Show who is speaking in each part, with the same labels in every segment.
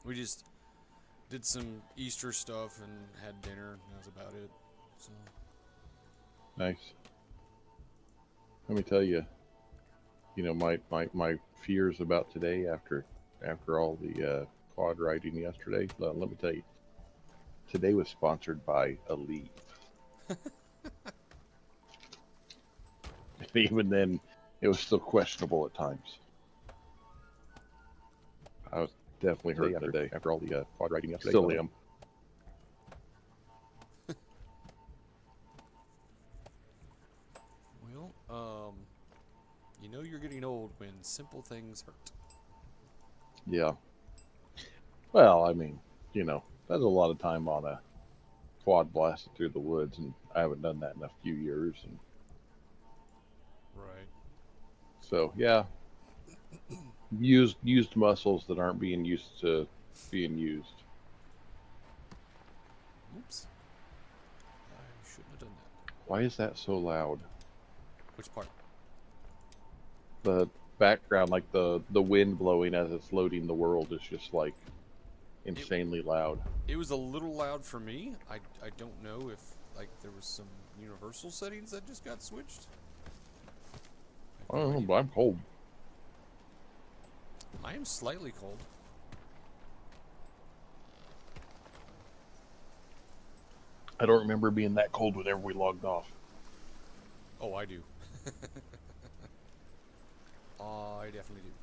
Speaker 1: We just did some Easter stuff and had dinner. And that was about it. So.
Speaker 2: Nice. Let me tell you, my fears about today after all the quad riding yesterday. Let me tell you, today was sponsored by Aleve. Even then, it was still questionable at times. I was definitely hurt today after all the quad riding yesterday. Still am.
Speaker 1: Well, you know you're getting old when simple things hurt.
Speaker 2: Yeah. Well, I mean, that's a lot of time on a quad blasting through the woods, and I haven't done that in a few years, and
Speaker 1: Right.
Speaker 2: so yeah, used muscles that aren't being used to being used.
Speaker 1: Oops. I shouldn't have done that.
Speaker 2: Why is that so loud?
Speaker 1: Which part?
Speaker 2: The background, like the wind blowing as it's loading the world, is just like
Speaker 1: It
Speaker 2: insanely loud.
Speaker 1: it was a little loud for me. I don't know if like there was some universal settings that just got switched. I
Speaker 2: I
Speaker 1: have no
Speaker 2: don't know,
Speaker 1: idea.
Speaker 2: but I'm cold.
Speaker 1: I am slightly cold.
Speaker 2: I don't remember being that cold whenever we logged off.
Speaker 1: Oh, I do. I definitely do.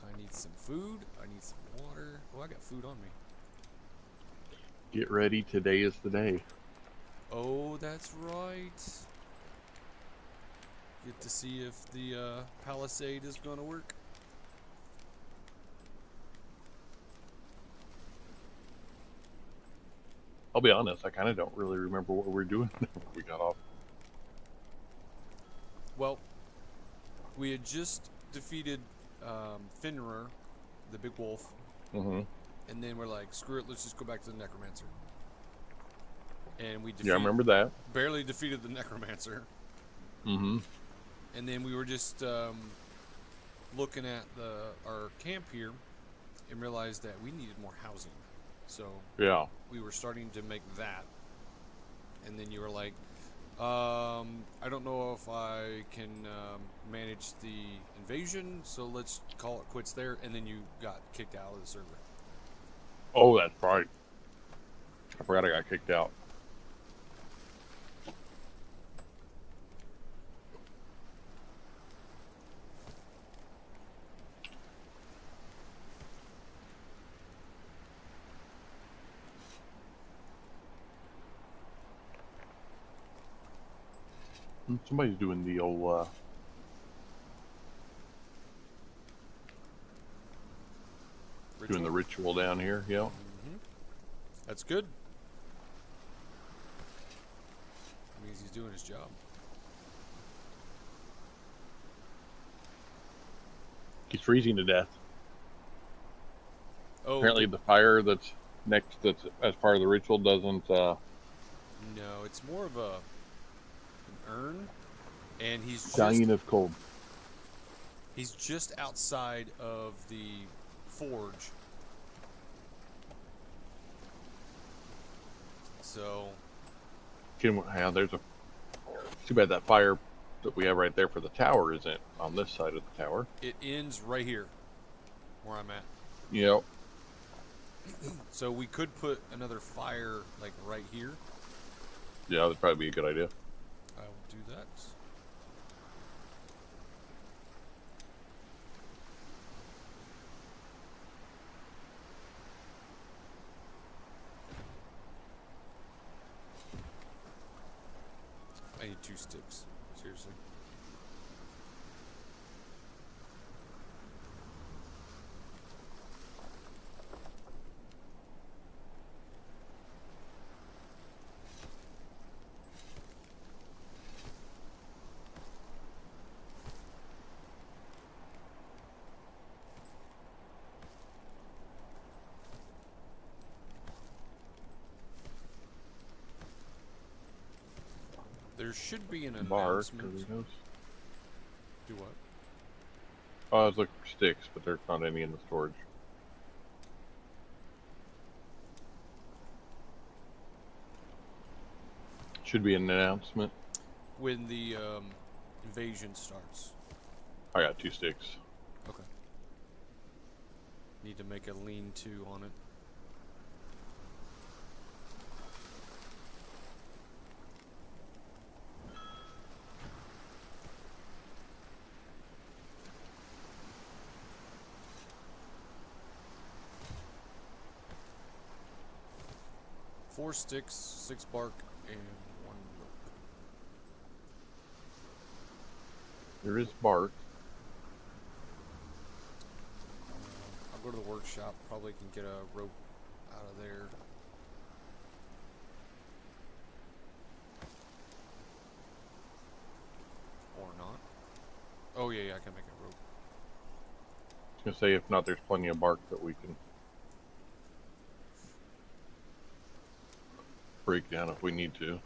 Speaker 1: I need some food. I need some water. Oh, I got food on me.
Speaker 2: Get ready, today is the day.
Speaker 1: Oh, that's right. Get to see if the palisade is going to work.
Speaker 2: I'll be honest, I kind of don't really remember what we were doing when we got off.
Speaker 1: Well, we had just defeated Finnerer, the big wolf,
Speaker 2: Hmm.
Speaker 1: and then we're like, screw it, let's just go back to the necromancer. And we
Speaker 2: Yeah, I remember that.
Speaker 1: barely defeated the necromancer,
Speaker 2: Hmm.
Speaker 1: and then we were just looking at our camp here and realized that we needed more housing. So
Speaker 2: Yeah.
Speaker 1: we were starting to make that, and then you were like, I don't know if I can manage the invasion, so let's call it quits there. And then you got kicked out of the server.
Speaker 2: Oh, that's right. I forgot I got kicked out. Somebody's doing the old doing the ritual down here. Yeah.
Speaker 1: Mm-hmm. That's good. Means he's doing his job.
Speaker 2: He's freezing to death.
Speaker 1: Oh,
Speaker 2: Apparently, the fire that's as part of the ritual doesn't.
Speaker 1: no, it's more of an urn, and
Speaker 2: Dying of cold.
Speaker 1: he's just outside of the forge. So
Speaker 2: Yeah, there's a. Too bad that fire that we have right there for the tower isn't on this side of the tower.
Speaker 1: it ends right here, where I'm at.
Speaker 2: You know.
Speaker 1: So we could put another fire like right here.
Speaker 2: Yeah, that'd probably be a good idea.
Speaker 1: I will do that. I need 2 sticks. Seriously. There should be an
Speaker 2: Bark.
Speaker 1: announcement. Do what?
Speaker 2: Oh, I was looking for sticks, but there's not any in the storage. should be an announcement.
Speaker 1: When the invasion starts.
Speaker 2: I got 2 sticks.
Speaker 1: Okay. Need to make a lean-to on it. Four sticks, 6 bark, and 1 rope.
Speaker 2: There is bark.
Speaker 1: I'll go to the workshop. Probably can get a rope out of there. Or not. Oh yeah, I can make a rope.
Speaker 2: I was gonna say, if not, there's plenty of bark that we can break down if we need to.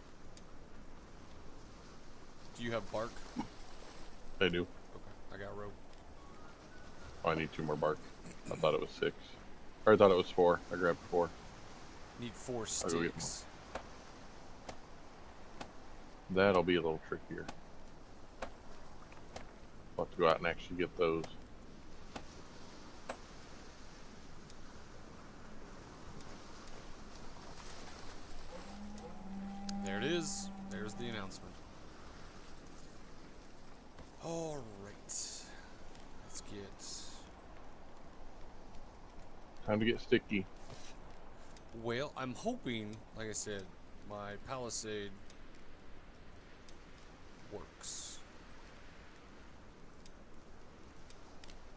Speaker 1: Do you have bark?
Speaker 2: I do.
Speaker 1: Okay, I got rope.
Speaker 2: Oh, I need 2 more bark. I thought it was 6. Or I thought it was 4. I grabbed 4.
Speaker 1: Need 4
Speaker 2: I'll go get
Speaker 1: sticks.
Speaker 2: That'll be a little trickier. I'll have to go out and actually get those.
Speaker 1: There it is. There's the announcement. All right. Let's get.
Speaker 2: Time to get sticky.
Speaker 1: Well, I'm hoping, like I said, my palisade works.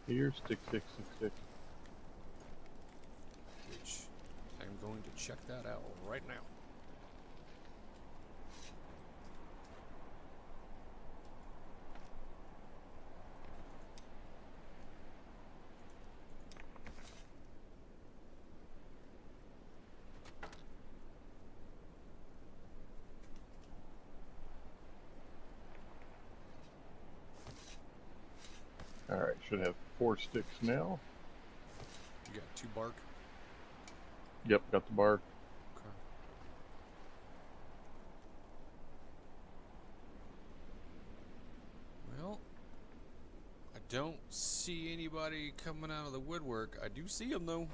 Speaker 2: Here's stick, stick, stick, stick.
Speaker 1: Which I'm going to check that out right now.
Speaker 2: Alright, should have 4 sticks now.
Speaker 1: You got 2 bark?
Speaker 2: Yep, got the bark.
Speaker 1: Okay. Well, I don't see anybody coming out of the woodwork. I do see them though.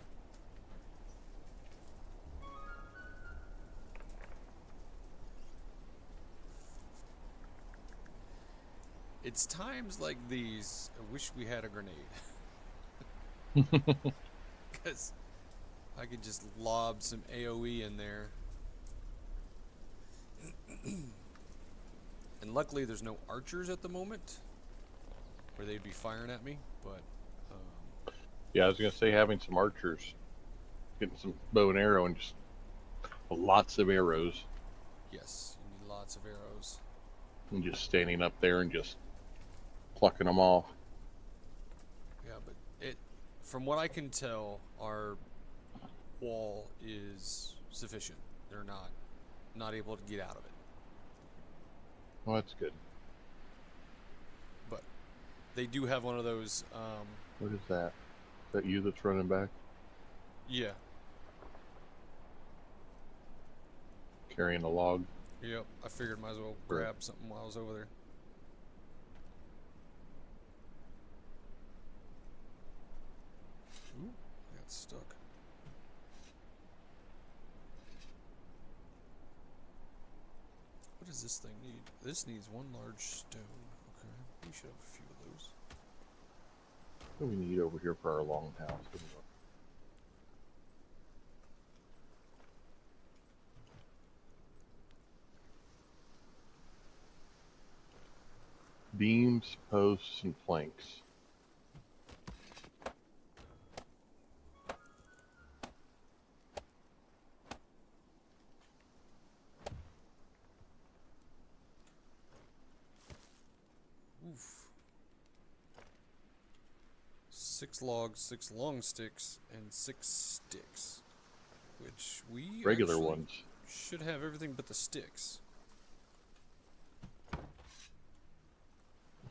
Speaker 1: It's times like these I wish we had a grenade. Because I could just lob some AoE in there. And luckily there's no archers at the moment where they'd be firing at me, but
Speaker 2: Yeah, I was gonna say, having some archers, getting some bow and arrow, and just lots of arrows,
Speaker 1: yes, you need lots of arrows.
Speaker 2: and just standing up there and just plucking them off.
Speaker 1: Yeah, but from what I can tell, our wall is sufficient. They're not able to get out of it.
Speaker 2: Well, that's good.
Speaker 1: But they do have one of those.
Speaker 2: What is that? Is that you that's running back?
Speaker 1: Yeah.
Speaker 2: Carrying a log?
Speaker 1: Yep. I figured might as well grab something while I was over there. Ooh, I got stuck. What does this thing need? This needs 1 large stone. Okay, we should have a few of those.
Speaker 2: What do we need over here for our longhouse? Beams, posts, and planks.
Speaker 1: Oof. 6 logs, 6 long sticks, and 6 sticks. Which we
Speaker 2: Regular
Speaker 1: actually
Speaker 2: ones.
Speaker 1: should have everything but the sticks.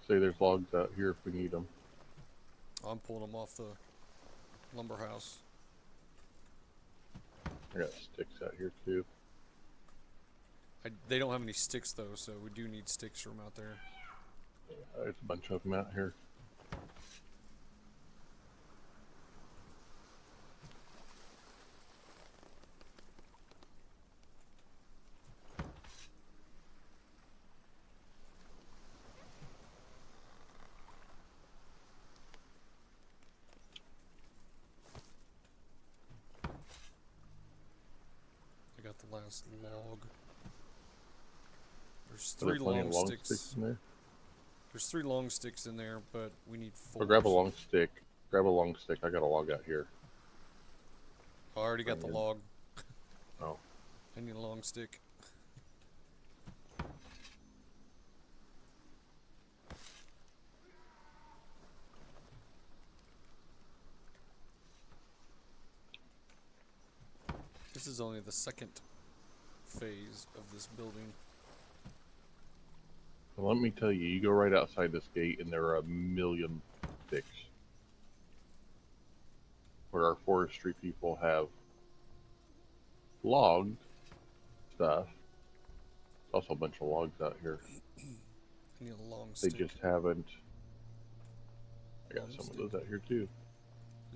Speaker 2: Say there's logs out here if we need them.
Speaker 1: I'm pulling them off the lumber house.
Speaker 2: I got sticks out here too.
Speaker 1: They don't have any sticks though, so we do need sticks from out there.
Speaker 2: There's a bunch of them out here.
Speaker 1: I got the last log. There's
Speaker 2: Are there
Speaker 1: three
Speaker 2: plenty
Speaker 1: long
Speaker 2: of long
Speaker 1: sticks.
Speaker 2: sticks in there?
Speaker 1: There's 3 long sticks in there, but we need 4.
Speaker 2: Or grab a long stick. Grab a long stick. I got a log out here.
Speaker 1: Oh, I already got the
Speaker 2: Bring in.
Speaker 1: log.
Speaker 2: Oh.
Speaker 1: I need a long stick. This is only the second phase of this building.
Speaker 2: Well, let me tell you, you go right outside this gate and there are a million sticks. Where our forestry people have logged stuff. There's also a bunch of logs out here.
Speaker 1: I need a long
Speaker 2: They
Speaker 1: stick.
Speaker 2: just haven't. I got
Speaker 1: Long
Speaker 2: some
Speaker 1: stick.
Speaker 2: of those out here too.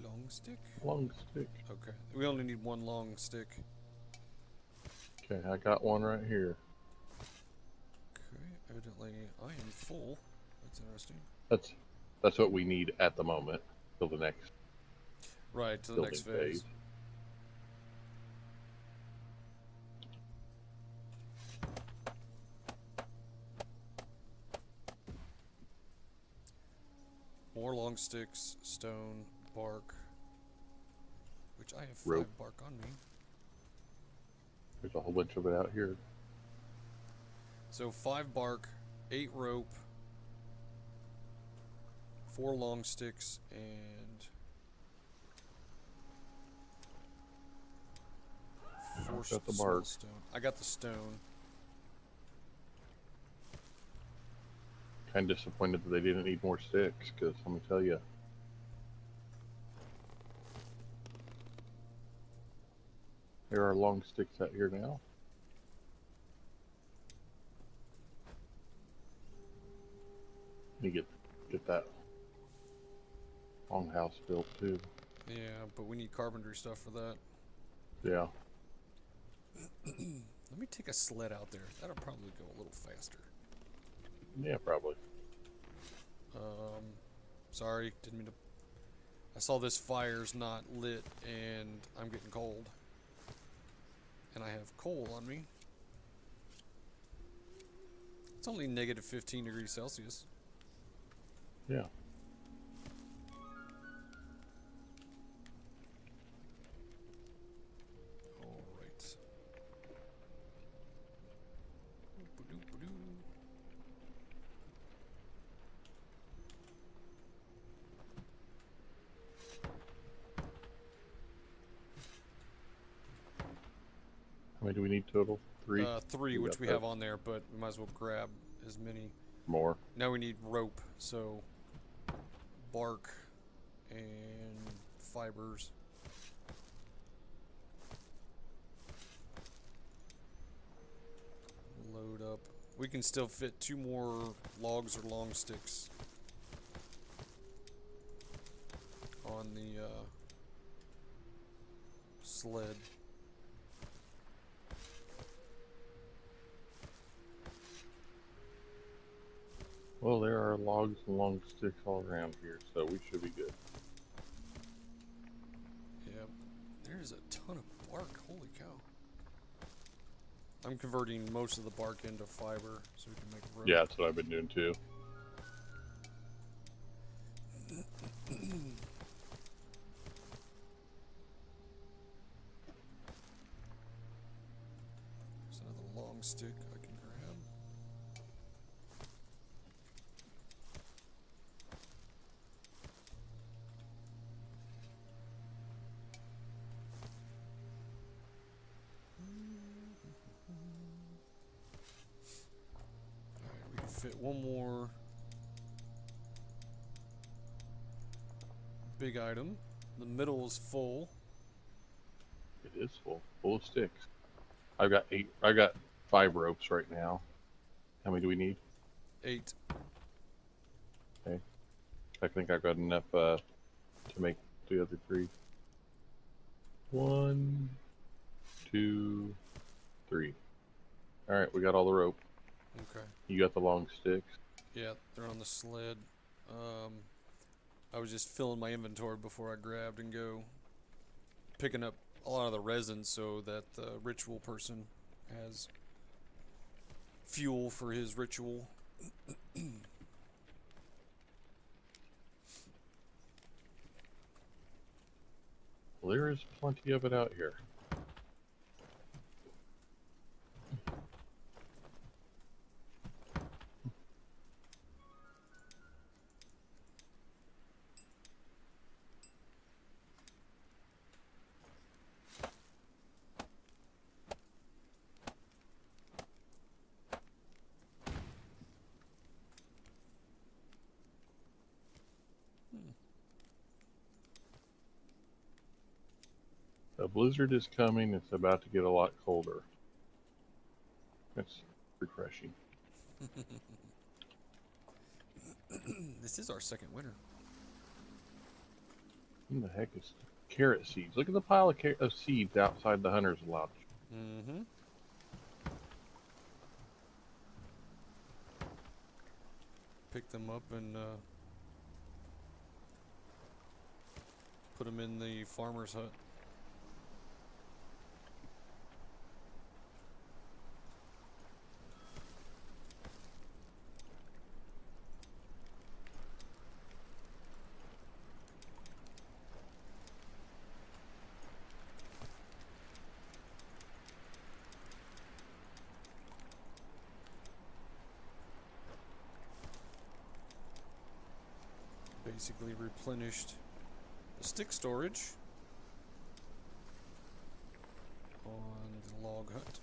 Speaker 1: Long stick?
Speaker 2: Long stick.
Speaker 1: Okay. We only need 1 long stick.
Speaker 2: Okay, I got one right here.
Speaker 1: Okay, evidently I am full. That's interesting.
Speaker 2: That's what we need at the moment till the next
Speaker 1: Right, to the
Speaker 2: building
Speaker 1: next phase. More long sticks, stone, bark. Which I have 5
Speaker 2: Rope.
Speaker 1: bark on me.
Speaker 2: There's a whole bunch of it out here.
Speaker 1: So 5 bark, 8 rope, 4 long sticks, and 4
Speaker 2: got the
Speaker 1: small
Speaker 2: bark.
Speaker 1: stone. I got the stone.
Speaker 2: Kind of disappointed that they didn't need more sticks, because let me tell you. There are long sticks out here now. Let me get that long house built too.
Speaker 1: Yeah, but we need carpentry stuff for that.
Speaker 2: Yeah.
Speaker 1: Let me take a sled out there. That'll probably go a little faster.
Speaker 2: Yeah, probably.
Speaker 1: Sorry, didn't mean to. I saw this fire's not lit and I'm getting cold. And I have coal on me. It's only negative 15 degrees Celsius.
Speaker 2: Yeah.
Speaker 1: Alright.
Speaker 2: How many do we need total? 3?
Speaker 1: 3,
Speaker 2: We
Speaker 1: which
Speaker 2: got
Speaker 1: we
Speaker 2: that.
Speaker 1: have on there, but we might as well grab as many.
Speaker 2: More.
Speaker 1: Now we need rope, so bark and fibers. Load up. We can still fit 2 more logs or long sticks on the sled.
Speaker 2: Well, there are logs and long sticks all around here, so we should be good.
Speaker 1: Yep. There's a ton of bark. Holy cow. I'm converting most of the bark into fiber so we can make rope.
Speaker 2: Yeah, that's what I've been doing too.
Speaker 1: There's another long stick I can grab. Alright, we can fit 1 more big item. The middle is full.
Speaker 2: It is full of sticks. I got 5 ropes right now. How many do we need?
Speaker 1: 8.
Speaker 2: Okay. I think I've got enough to make the other 3. 1, 2, 3. All right, we got all the rope.
Speaker 1: Okay.
Speaker 2: You got the long sticks.
Speaker 1: Yeah, they're on the sled. I was just filling my inventory before I grabbed and go picking up a lot of the resin so that the ritual person has fuel for his ritual.
Speaker 2: Well, there is plenty of it out here. A blizzard is coming. It's about to get a lot colder. That's refreshing.
Speaker 1: This is our second winter.
Speaker 2: What the heck is carrot seeds? Look at the pile of seeds outside the hunter's lodge.
Speaker 1: Mm-hmm. Pick them up and put them in the farmer's hut. Basically replenished the stick storage on the log hut.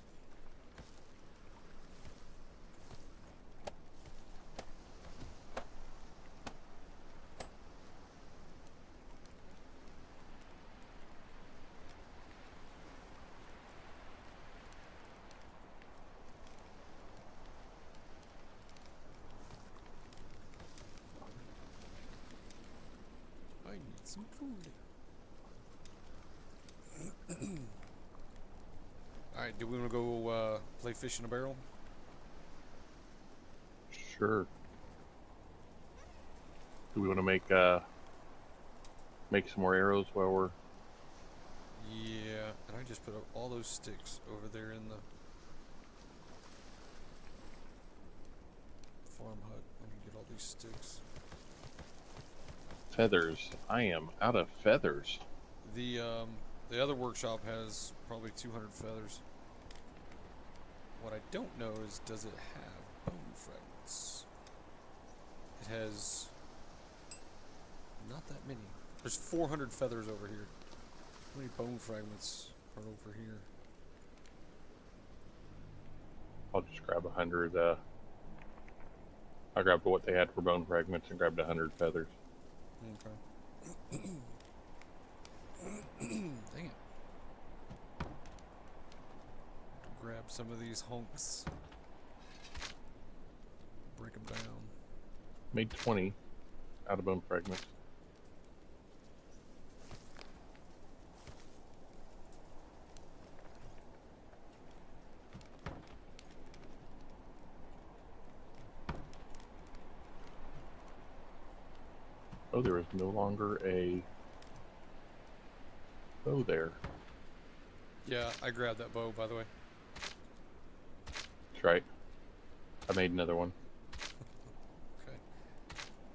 Speaker 1: I need some food. Alright, do we want to go play fish in a barrel?
Speaker 2: Sure. Do we want to make some more arrows while we're...
Speaker 1: Yeah, and I just put up all those sticks over there in the farm hut. Let me get all these sticks.
Speaker 2: Feathers. I am out of feathers.
Speaker 1: The other workshop has probably 200 feathers. What I don't know is, does it have bone fragments? It has not that many. There's 400 feathers over here. How many bone fragments are over here?
Speaker 2: I'll just grab 100. I grabbed what they had for bone fragments and grabbed 100 feathers.
Speaker 1: Okay. Dang it. Grab some of these hunks. Break them down.
Speaker 2: Made 20 out of bone fragments. Oh, there is no longer a bow there.
Speaker 1: Yeah, I grabbed that bow, by the way.
Speaker 2: That's right. I made another one.
Speaker 1: Okay.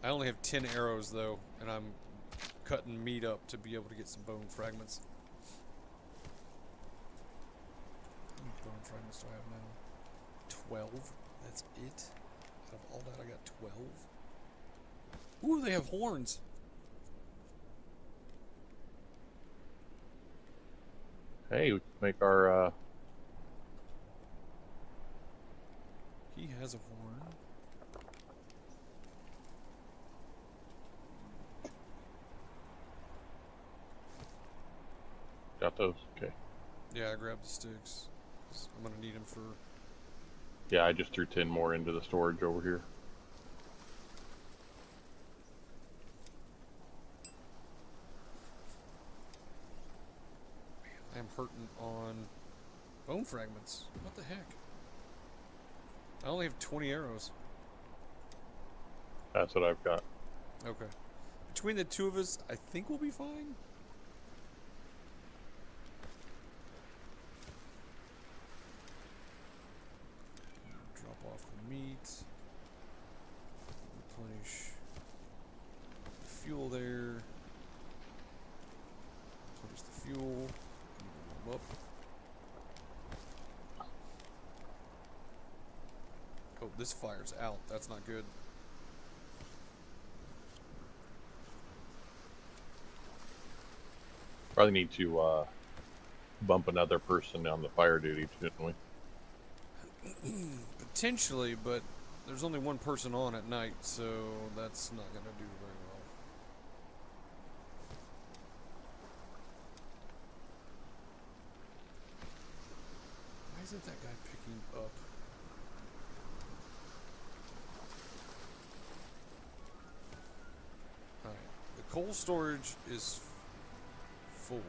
Speaker 1: I only have 10 arrows, though, and I'm cutting meat up to be able to get some bone fragments. How many bone fragments do I have now? 12? That's it? Out of all that, I got 12? Ooh, they have horns!
Speaker 2: Hey, we can make our...
Speaker 1: He has a horn.
Speaker 2: Got those? Okay.
Speaker 1: Yeah, I grabbed the sticks. I'm gonna need them for
Speaker 2: Yeah, I just threw 10 more into the storage over here.
Speaker 1: I am hurting on bone fragments. What the heck? I only have 20 arrows.
Speaker 2: That's what I've got.
Speaker 1: Okay. Between the two of us, I think we'll be fine. Drop off the meat. Replenish fuel there. Replenish the fuel. Warm up. Oh, this fire's out. That's not good.
Speaker 2: Probably need to bump another person on the fire duty, shouldn't we?
Speaker 1: Potentially, but there's only one person on at night, so that's not going to do very well. Why isn't that guy picking up? Alright, the coal storage is full.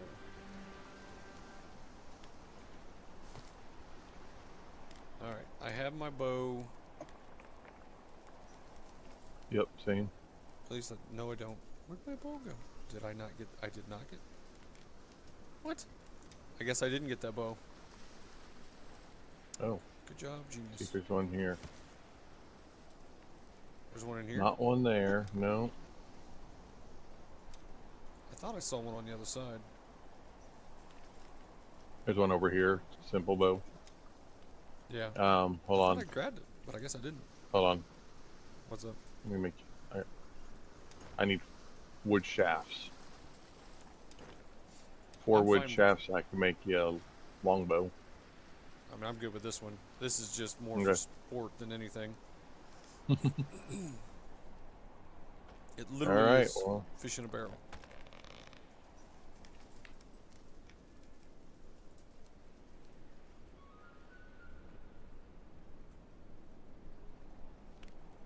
Speaker 1: Alright, I have my bow.
Speaker 2: Yep, same.
Speaker 1: At least, no I don't. Where'd my bow go? Did I not get, I did not get. What? I guess I didn't get that bow.
Speaker 2: Oh,
Speaker 1: Good job,
Speaker 2: see if
Speaker 1: genius.
Speaker 2: there's one here.
Speaker 1: There's one in here?
Speaker 2: Not one there, no.
Speaker 1: I thought I saw one on the other side.
Speaker 2: There's one over here, simple bow.
Speaker 1: Yeah.
Speaker 2: Hold on.
Speaker 1: I grabbed it, but I guess I didn't.
Speaker 2: Hold on.
Speaker 1: What's up?
Speaker 2: Let me make. I need wood shafts. 4
Speaker 1: I'm
Speaker 2: wood
Speaker 1: fine with-
Speaker 2: shafts. I can make you a longbow.
Speaker 1: I mean, I'm good with this one. This is just more
Speaker 2: Okay.
Speaker 1: for sport than anything. It literally
Speaker 2: All right.
Speaker 1: is
Speaker 2: Well,
Speaker 1: fish in a barrel.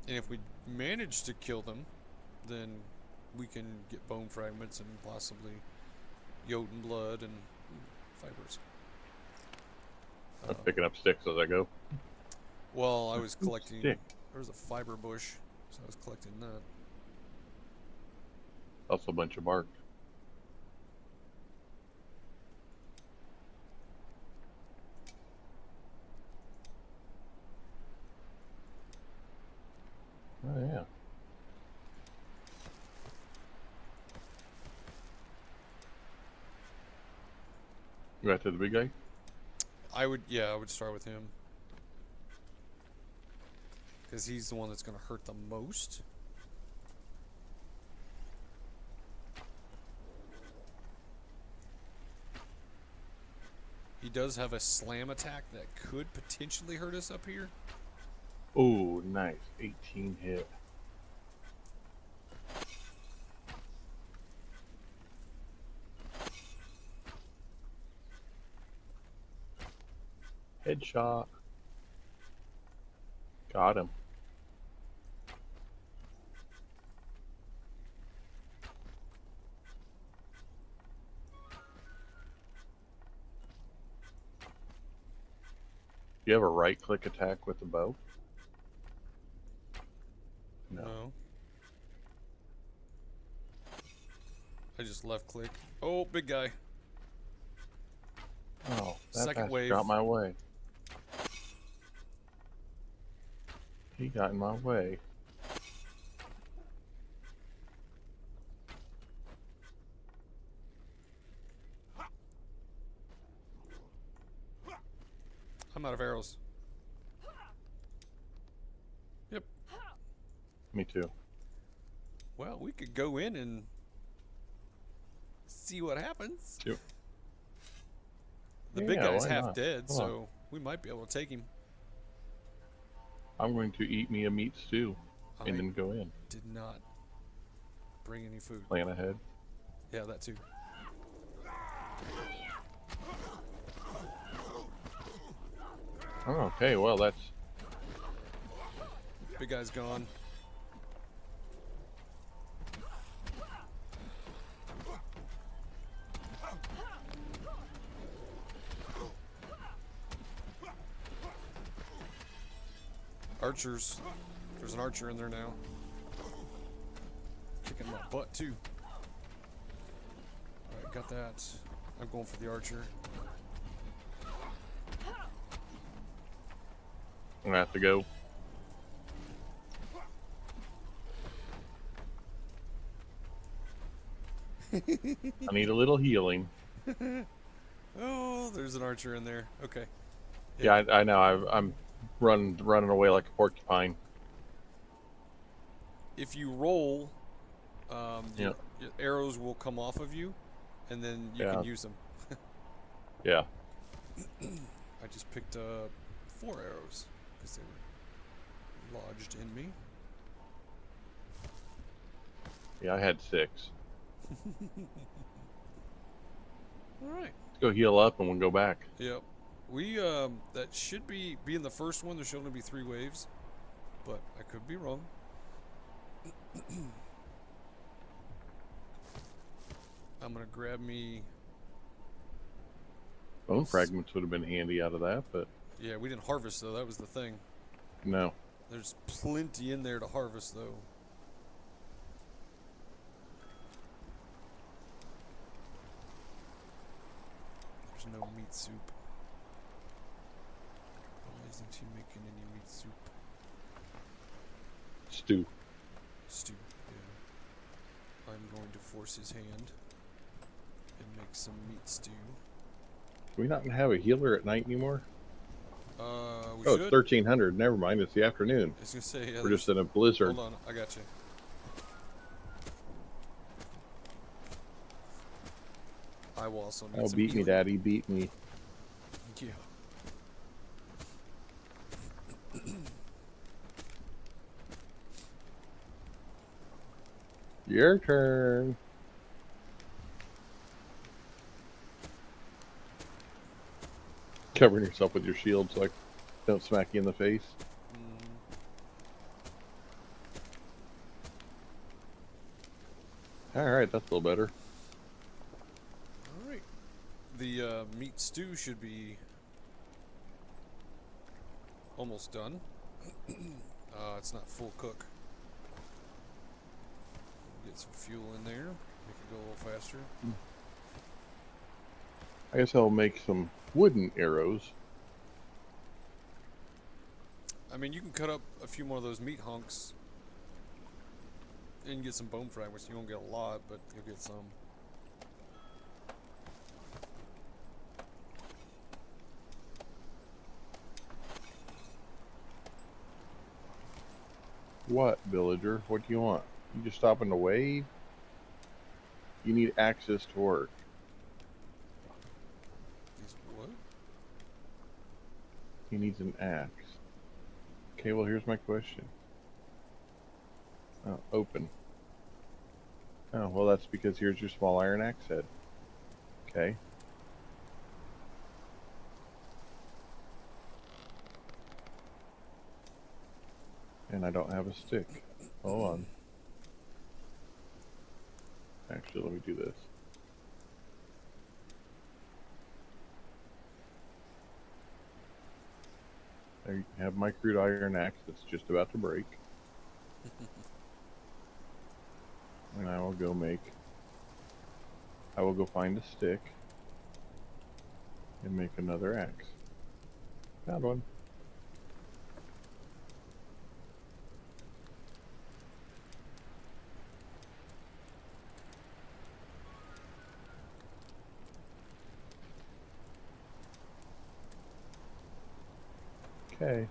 Speaker 1: And if we manage to kill them, then we can get bone fragments and possibly Jotun blood and fibers.
Speaker 2: I'm picking up sticks as I go.
Speaker 1: Well, I was collecting.
Speaker 2: Stick.
Speaker 1: There was a fiber bush, so I was collecting that.
Speaker 2: Also a bunch of bark. Oh yeah. You got to the big guy?
Speaker 1: I would start with him. Because he's the one that's going to hurt the most. He does have a slam attack that could potentially hurt us up here.
Speaker 2: Oh, nice. 18 hit. Headshot. Got him. Do you have a right-click attack with the bow?
Speaker 1: No. I just left click. Oh, big guy.
Speaker 2: Oh, that
Speaker 1: Second
Speaker 2: bastard
Speaker 1: wave.
Speaker 2: got my way. He got in my way.
Speaker 1: I'm out of arrows. Yep.
Speaker 2: Me too.
Speaker 1: Well, we could go in and see what happens.
Speaker 2: Yep.
Speaker 1: The big
Speaker 2: Yeah,
Speaker 1: guy's
Speaker 2: why
Speaker 1: half
Speaker 2: not?
Speaker 1: dead,
Speaker 2: Come on.
Speaker 1: so we might be able to take him.
Speaker 2: I'm going to eat me a meat stew and
Speaker 1: I
Speaker 2: then go in.
Speaker 1: did not bring any food.
Speaker 2: Plan ahead.
Speaker 1: Yeah, that too.
Speaker 2: Oh, okay, well that's
Speaker 1: Big guy's gone. Archers. There's an archer in there now. Kicking my butt too. Alright, got that. I'm going for the archer.
Speaker 2: I'm gonna have to go. I need a little healing.
Speaker 1: Oh, there's an archer in there. Okay.
Speaker 2: Yeah, I know. I'm running away like a porcupine.
Speaker 1: If you roll,
Speaker 2: Yeah.
Speaker 1: your arrows will come off of you, and then you can use them.
Speaker 2: Yeah.
Speaker 1: I just picked up 4 arrows because they were lodged in me.
Speaker 2: Yeah, I had 6.
Speaker 1: All right.
Speaker 2: Let's go heal up and we'll go back.
Speaker 1: Yep. We that should be in the first one. There should only be 3 waves, but I could be wrong. I'm gonna grab me.
Speaker 2: Bone fragments would have been handy out of that, but
Speaker 1: Yeah, we didn't harvest though. That was the thing.
Speaker 2: no.
Speaker 1: There's plenty in there to harvest though. There's no meat soup. Why isn't he making any meat soup?
Speaker 2: Stew.
Speaker 1: Stew, yeah. I'm going to force his hand and make some meat stew.
Speaker 2: Do we not have a healer at night anymore?
Speaker 1: We
Speaker 2: Oh,
Speaker 1: should.
Speaker 2: it's 1300. Never mind. It's the afternoon.
Speaker 1: I was gonna say, yeah,
Speaker 2: We're just in a blizzard.
Speaker 1: hold on, I got you. I will also need
Speaker 2: Oh,
Speaker 1: some
Speaker 2: beat me,
Speaker 1: healing.
Speaker 2: Daddy. Beat me.
Speaker 1: Yeah.
Speaker 2: Your turn. Covering yourself with your shield so I don't smack you in the face. Alright, that's a little better.
Speaker 1: Alright. The meat stew should be almost done. It's not full cook. Get some fuel in there, make it go a little faster.
Speaker 2: I guess I'll make some wooden arrows.
Speaker 1: I mean, you can cut up a few more of those meat hunks and get some bone fragments. You won't get a lot, but you'll get some.
Speaker 2: What, villager? What do you want? You just stopping to wave? You need access to work.
Speaker 1: Is what?
Speaker 2: He needs an axe. Okay, well, here's my question. Oh, open. Oh, well, that's because here's your small iron axe head. Okay. And I don't have a stick. Hold on. Actually, let me do this. I have my crude iron axe that's just about to break. And I will go find a stick and make another axe. Found one. Okay.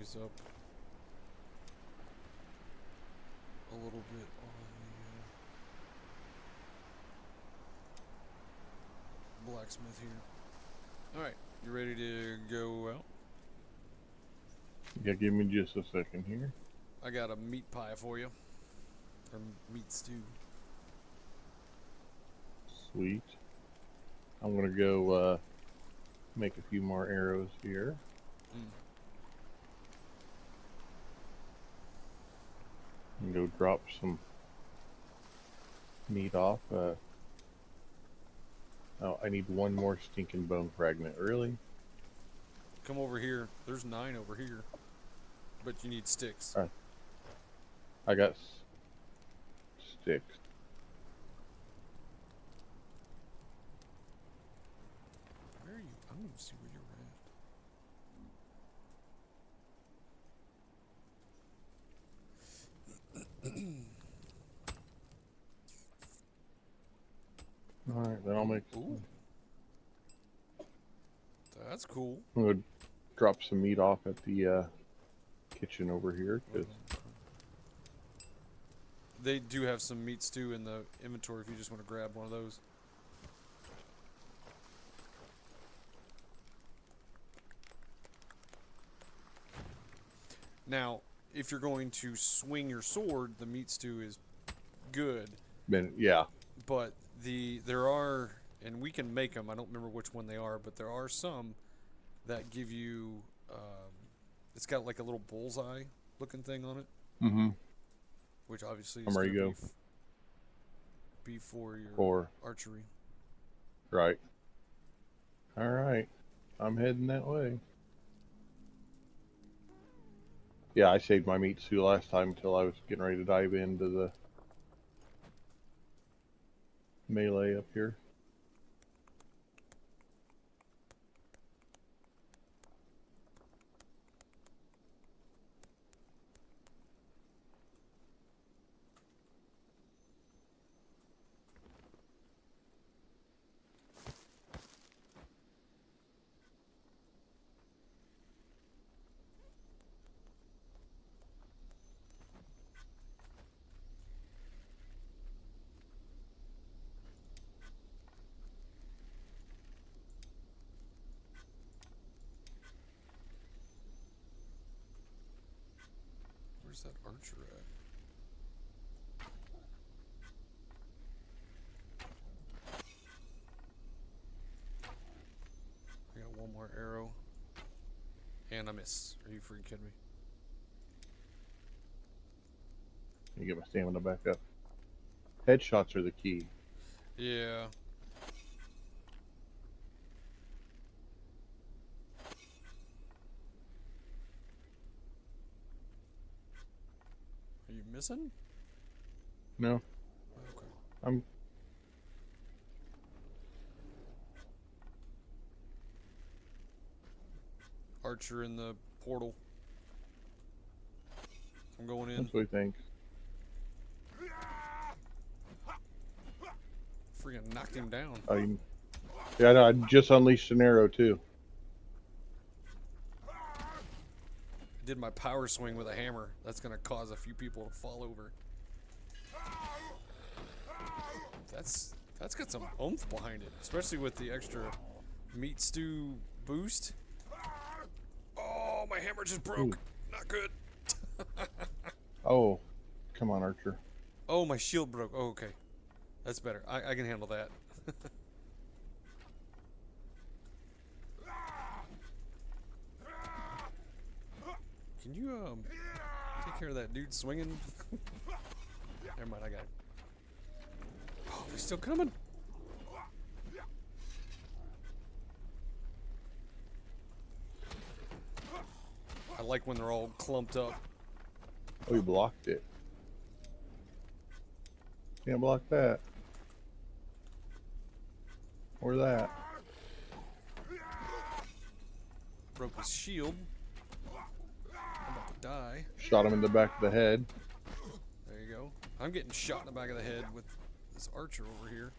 Speaker 1: these up a little bit on the blacksmith here. Alright, you ready to go out?
Speaker 2: Yeah, give me just a second here.
Speaker 1: I got a meat pie for you. Or meat stew.
Speaker 2: Sweet. I'm gonna go make a few more arrows here. And go drop some meat off. Oh, I need one more stinking bone fragment. Really?
Speaker 1: Come over here. There's 9 over here. But you need sticks.
Speaker 2: I got sticks.
Speaker 1: Where are you? I'm gonna see where you're at.
Speaker 2: Alright, then I'll make...
Speaker 1: Ooh. That's cool.
Speaker 2: I'm going to drop some meat off at the kitchen over here. Cause
Speaker 1: they do have some meat stew in the inventory if you just want to grab one of those. Now, if you're going to swing your sword, the meat stew is good.
Speaker 2: Yeah.
Speaker 1: But there are, and we can make them, I don't remember which one they are, but there are some that give you, it's got like a little bullseye looking thing on it.
Speaker 2: Mm-hmm.
Speaker 1: Which obviously
Speaker 2: I'm
Speaker 1: is
Speaker 2: ready to go.
Speaker 1: Be for your
Speaker 2: For
Speaker 1: archery.
Speaker 2: Right. Alright. I'm heading that way. Yeah, I saved my meat stew last time until I was getting ready to dive into the melee up here.
Speaker 1: Where's that archer at? I got one more arrow. And I miss. Are you freaking kidding me?
Speaker 2: You get my stamina back up. Headshots are the key.
Speaker 1: Yeah. Are you missing?
Speaker 2: No.
Speaker 1: Okay.
Speaker 2: I'm...
Speaker 1: Archer in the portal. I'm going in.
Speaker 2: That's what he thinks.
Speaker 1: Freaking knocked him down.
Speaker 2: Yeah, no, I just unleashed an arrow too.
Speaker 1: Did my power swing with a hammer. That's gonna cause a few people to fall over. That's got some oomph behind it, especially with the extra meat stew boost. Oh, my hammer just broke.
Speaker 2: Ooh.
Speaker 1: Not good.
Speaker 2: Oh, come on, Archer.
Speaker 1: Oh, my shield broke. Oh, okay. That's better. I can handle that. Can you take care of that dude swinging? Never mind, I got it. Oh, they're still coming. I like when they're all clumped up.
Speaker 2: Oh, he blocked it. Can't block that. Or that.
Speaker 1: Broke his shield. I'm about to die.
Speaker 2: Shot him in the back of the head.
Speaker 1: There you go. I'm getting shot in the back of the head with this archer over here.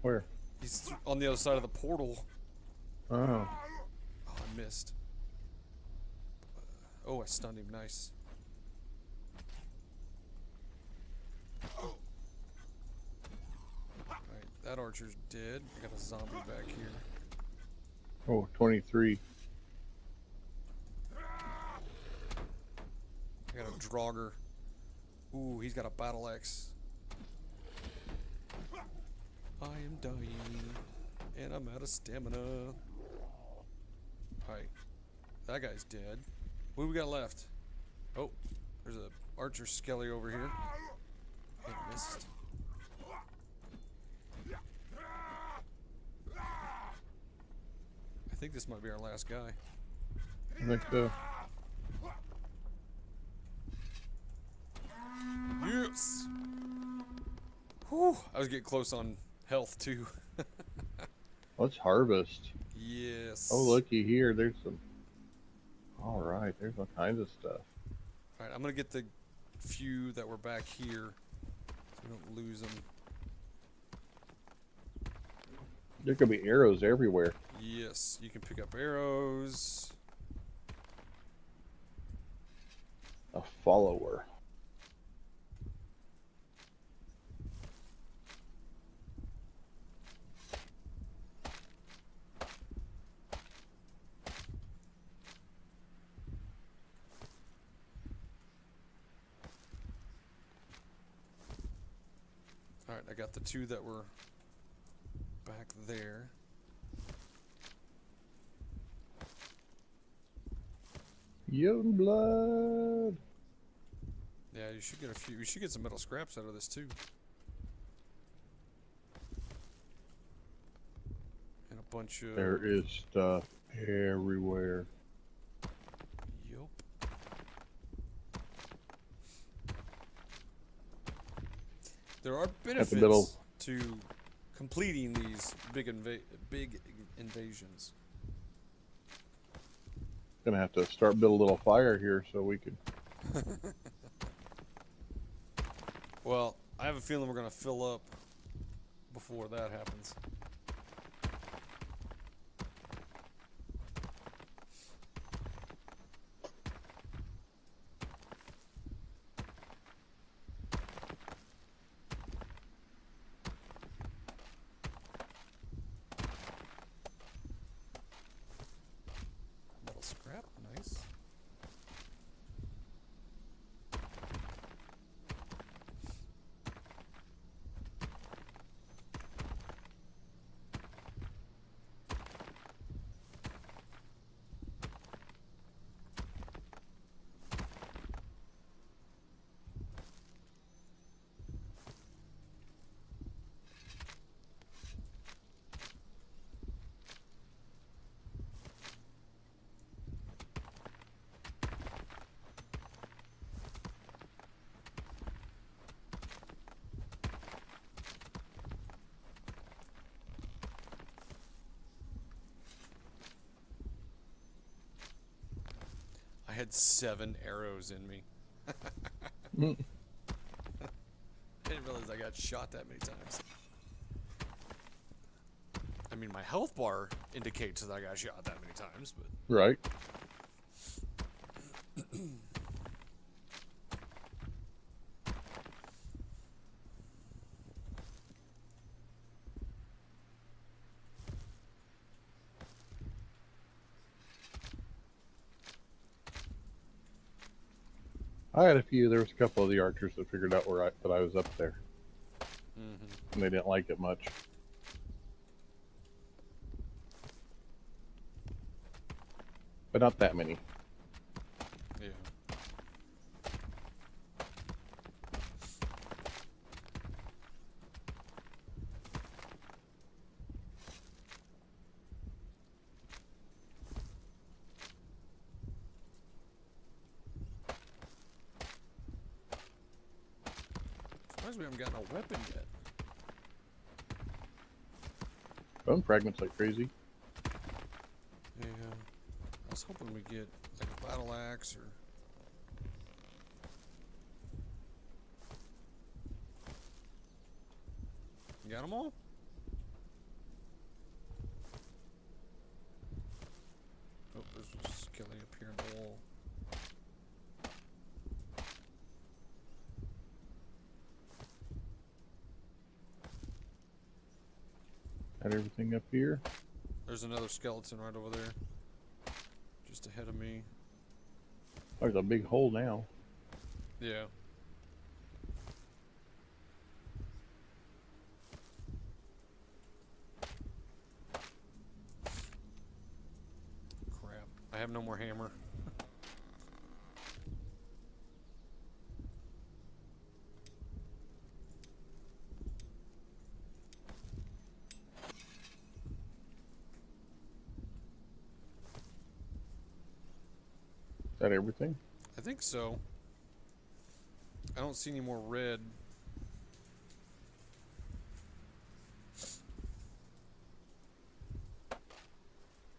Speaker 2: Where?
Speaker 1: He's on the other side of the portal.
Speaker 2: Oh.
Speaker 1: Oh, I missed. Oh, I stunned him. Nice. Alright, that archer's dead. I got a zombie back here.
Speaker 2: Oh, 23.
Speaker 1: I got a Draugr. Ooh, he's got a battle axe. I am dying. And I'm out of stamina. Alright. That guy's dead. What do we got left? Oh, there's a archer skelly over here. And missed. I think this might be our last guy.
Speaker 2: I think so.
Speaker 1: Yes! Whew, I was getting close on health too.
Speaker 2: Let's harvest.
Speaker 1: Yes.
Speaker 2: Oh, looky here. There's some. All right. There's all kinds of stuff.
Speaker 1: Alright, I'm gonna get the few that were back here so we don't lose them.
Speaker 2: There could be arrows everywhere.
Speaker 1: Yes, you can pick up arrows.
Speaker 2: A follower.
Speaker 1: Alright, I got the two that were back there.
Speaker 2: Young blood.
Speaker 1: Yeah, you should get a few. We should get some metal scraps out of this too. And a bunch of...
Speaker 2: There is stuff everywhere.
Speaker 1: Yup. There are benefits to completing these big invasions.
Speaker 2: Gonna have to start build a little fire here so we can.
Speaker 1: Well, I have a feeling we're gonna fill up before that happens. Metal scrap, nice. I had 7 arrows in me.
Speaker 2: Mm.
Speaker 1: I didn't realize I got shot that many times. I mean, my health bar indicates that I got shot that many times, but...
Speaker 2: Right. I had a few. There was a couple of the archers that figured out that I was up there, and they didn't like it much. But not that many.
Speaker 1: Yeah. Surprised we haven't gotten a weapon yet.
Speaker 2: Bone fragments like crazy.
Speaker 1: Yeah. I was hoping we'd get like a battle axe or... You got them all? Oh, there's a skelly up here in the wall.
Speaker 2: Got everything up here.
Speaker 1: There's another skeleton right over there. Just ahead of me.
Speaker 2: There's a big hole now.
Speaker 1: Yeah. Crap. I have no more hammer.
Speaker 2: Is that everything?
Speaker 1: I think so. I don't see any more red.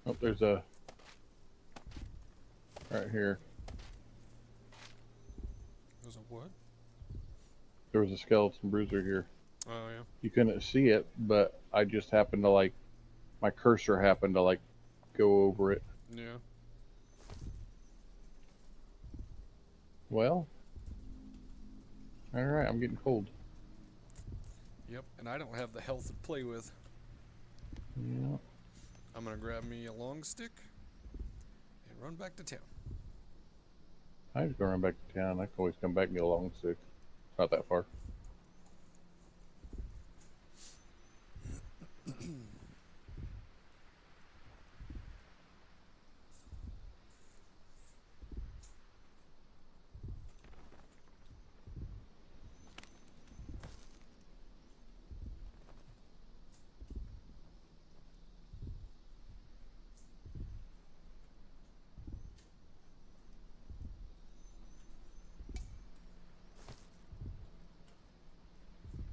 Speaker 2: Oh, there's a... Right here.
Speaker 1: There's a what?
Speaker 2: There was a skeleton bruiser here.
Speaker 1: Oh, yeah.
Speaker 2: You couldn't see it, but I just happened to like... My cursor happened to like go over it.
Speaker 1: Yeah.
Speaker 2: Well... Alright, I'm getting cold.
Speaker 1: Yep, and I don't have the health to play with.
Speaker 2: Yeah.
Speaker 1: I'm gonna grab me a long stick and run back to town.
Speaker 2: I was going back to town. I can always come back and get a long stick. Not that far.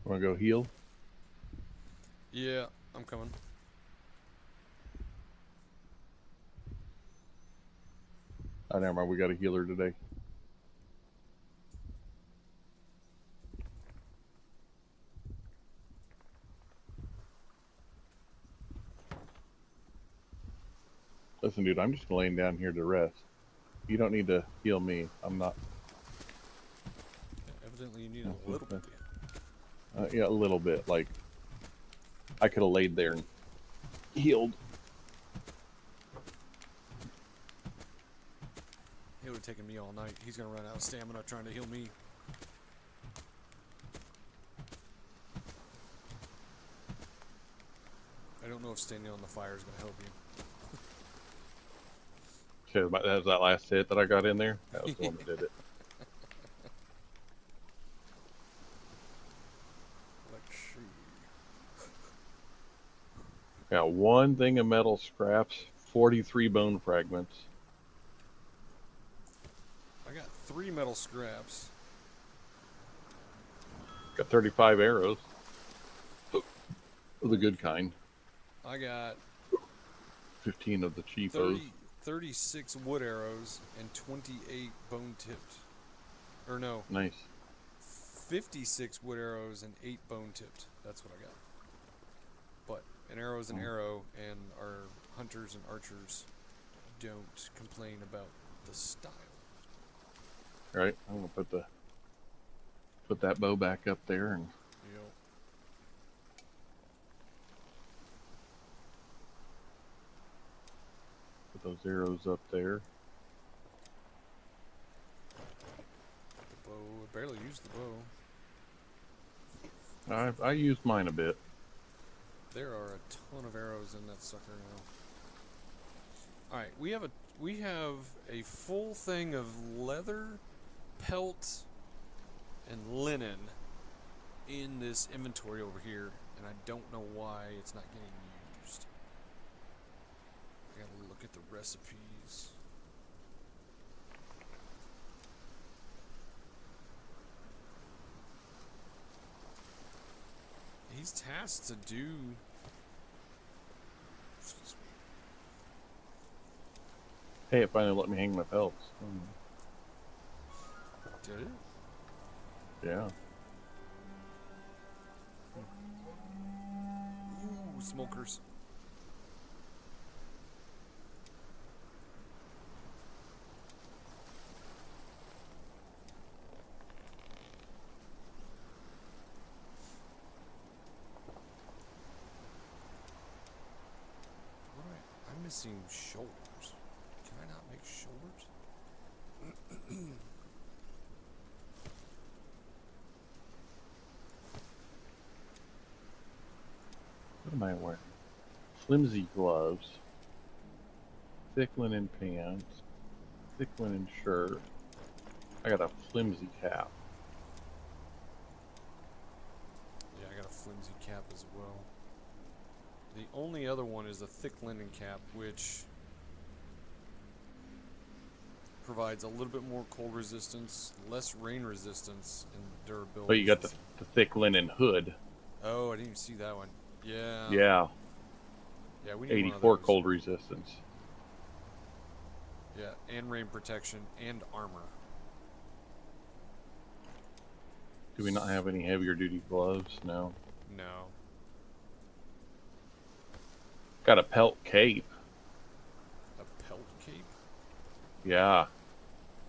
Speaker 2: Want to go heal?
Speaker 1: Yeah, I'm coming.
Speaker 2: Oh, never mind. We got a healer today. Listen, dude, I'm just laying down here to rest. You don't need to heal me. I'm not.
Speaker 1: Yeah, evidently you need a little bit.
Speaker 2: Yeah, a little bit. Like, I could have laid there and healed.
Speaker 1: It would have taken me all night. He's gonna run out of stamina trying to heal me. I don't know if standing on the fire is gonna help you.
Speaker 2: Shit, that was that last hit that I got in there. That was the one that did it.
Speaker 1: Let's see.
Speaker 2: Got one thing of metal scraps, 43 bone fragments.
Speaker 1: I got 3 metal scraps.
Speaker 2: Got 35 arrows. Of the good kind.
Speaker 1: I got
Speaker 2: 15 of the cheapos.
Speaker 1: 36 wood arrows and 28 bone tipped. Or no,
Speaker 2: Nice.
Speaker 1: 56 wood arrows and 8 bone tipped. That's what I got. But an arrow is an arrow, and our hunters and archers don't complain about the style.
Speaker 2: All right, I'm gonna put that bow back up there and
Speaker 1: Yep.
Speaker 2: put those arrows up there.
Speaker 1: The bow, I barely used the bow.
Speaker 2: I used mine a bit.
Speaker 1: There are a ton of arrows in that sucker now. All right, we have a full thing of leather, pelt, and linen in this inventory over here, and I don't know why it's not getting used. I gotta look at the recipes. He's tasked to do.
Speaker 2: Hey, it finally let me hang my pelts.
Speaker 1: Did it?
Speaker 2: Yeah.
Speaker 1: Ooh, smokers. missing shoulders. Can I not make shoulders?
Speaker 2: What am I wearing? Flimsy gloves, thick linen pants, thick linen shirt. I got a flimsy cap.
Speaker 1: Yeah, I got a flimsy cap as well. The only other one is a thick linen cap, which provides a little bit more cold resistance, less rain resistance, and durability.
Speaker 2: But you got the thick linen hood.
Speaker 1: Oh, I didn't even see that one. Yeah.
Speaker 2: Yeah.
Speaker 1: Yeah, we need
Speaker 2: 84
Speaker 1: one of those.
Speaker 2: cold resistance.
Speaker 1: Yeah, and rain protection and armor.
Speaker 2: Do we not have any heavier duty gloves? No.
Speaker 1: No.
Speaker 2: Got a pelt cape.
Speaker 1: A pelt cape?
Speaker 2: Yeah.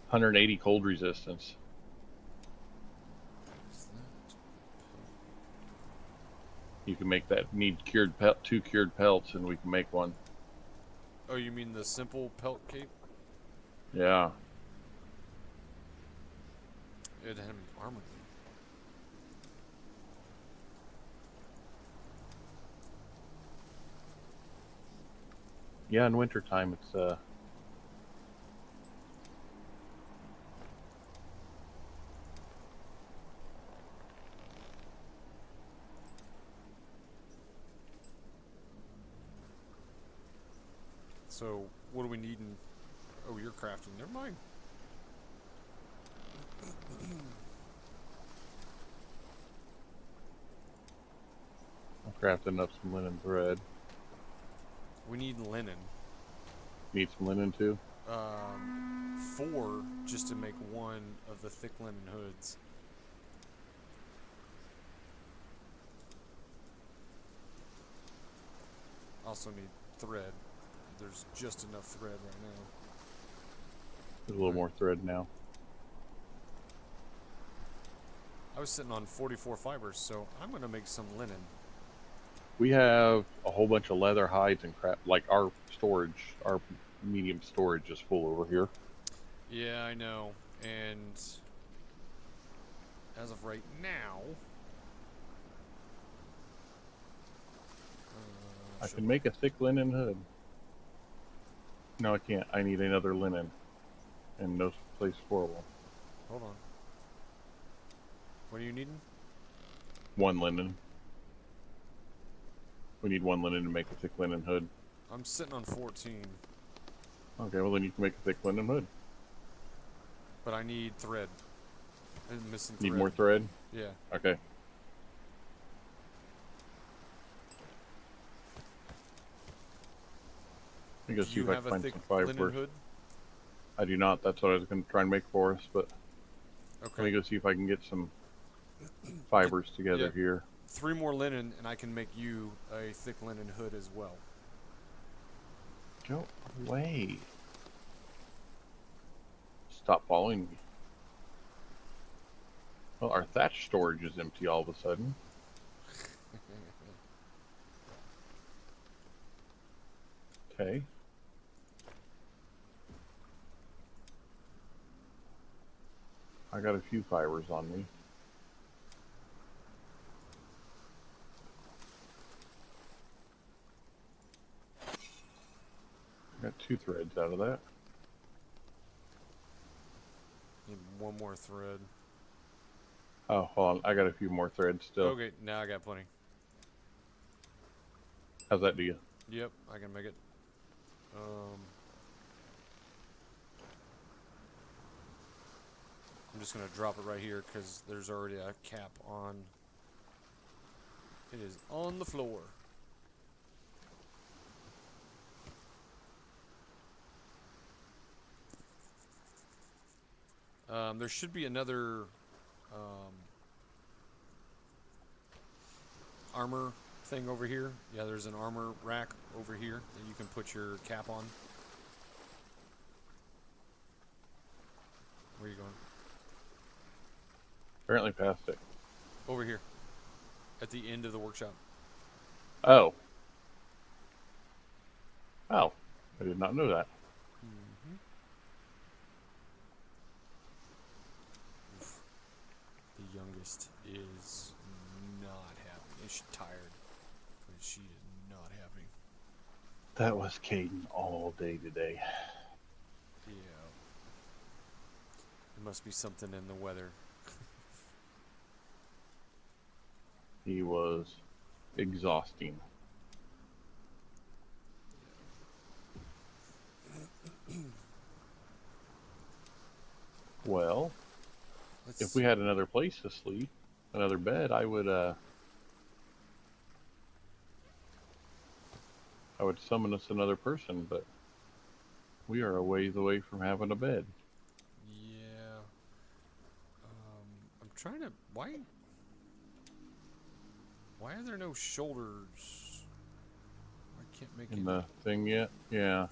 Speaker 2: 180 cold resistance.
Speaker 1: What is that?
Speaker 2: You can make that. Need two cured pelts, and we can make one.
Speaker 1: Oh, you mean the simple pelt cape?
Speaker 2: Yeah.
Speaker 1: It had armor.
Speaker 2: Yeah, in wintertime, it's
Speaker 1: So, what do we need in... Oh, you're crafting. Never mind.
Speaker 2: I'm crafting up some linen thread.
Speaker 1: We need linen.
Speaker 2: Need some linen too?
Speaker 1: 4 just to make one of the thick linen hoods. Also need thread. There's just enough thread right now.
Speaker 2: There's a little more thread now.
Speaker 1: I was sitting on 44 fibers, so I'm going to make some linen.
Speaker 2: We have a whole bunch of leather hides and crap. Like our storage, our medium storage is full over here.
Speaker 1: Yeah, I know. And as of right now,
Speaker 2: I can make a thick linen hood. No, I can't. I need another linen. And no place for one.
Speaker 1: Hold on. What are you needing?
Speaker 2: One linen. We need one linen to make a thick linen hood.
Speaker 1: I'm sitting on 14.
Speaker 2: Okay, well then you can make a thick linen hood.
Speaker 1: But I need thread. I'm missing thread.
Speaker 2: Need more thread?
Speaker 1: Yeah.
Speaker 2: Okay. Let me go see if I can find some fiber.
Speaker 1: Hood?
Speaker 2: I do not. That's what I was going to try and make for us, but
Speaker 1: okay.
Speaker 2: Let me go see if I can get some fibers together here.
Speaker 1: 3 more linen, and I can make you a thick linen hood as well.
Speaker 2: Go away. Stop following me. Well, our thatch storage is empty all of a sudden. Okay. I got a few fibers on me. Got 2 threads out of that.
Speaker 1: Need one more thread.
Speaker 2: Oh, hold on. I got a few more threads still.
Speaker 1: Okay, now I got plenty.
Speaker 2: How's that do you?
Speaker 1: Yep, I can make it. I'm just going to drop it right here because there's already a cap on. It is on the floor. There should be another armor thing over here. Yeah, there's an armor rack over here that you can put your cap on. Where are you going?
Speaker 2: Apparently past it.
Speaker 1: Over here. At the end of the workshop.
Speaker 2: Oh. Oh. I did not know that.
Speaker 1: Mm-hmm. Oof. The youngest is not happy. Is she tired? But she is not happy.
Speaker 2: That was Caden all day today.
Speaker 1: Yeah. There must be something in the weather.
Speaker 2: He was exhausting. Well,
Speaker 1: Let's
Speaker 2: if we
Speaker 1: see.
Speaker 2: had another place to sleep, another bed, I would summon us another person, but we are a ways away from having a bed.
Speaker 1: Yeah. I'm trying to. Why are there no shoulders? I can't make
Speaker 2: In
Speaker 1: any.
Speaker 2: the thing yet? Yeah.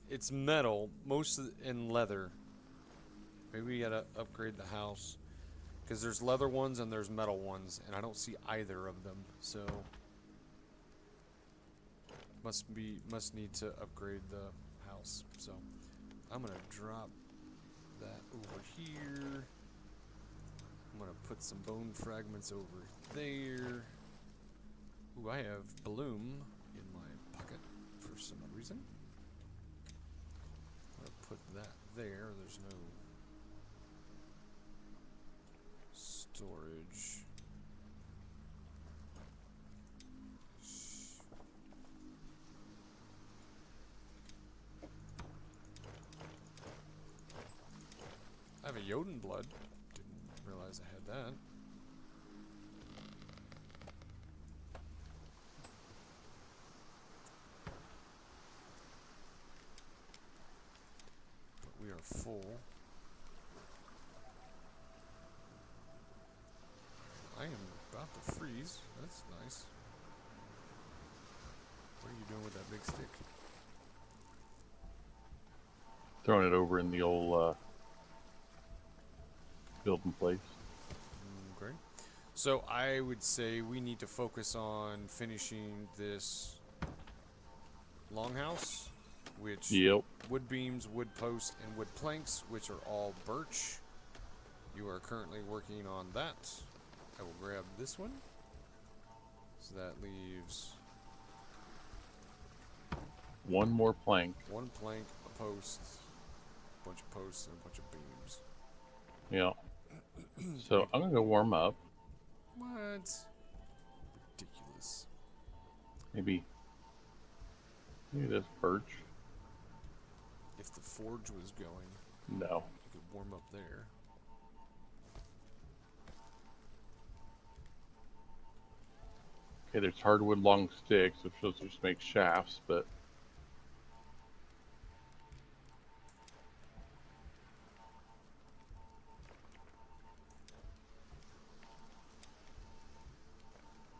Speaker 1: It's metal, in leather. Maybe we gotta upgrade the house. Because there's leather ones and there's metal ones, and I don't see either of them. So must need to upgrade the house. So I'm gonna drop that over here. I'm gonna put some bone fragments over there. Ooh, I have bloom in my pocket for some reason. I'm gonna put that there. There's no storage. I have a Jotun blood. Didn't realize I had that. But we are full. I am about to freeze. That's nice. What are you doing with that big stick?
Speaker 2: Throwing it over in the old building place.
Speaker 1: Okay. So I would say we need to focus on finishing this longhouse, which
Speaker 2: Yep.
Speaker 1: wood beams, wood posts, and wood planks, which are all birch. You are currently working on that. I will grab this one. So that leaves
Speaker 2: One more plank.
Speaker 1: one plank, a post, a bunch of posts, and a bunch of beams.
Speaker 2: Yeah. So I'm gonna go warm up.
Speaker 1: What? Ridiculous.
Speaker 2: Maybe this birch.
Speaker 1: If the forge was going,
Speaker 2: No.
Speaker 1: you could warm up there.
Speaker 2: Okay, there's hardwood long sticks, which will just make shafts, but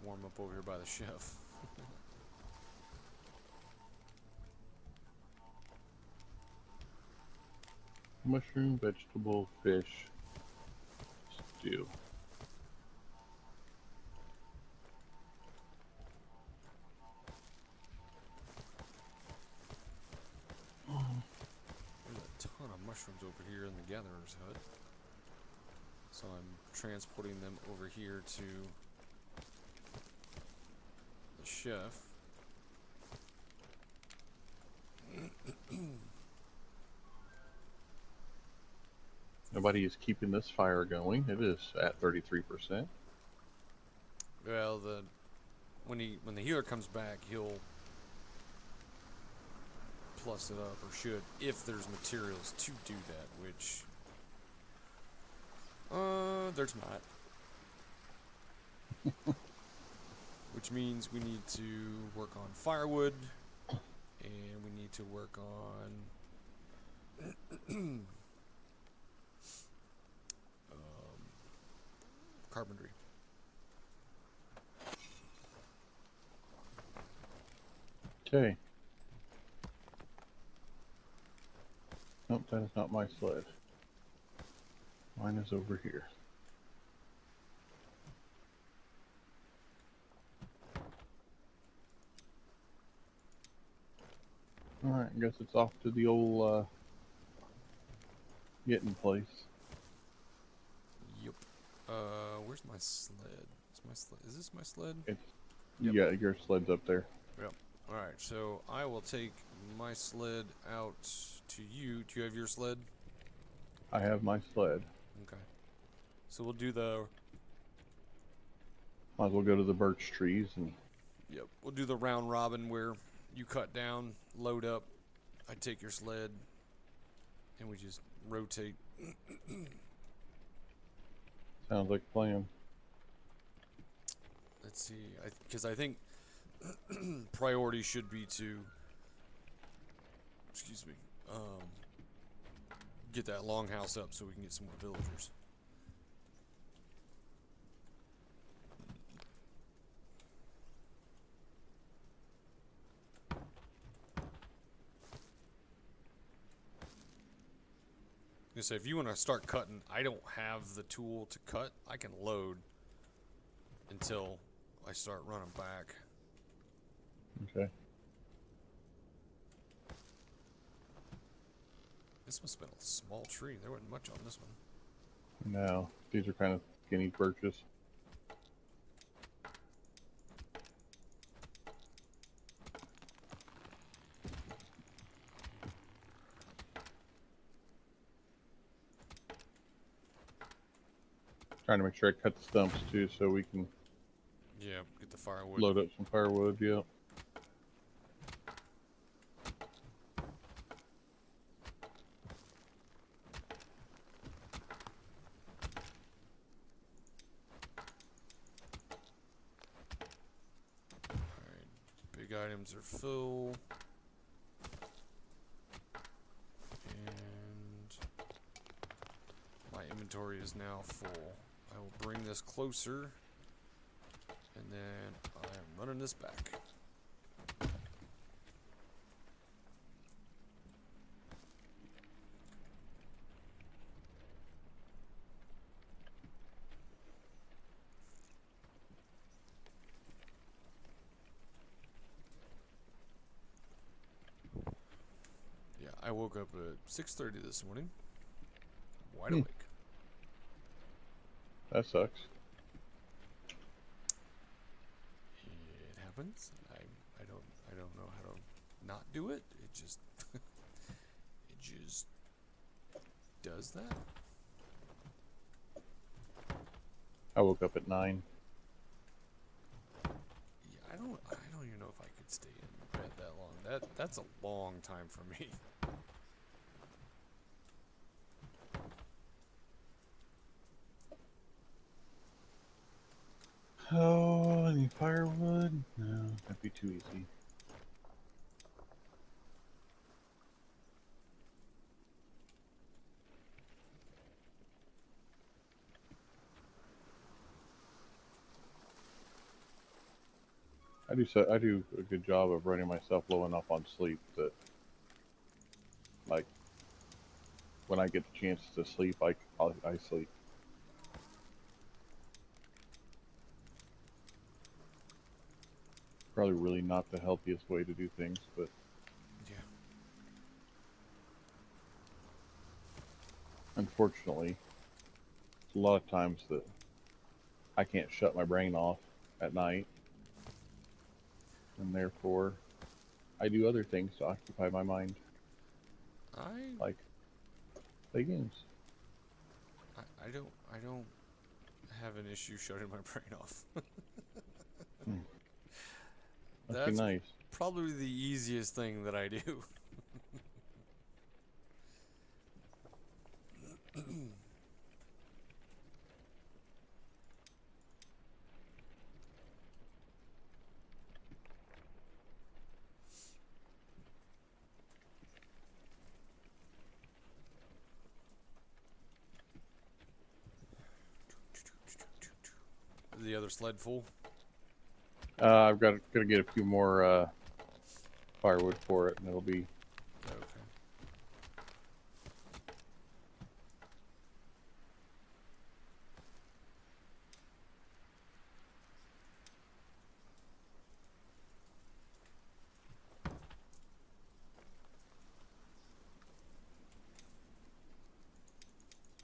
Speaker 1: Warm up over here by the chef.
Speaker 2: mushroom, vegetable, fish, stew.
Speaker 1: There's a ton of mushrooms over here in the gatherer's hut. So I'm transporting them over here to the chef.
Speaker 2: Nobody is keeping this fire going. It is at 33%.
Speaker 1: Well, when the healer comes back, he'll plus it up, or should, if there's materials to do that, which there's not. Which means we need to work on firewood, and we need to work on carpentry.
Speaker 2: Okay. Nope, that is not my sled. Mine is over here. Alright. I guess it's off to the old getting place.
Speaker 1: Yep. Where's my sled? Is this my sled?
Speaker 2: It's
Speaker 1: Yep.
Speaker 2: yeah, your sled's up there.
Speaker 1: Yep. Alright, so I will take my sled out to you. Do you have your sled?
Speaker 2: I have my sled.
Speaker 1: Okay. So we'll do the...
Speaker 2: Might as well go to the birch trees and...
Speaker 1: Yep. We'll do the round robin where you cut down, load up, I take your sled, and we just rotate.
Speaker 2: Sounds like a plan.
Speaker 1: Let's see, because I think priority should be to, excuse me, get that longhouse up so we can get some more villagers. So if you want to start cutting, I don't have the tool to cut. I can load until I start running back.
Speaker 2: Okay.
Speaker 1: This must have been a small tree. There wasn't much on this one.
Speaker 2: No, these are kind of skinny birches. Trying to make sure I cut the stumps too, so we can
Speaker 1: Yeah, get the firewood.
Speaker 2: load up some firewood. Yep.
Speaker 1: Alright, big items are full. And my inventory is now full. I will bring this closer. And then I am running this back. Yeah, I woke up at 6:30 this morning. Wide awake.
Speaker 2: That sucks.
Speaker 1: It happens. I don't know how to not do it. It just it just does that.
Speaker 2: I woke up at 9.
Speaker 1: Yeah, I don't even know if I could stay in bed that long. That's a long time for me.
Speaker 2: Oh, any firewood? No, that'd be too easy. I do a good job of running myself low enough on sleep that, like, when I get the chance to sleep, I sleep. Probably really not the healthiest way to do things, but
Speaker 1: Yeah.
Speaker 2: unfortunately, a lot of times that I can't shut my brain off at night, and therefore I do other things to occupy my mind, like play games.
Speaker 1: I don't have an issue shutting my brain off.
Speaker 2: Must be
Speaker 1: That's
Speaker 2: nice.
Speaker 1: probably the easiest thing that I do. The other sled full?
Speaker 2: I've got to get a few more firewood for it, and it'll be.
Speaker 1: Okay.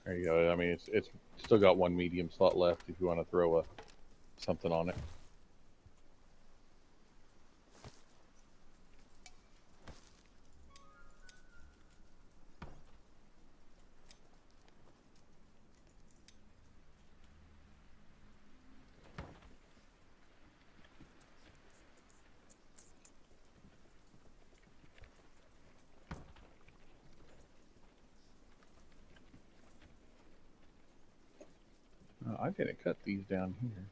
Speaker 2: There you go. I mean, it's still got one medium slot left if you want to throw something on it. I didn't cut these down here.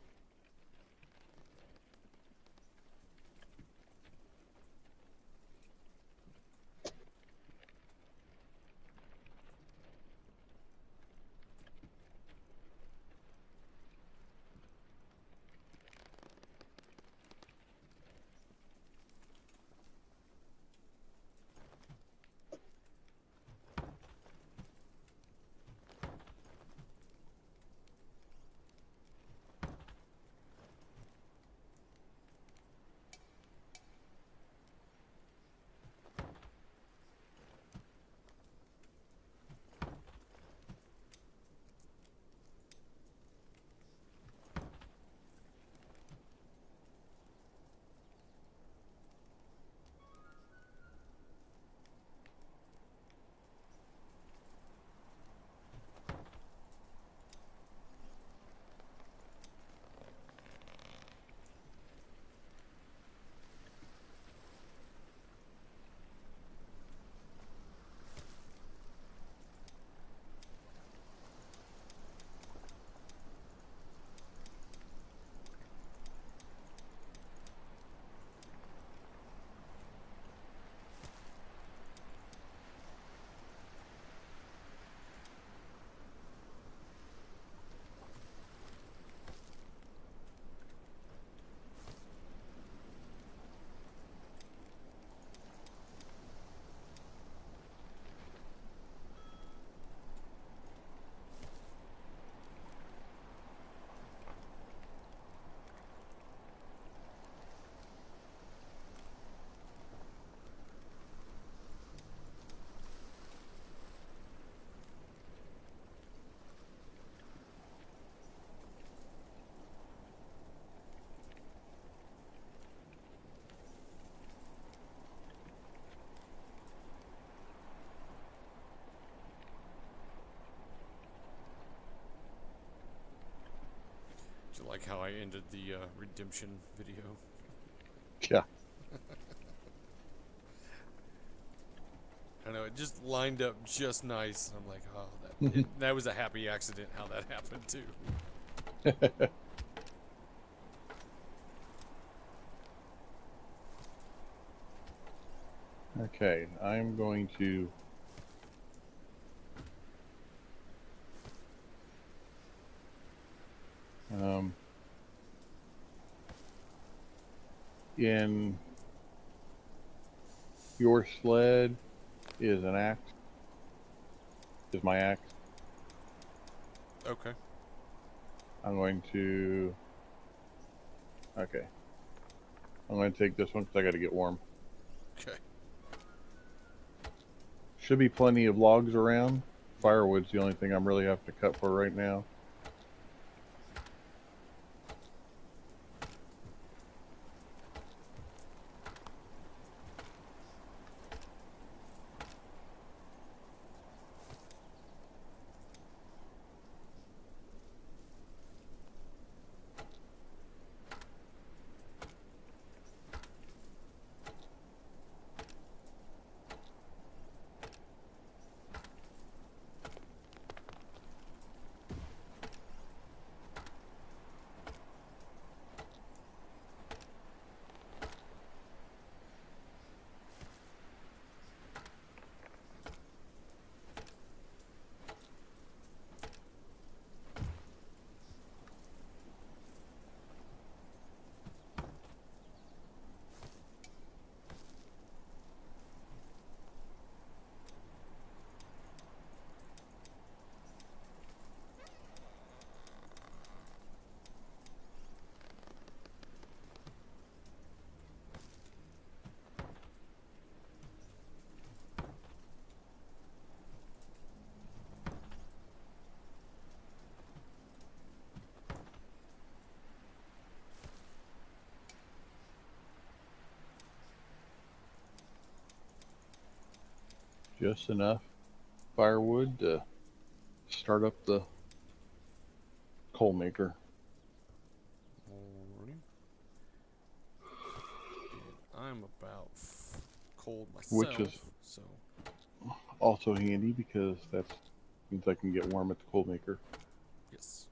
Speaker 1: Do you like how I ended the redemption video?
Speaker 2: Yeah.
Speaker 1: I know, it just lined up just nice. I'm like, oh, that was a happy accident how that happened too.
Speaker 2: Okay, I'm going to in your sled is an axe. Is my axe.
Speaker 1: Okay.
Speaker 2: I'm going to. Okay. I'm going to take this one because I got to get warm.
Speaker 1: Okay.
Speaker 2: Should be plenty of logs around. Firewood's the only thing I'm really having to cut for right now. Just enough firewood to start up the coal maker.
Speaker 1: Alrighty. And I'm about cold
Speaker 2: Which is
Speaker 1: myself, so
Speaker 2: also handy because that means I can get warm at the coal maker.
Speaker 1: yes.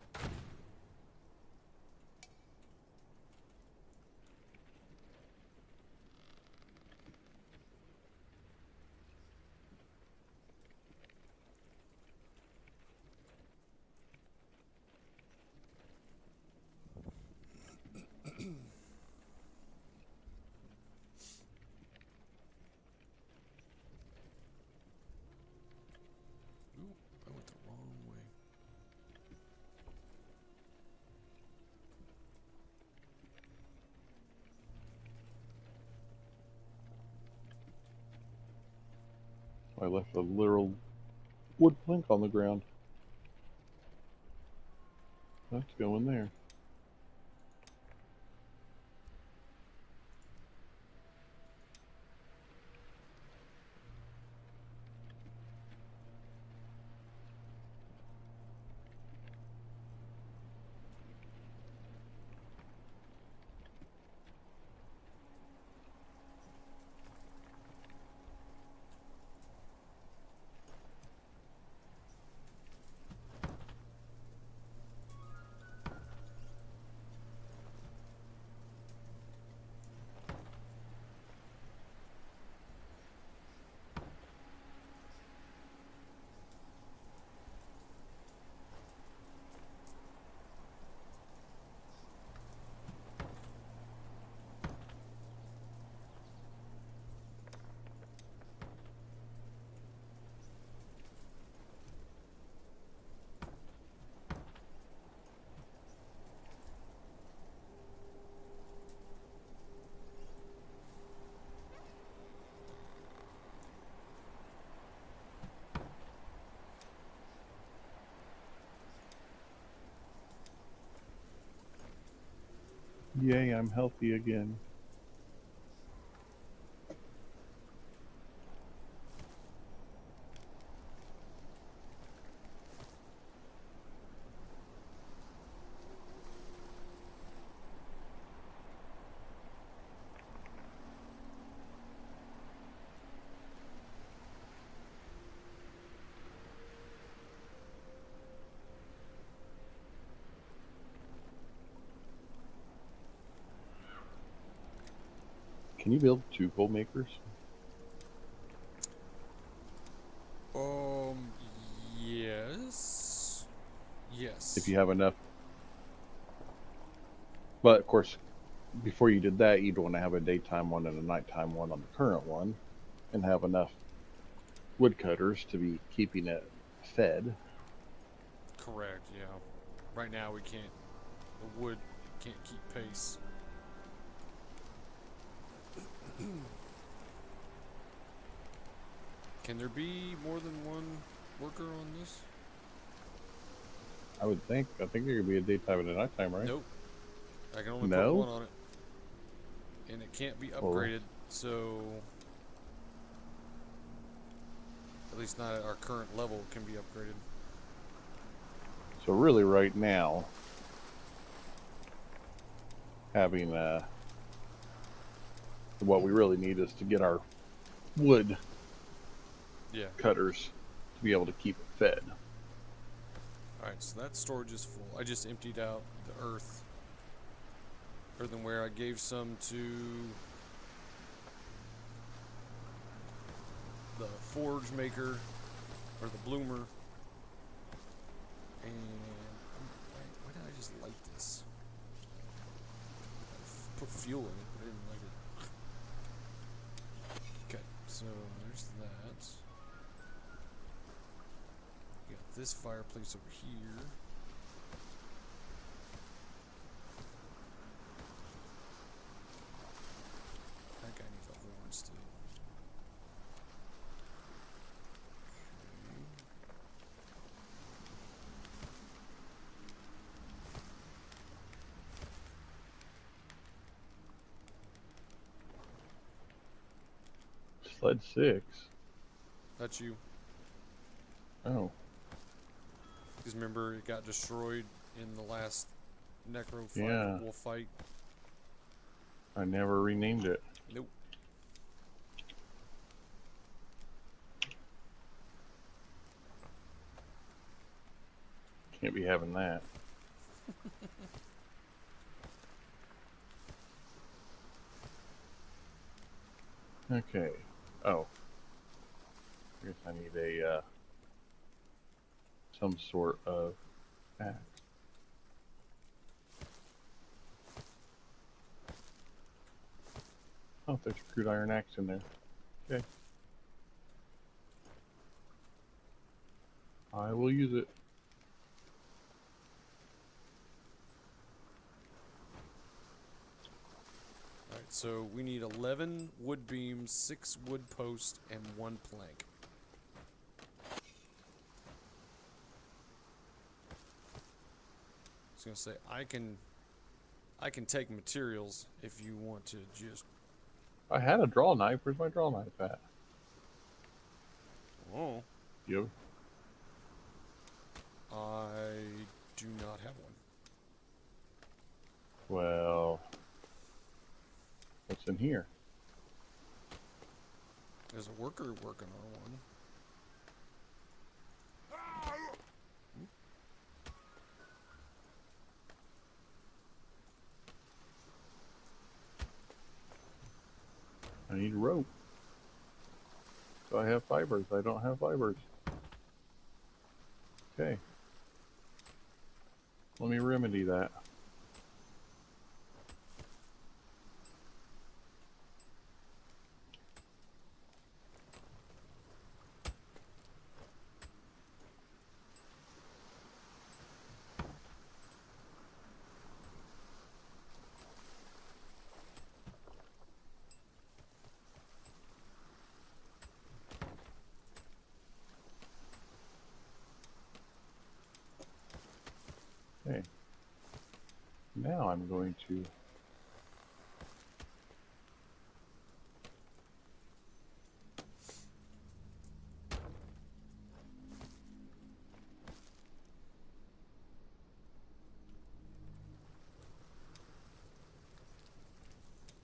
Speaker 1: Ooh, I went the wrong way.
Speaker 2: I left a literal wood plank on the ground. Let's go in there. Yay, I'm healthy again. Can you build 2 coal makers?
Speaker 1: Yes. Yes.
Speaker 2: If you have enough. But of course, before you did that, you'd want to have a daytime one and a nighttime one on the current one and have enough woodcutters to be keeping it fed.
Speaker 1: Correct, yeah. Right now we can't, the wood can't keep pace. Can there be more than one worker on this?
Speaker 2: I would think. I think there could be a daytime and a nighttime, right?
Speaker 1: Nope. I can only put
Speaker 2: No?
Speaker 1: one on it. And it can't be upgraded, so at least not at our current level can be upgraded.
Speaker 2: So really right now, having what we really need is to get our wood cutters to be able to keep it fed.
Speaker 1: Alright, so that storage is full. I just emptied out the earthenware. I gave some to the forge maker, or the bloomer. And why did I just light this? I put fuel in it, but I didn't light it. Okay, so there's that. Got this fireplace over here. That guy needs a horn still.
Speaker 2: Sled 6.
Speaker 1: That's you.
Speaker 2: Oh,
Speaker 1: Because remember, it got destroyed in the last Necro fight,
Speaker 2: yeah.
Speaker 1: wolf fight.
Speaker 2: I never renamed it.
Speaker 1: Nope.
Speaker 2: Can't be having that. Okay. Oh. I guess I need a some sort of axe. Oh, there's a crude iron axe in there. Okay. I will use it.
Speaker 1: Alright, so we need 11 wood beams, 6 wood posts, and 1 plank. I was gonna say, I can take materials if you want to just...
Speaker 2: I had a draw knife. Where's my draw knife at?
Speaker 1: Oh.
Speaker 2: You?
Speaker 1: I do not have one.
Speaker 2: Well, what's in here?
Speaker 1: There's a worker working on one.
Speaker 2: I need rope. So I have fibers. I don't have fibers. Okay. Let me remedy that. Okay. Now I'm going to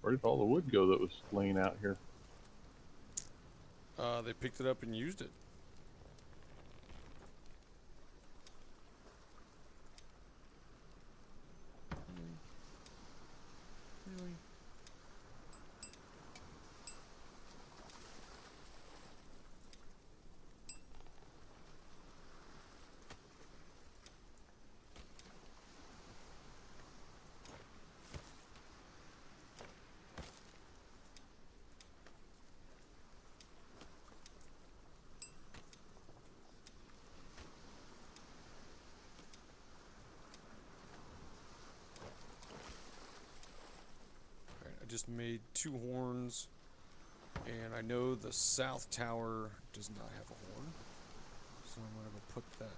Speaker 2: where did all the wood go that was laying out here?
Speaker 1: They picked it up and used it. Really? Alright, I just made 2 horns. And I know the south tower does not have a horn. So I'm going to go put that on.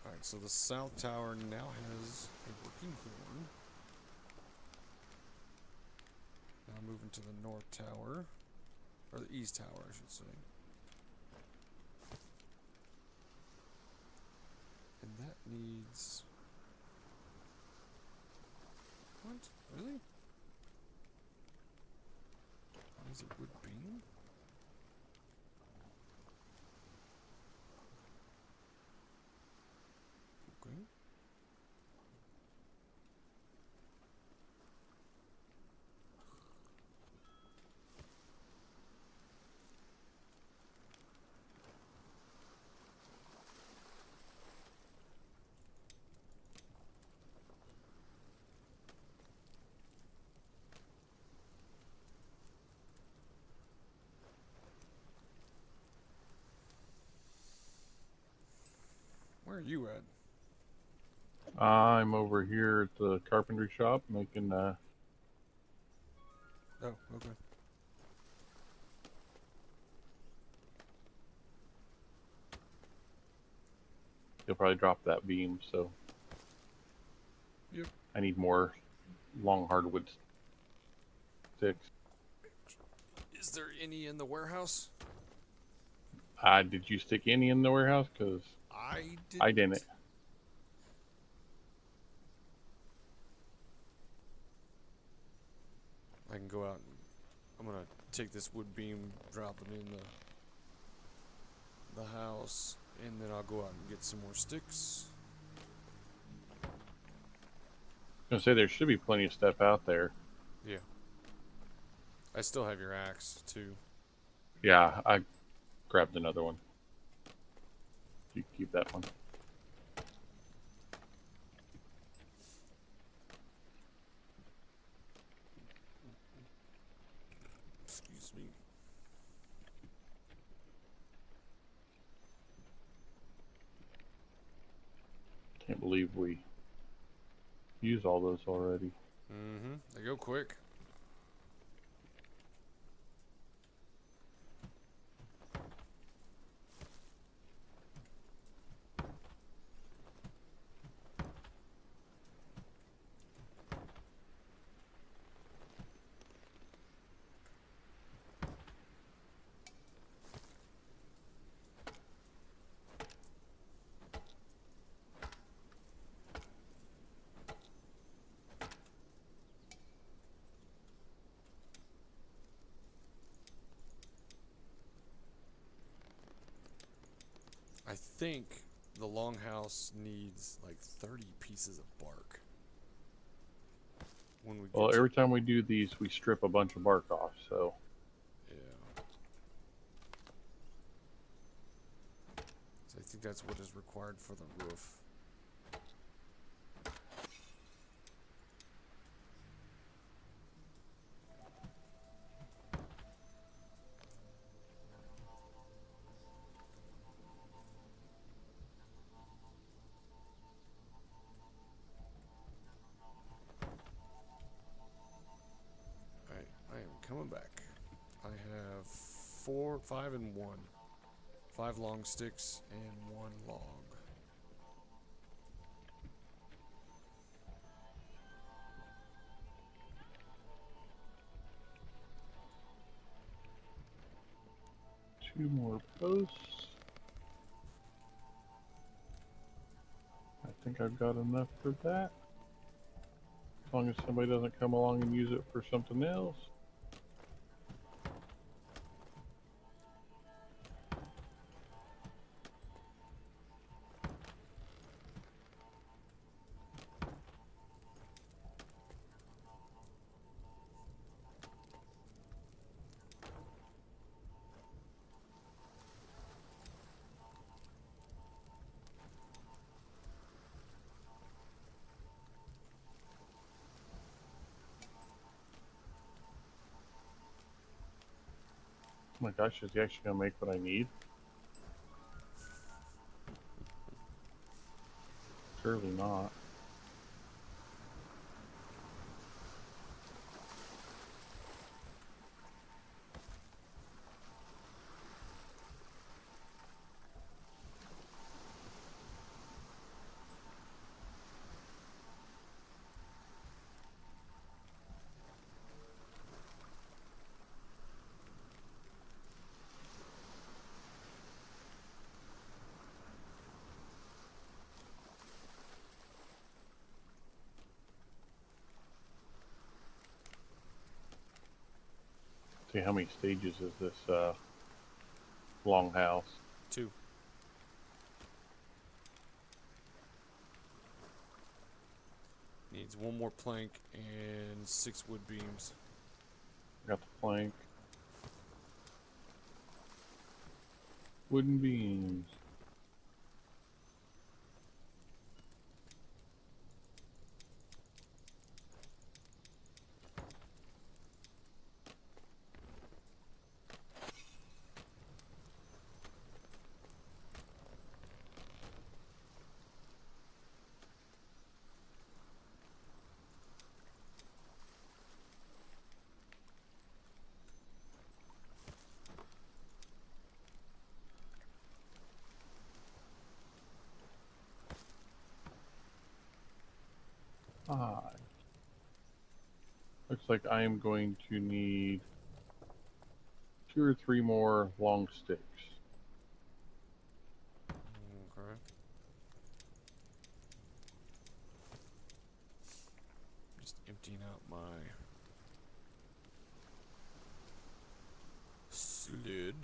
Speaker 1: Alright, so the south tower now has a working horn. Now moving to the north tower. Or the east tower, I should say. And that needs... What? Really? Needs a wood beam? Okay. you at?
Speaker 2: I'm over here at the carpentry shop making
Speaker 1: Oh, okay.
Speaker 2: He'll probably drop that beam, so
Speaker 1: Yep.
Speaker 2: I need more long hardwood sticks.
Speaker 1: Is there any in the warehouse?
Speaker 2: Did you stick any in the warehouse? Because
Speaker 1: I
Speaker 2: I
Speaker 1: didn't.
Speaker 2: didn't.
Speaker 1: I can go out and I'm gonna take this wood beam, drop it in the house, and then I'll go out and get some more sticks.
Speaker 2: I was gonna say there should be plenty of stuff out there.
Speaker 1: Yeah. I still have your axe too.
Speaker 2: Yeah, I grabbed another one. You keep that one.
Speaker 1: Excuse me.
Speaker 2: Can't believe we used all those already.
Speaker 1: Mm-hmm. They go quick. I think the longhouse needs like 30 pieces of bark. When we
Speaker 2: Well,
Speaker 1: get
Speaker 2: every time we do these, we strip a bunch of bark off, so
Speaker 1: yeah. So I think that's what is required for the roof. Alright, I am coming back. I have 4, 5, and 1. 5 long sticks and 1 log.
Speaker 2: two more posts. I think I've got enough for that. As long as somebody doesn't come along and use it for something else. Oh my gosh, is he actually gonna make what I need? Surely not. See, how many stages is this long house?
Speaker 1: 2. Needs 1 more plank and 6 wood beams.
Speaker 2: Got the plank. Wooden beams. Looks like I am going to need 2 or 3 more long sticks.
Speaker 1: Okay. Just emptying out my sled.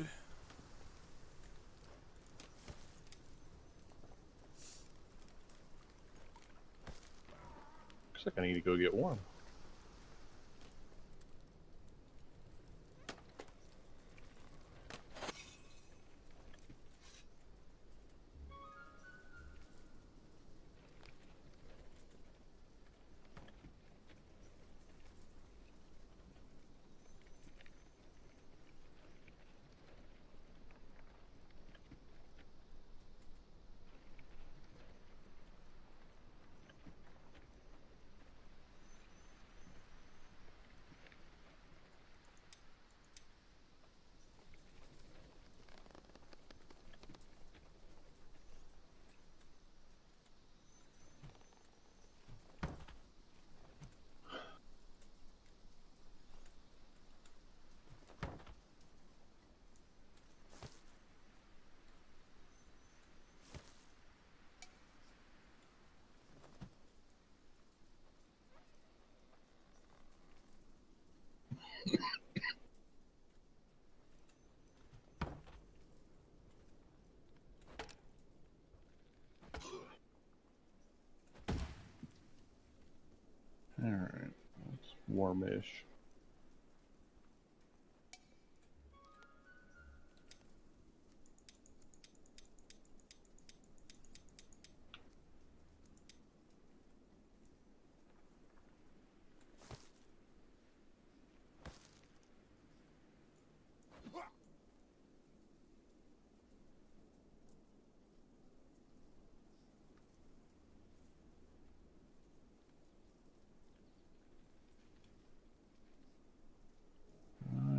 Speaker 2: Looks like I need to go get warm. Alright, it's warmish.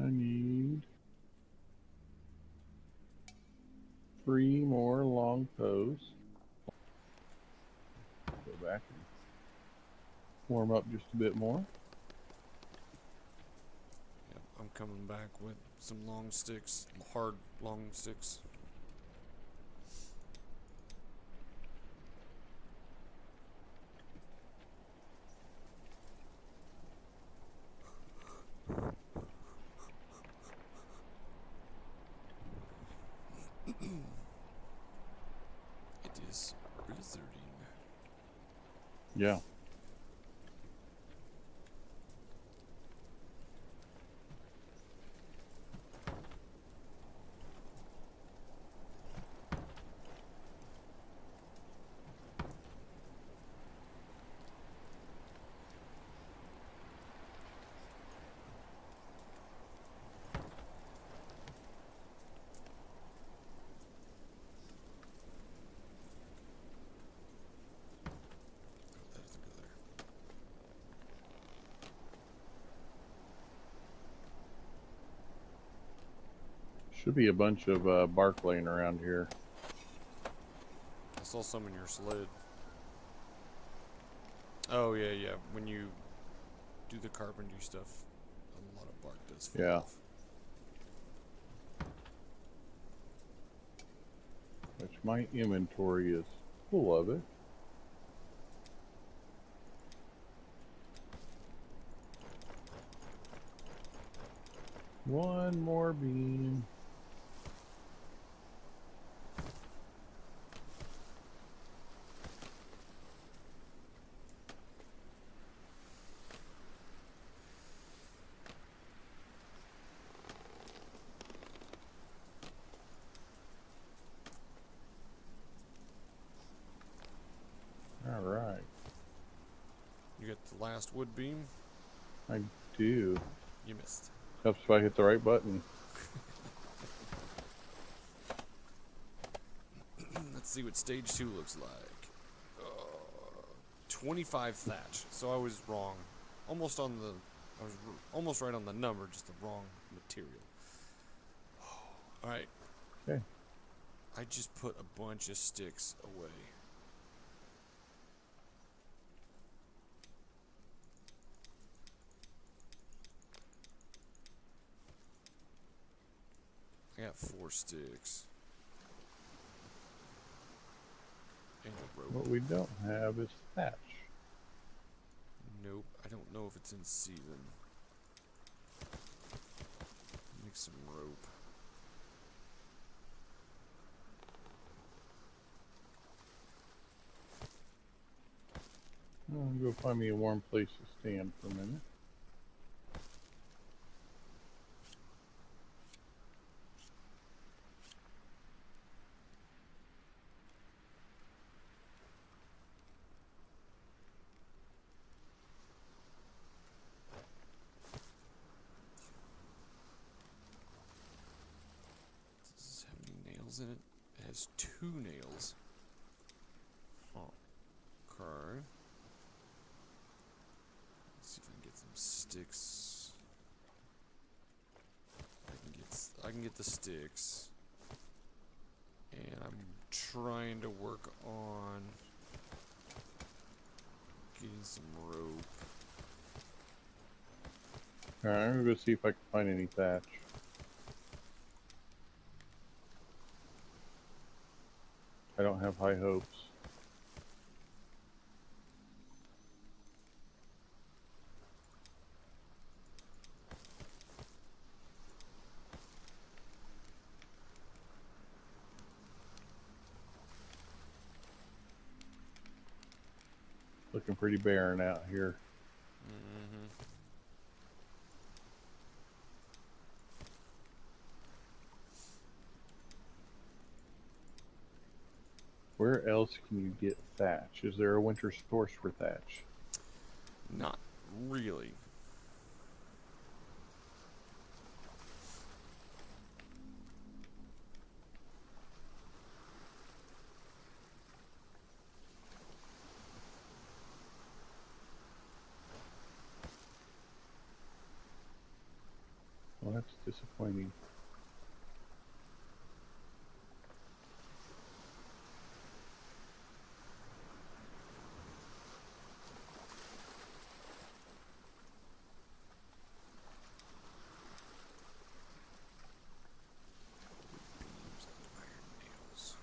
Speaker 2: I need 3 more long posts. Go back and warm up just a bit more.
Speaker 1: Yep, I'm coming back with some long sticks, hard long sticks. It is blizzarding.
Speaker 2: Yeah.
Speaker 1: That doesn't go there.
Speaker 2: Should be a bunch of bark laying around here.
Speaker 1: I saw some in your sled. Oh yeah, yeah. When you do the carpentry stuff, a lot of bark does fall off.
Speaker 2: Which my inventory is full of it. One more beam. All right.
Speaker 1: You got the last wood beam?
Speaker 2: I do.
Speaker 1: You missed.
Speaker 2: Helps if I hit the right button.
Speaker 1: Let's see what stage 2 looks like. 25 thatch. So I was wrong. I was almost right on the number, just the wrong material. Alright.
Speaker 2: Okay.
Speaker 1: I just put a bunch of sticks away. I got 4 sticks. And a rope.
Speaker 2: What we don't have is thatch.
Speaker 1: Nope, I don't know if it's in season. Make some rope.
Speaker 2: I'll go find me a warm place to stand for a minute.
Speaker 1: Does this have any nails in it? It has 2 nails. Huh. Okay. Let's see if I can get some sticks. I can get the sticks. And I'm trying to work on getting some rope.
Speaker 2: Alright, I'm gonna go see if I can find any thatch. I don't have high hopes. Looking pretty barren out here.
Speaker 1: Mm-hmm.
Speaker 2: Where else can you get thatch? Is there a winter source for thatch?
Speaker 1: Not really.
Speaker 2: Well, that's disappointing.
Speaker 1: Beams and iron nails.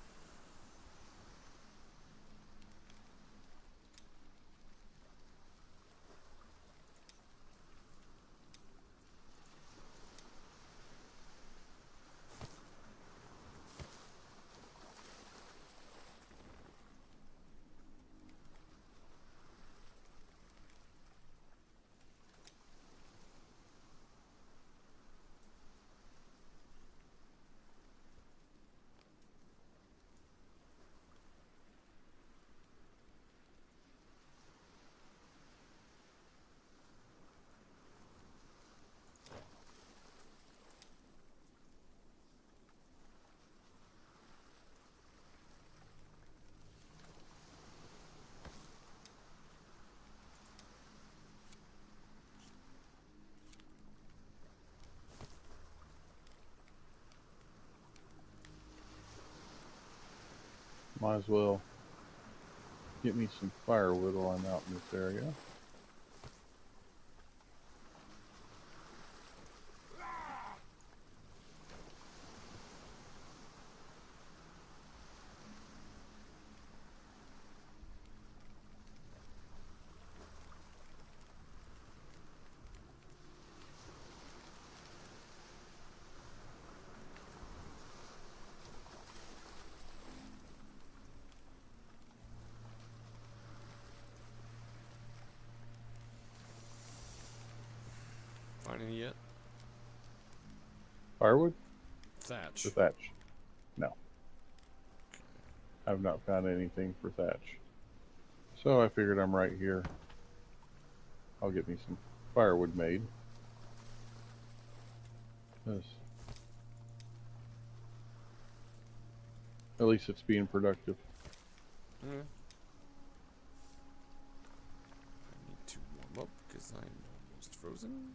Speaker 2: Might as well get me some firewood while I'm out in this area.
Speaker 1: Find any yet?
Speaker 2: Firewood?
Speaker 1: Thatch.
Speaker 2: For thatch? No. I've not found anything for thatch. So I figured I'm right here. I'll get me some firewood made. 'Cause at least it's being productive.
Speaker 1: Okay. I need to warm up because I'm almost frozen.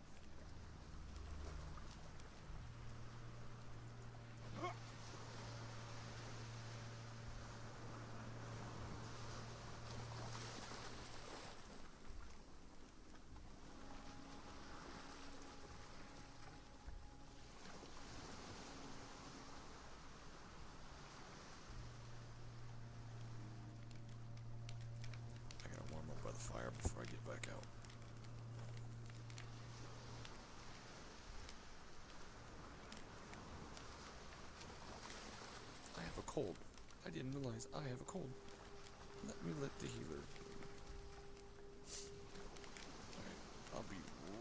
Speaker 1: didn't realize I have a cold. Let me let the healer. Alright, I'll be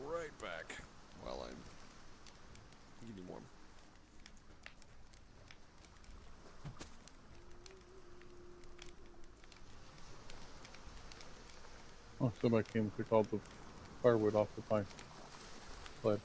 Speaker 1: right back while I'm getting warm.
Speaker 2: Oh, somebody came and took all the firewood off the pine sled.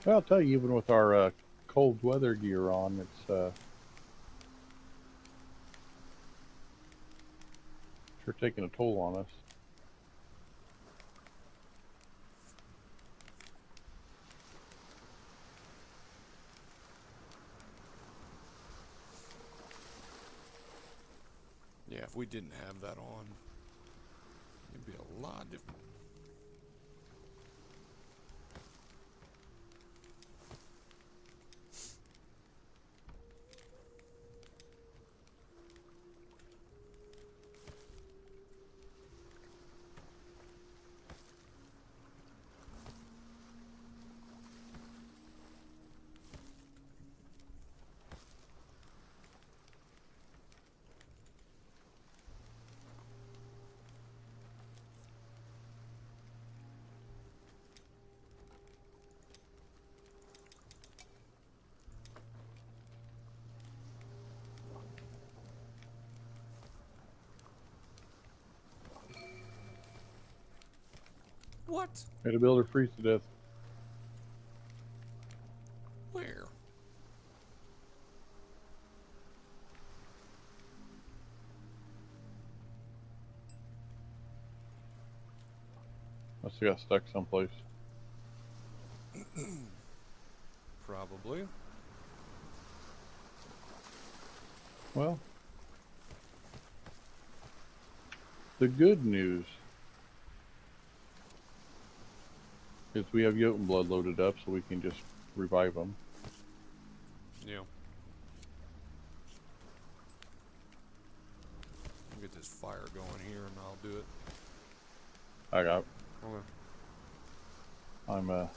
Speaker 2: Well, I'll tell you, even with our cold weather gear on, it's sure taking a toll on us.
Speaker 1: Yeah, if we didn't have that on, it'd be a lot different. What?
Speaker 2: Had a builder freeze to death.
Speaker 1: Where?
Speaker 2: Must have got stuck someplace.
Speaker 1: Probably.
Speaker 2: Well, the good news is we have Jotun blood loaded up, so we can just revive them.
Speaker 1: Yeah. I'll get this fire going here and I'll do it.
Speaker 2: I got.
Speaker 1: Okay.
Speaker 2: I'm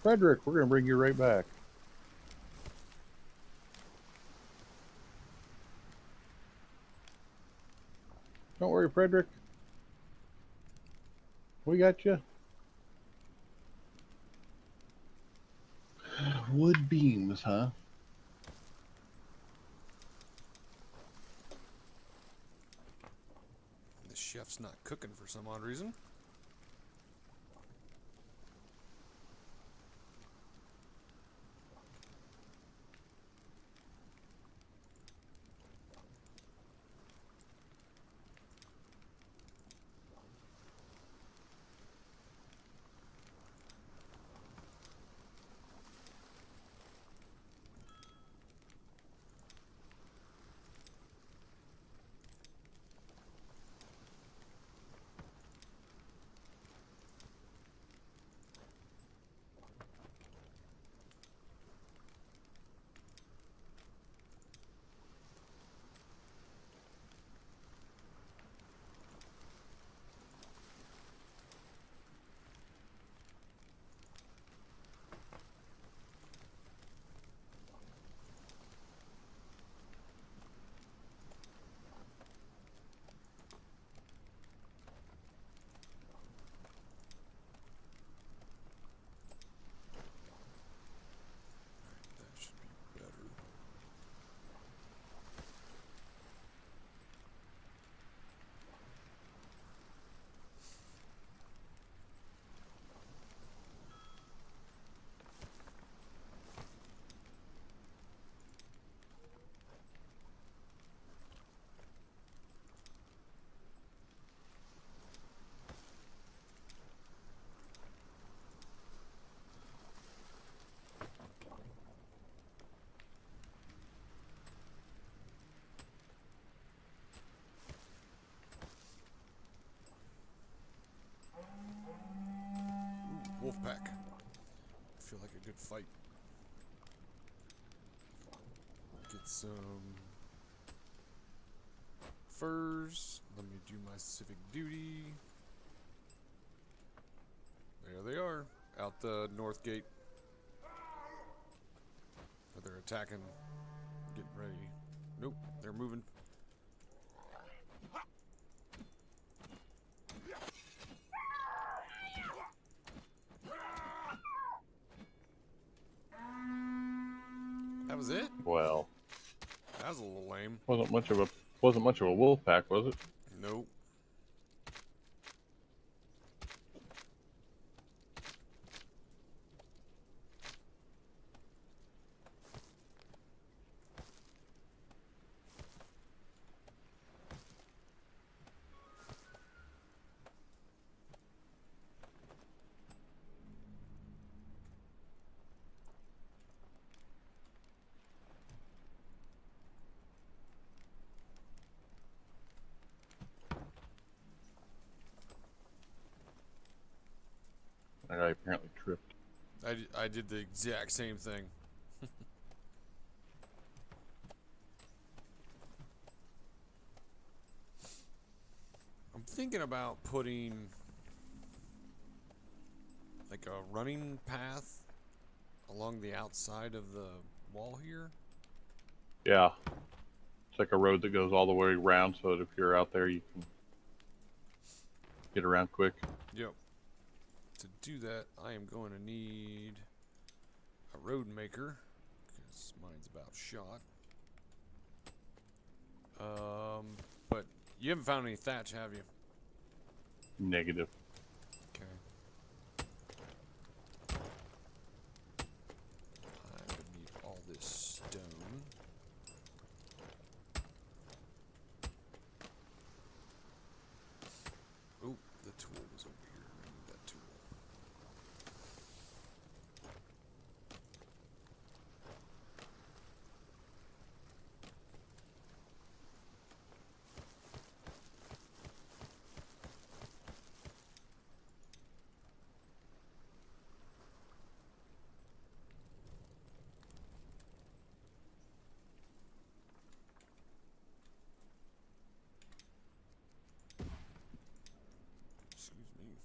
Speaker 2: Frederick, we're gonna bring you right back. Don't worry, Frederick. We got you. Wood beams, huh?
Speaker 1: The chef's not cooking for some odd reason. wolf pack. I feel like a good fight. Get some furs. Let me do my civic duty. There they are, out the north gate. They're attacking, getting ready. Nope, they're moving. That was it?
Speaker 2: Well,
Speaker 1: That was a little lame.
Speaker 2: wasn't much of a wolf pack, was it?
Speaker 1: Nope.
Speaker 2: That guy apparently tripped.
Speaker 1: I did the exact same thing. I'm thinking about putting like a running path along the outside of the wall here.
Speaker 2: Yeah. It's like a road that goes all the way around, so that if you're out there, you can get around quick.
Speaker 1: Yep. To do that, I am going to need a road maker, because mine's about shot. But you haven't found any thatch, have you?
Speaker 2: Negative.
Speaker 1: Okay. I'm gonna need all this stone. Oh, the tool was over here. I need that tool. Excuse me.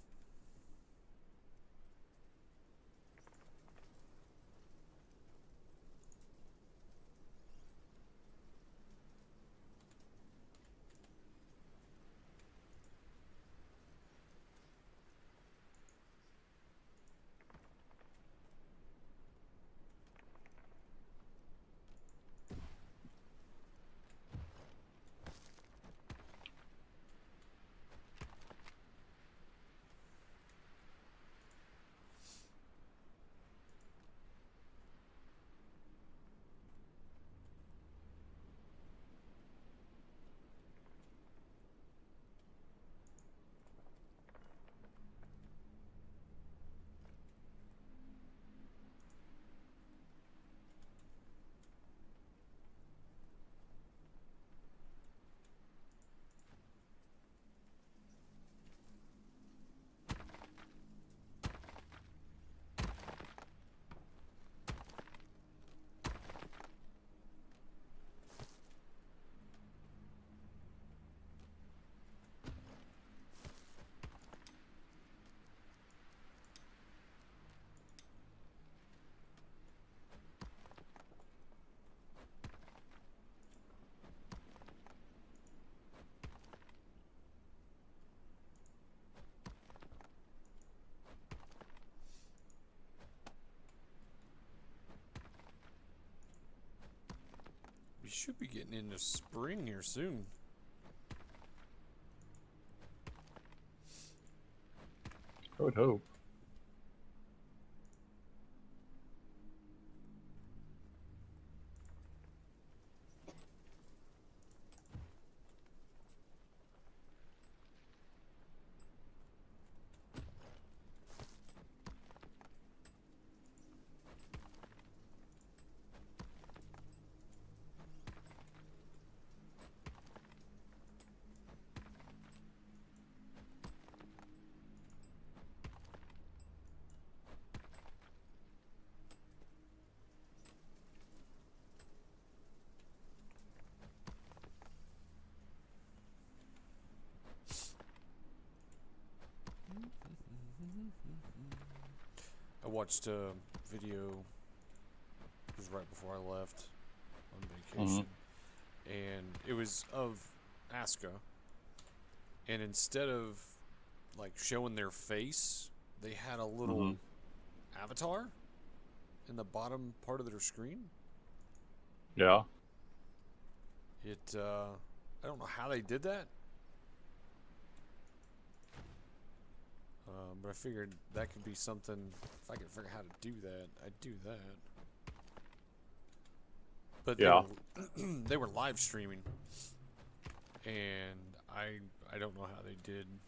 Speaker 1: We should be getting into spring here soon.
Speaker 2: I would hope.
Speaker 1: I watched a video. It was right before I left on vacation, and it was of ASKA. And instead of like showing their face, they had a little avatar in the bottom part of their screen.
Speaker 2: Yeah.
Speaker 1: I don't know how they did that. But I figured that could be something. If I could figure out how to do that, I'd do that. But
Speaker 2: Yeah.
Speaker 1: they were live streaming, and I don't know how they did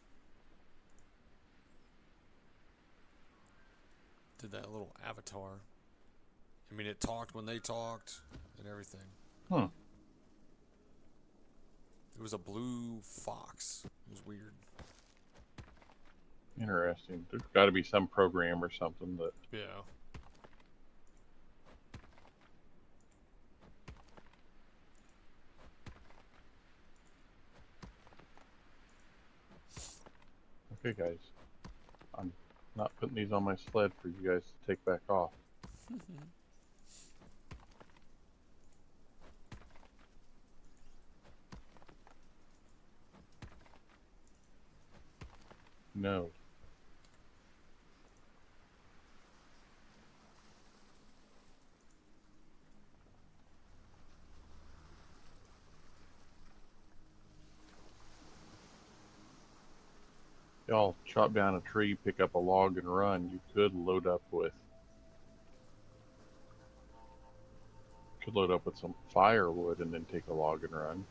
Speaker 1: that little avatar. I mean, it talked when they talked and everything. It was a blue fox. It was weird.
Speaker 2: Interesting. There's got to be some program or something that.
Speaker 1: Yeah.
Speaker 2: Okay, guys. I'm not putting these on my sled for you guys to take back off. No. Y'all chop down a tree, pick up a log, and run. You could load up with some firewood and then take a log and run.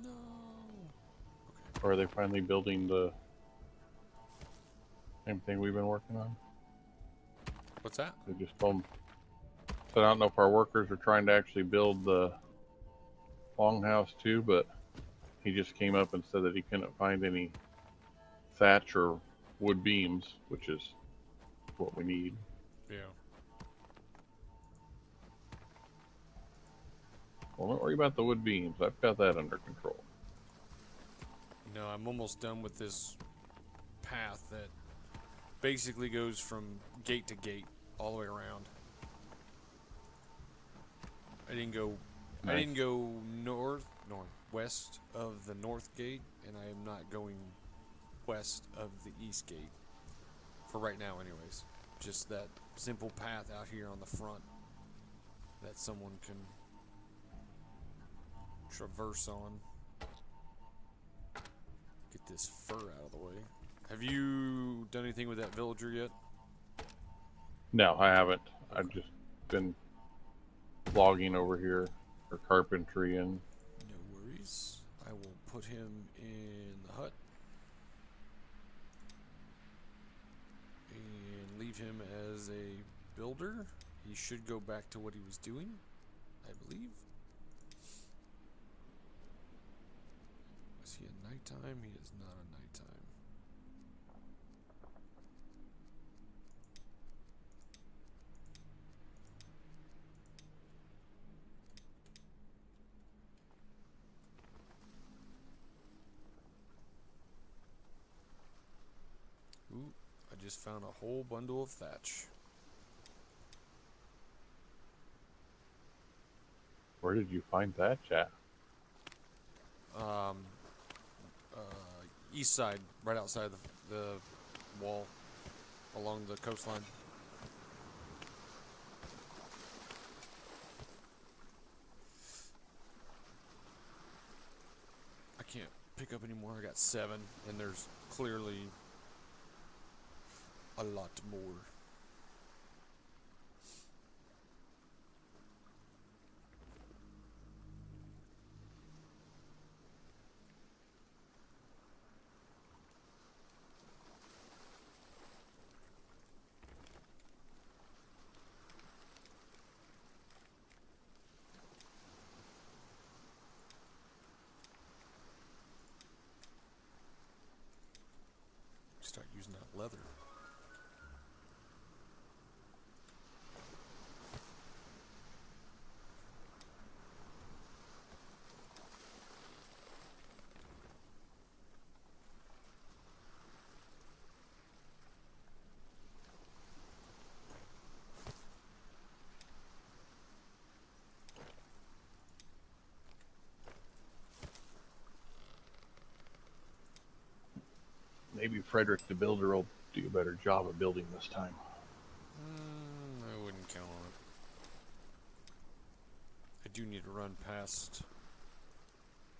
Speaker 1: No.
Speaker 2: Or are they finally building the same thing we've been working on?
Speaker 1: What's that?
Speaker 2: They just told them. So I don't know if our workers are trying to actually build the longhouse too, but he just came up and said that he couldn't find any thatch or wood beams, which is what we need.
Speaker 1: Yeah.
Speaker 2: Well, don't worry about the wood beams. I've got that under control.
Speaker 1: No, I'm almost done with this path that basically goes from gate to gate all the way around. I didn't go northwest of the north gate, and I am not going west of the east gate for right now anyways. Just that simple path out here on the front that someone can traverse on. Get this fur out of the way. Have you done anything with that villager yet?
Speaker 2: No, I haven't.
Speaker 1: Okay.
Speaker 2: I've just been logging over here for carpentry and.
Speaker 1: No worries. I will put him in the hut and leave him as a builder. He should go back to what he was doing, I believe. Is he a nighttime? He is not a nighttime. Ooh, I just found a whole bundle of thatch.
Speaker 2: Where did you find that, chat?
Speaker 1: East side, right outside the wall, along the coastline. I can't pick up any more. I got 7, and there's clearly a lot more. start using that leather.
Speaker 2: Maybe Frederick the Builder will do a better job of building this time.
Speaker 1: I wouldn't count on it. I do need to run past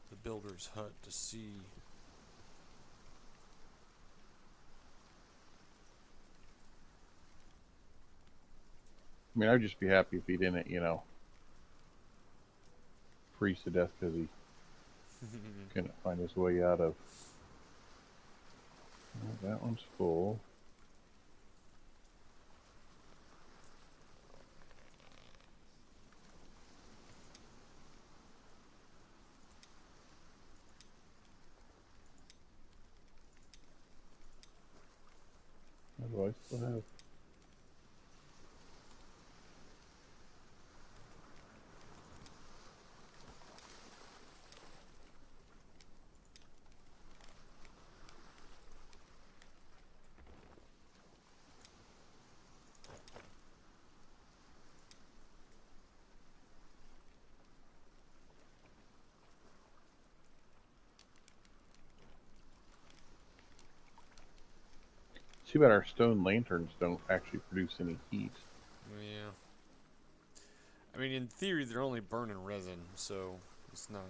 Speaker 1: the builder's hut to see.
Speaker 2: I mean, I'd just be happy if he didn't, freeze to death because he couldn't find his way out of. Oh, that one's full. What do I still have? Too bad our stone lanterns don't actually produce any heat.
Speaker 1: Yeah. I mean, in theory, they're only burning resin, so it's not.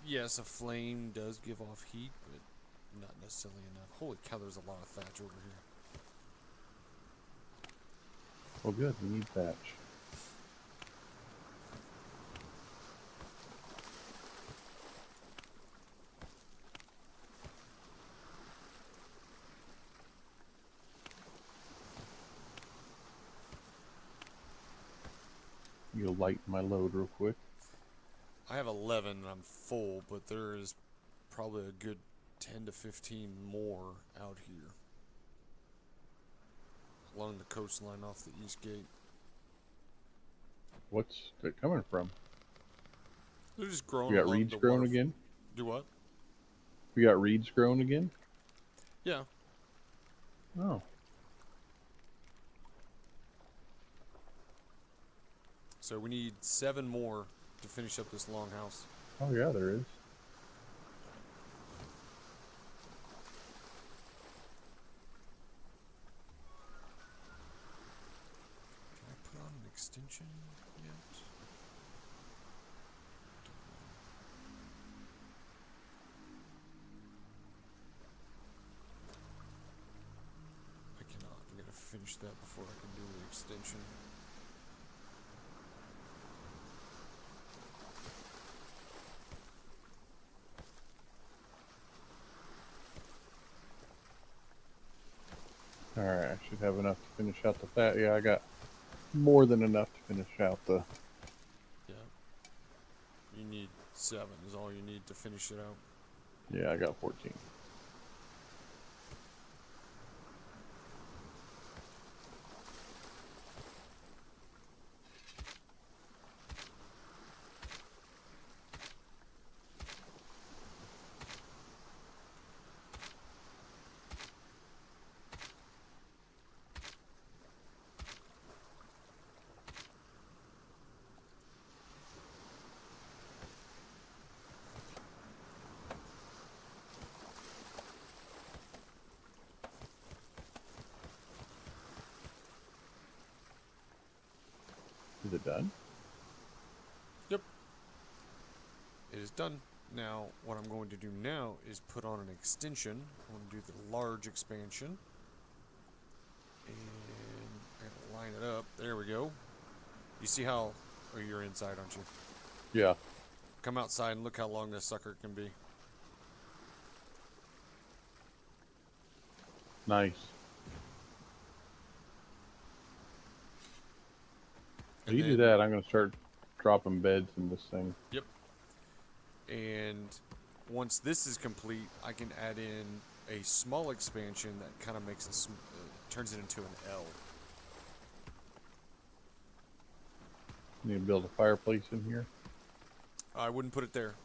Speaker 1: Yes, a flame does give off heat, but not necessarily enough. Holy cow, there's a lot of thatch over here.
Speaker 2: Well, good. We need thatch. You'll lighten my load real quick.
Speaker 1: I have 11 and I'm full, but there is probably a good 10 to 15 more out here along the coastline off the east gate.
Speaker 2: What's it coming from?
Speaker 1: They're just growing
Speaker 2: We got
Speaker 1: along
Speaker 2: reeds
Speaker 1: the
Speaker 2: growing
Speaker 1: water.
Speaker 2: again?
Speaker 1: Do what?
Speaker 2: We got reeds growing again?
Speaker 1: Yeah.
Speaker 2: Oh.
Speaker 1: So we need 7 more to finish up this long house.
Speaker 2: Oh, yeah, there is.
Speaker 1: Can I put on an extension yet? I cannot. I'm going to finish that before I can do the extension.
Speaker 2: Alright, I should have enough to finish out the fat. Yeah, I got more than enough to finish out the...
Speaker 1: Yeah. You need 7 is all you need to finish it out.
Speaker 2: Yeah, I got 14. Is it done?
Speaker 1: Yep. It is done. Now, what I'm going to do now is put on an extension. I'm going to do the large expansion. And I'm going to line it up. There we go. You see how... Oh, you're inside, aren't you?
Speaker 2: Yeah.
Speaker 1: Come outside and look how long this sucker can be.
Speaker 2: Nice. If you do that, I'm going to start dropping beds in this thing.
Speaker 1: Yep. And once this is complete, I can add in a small expansion that kind of makes it, turns it into an L.
Speaker 2: Need to build a fireplace in here.
Speaker 1: I wouldn't put it there.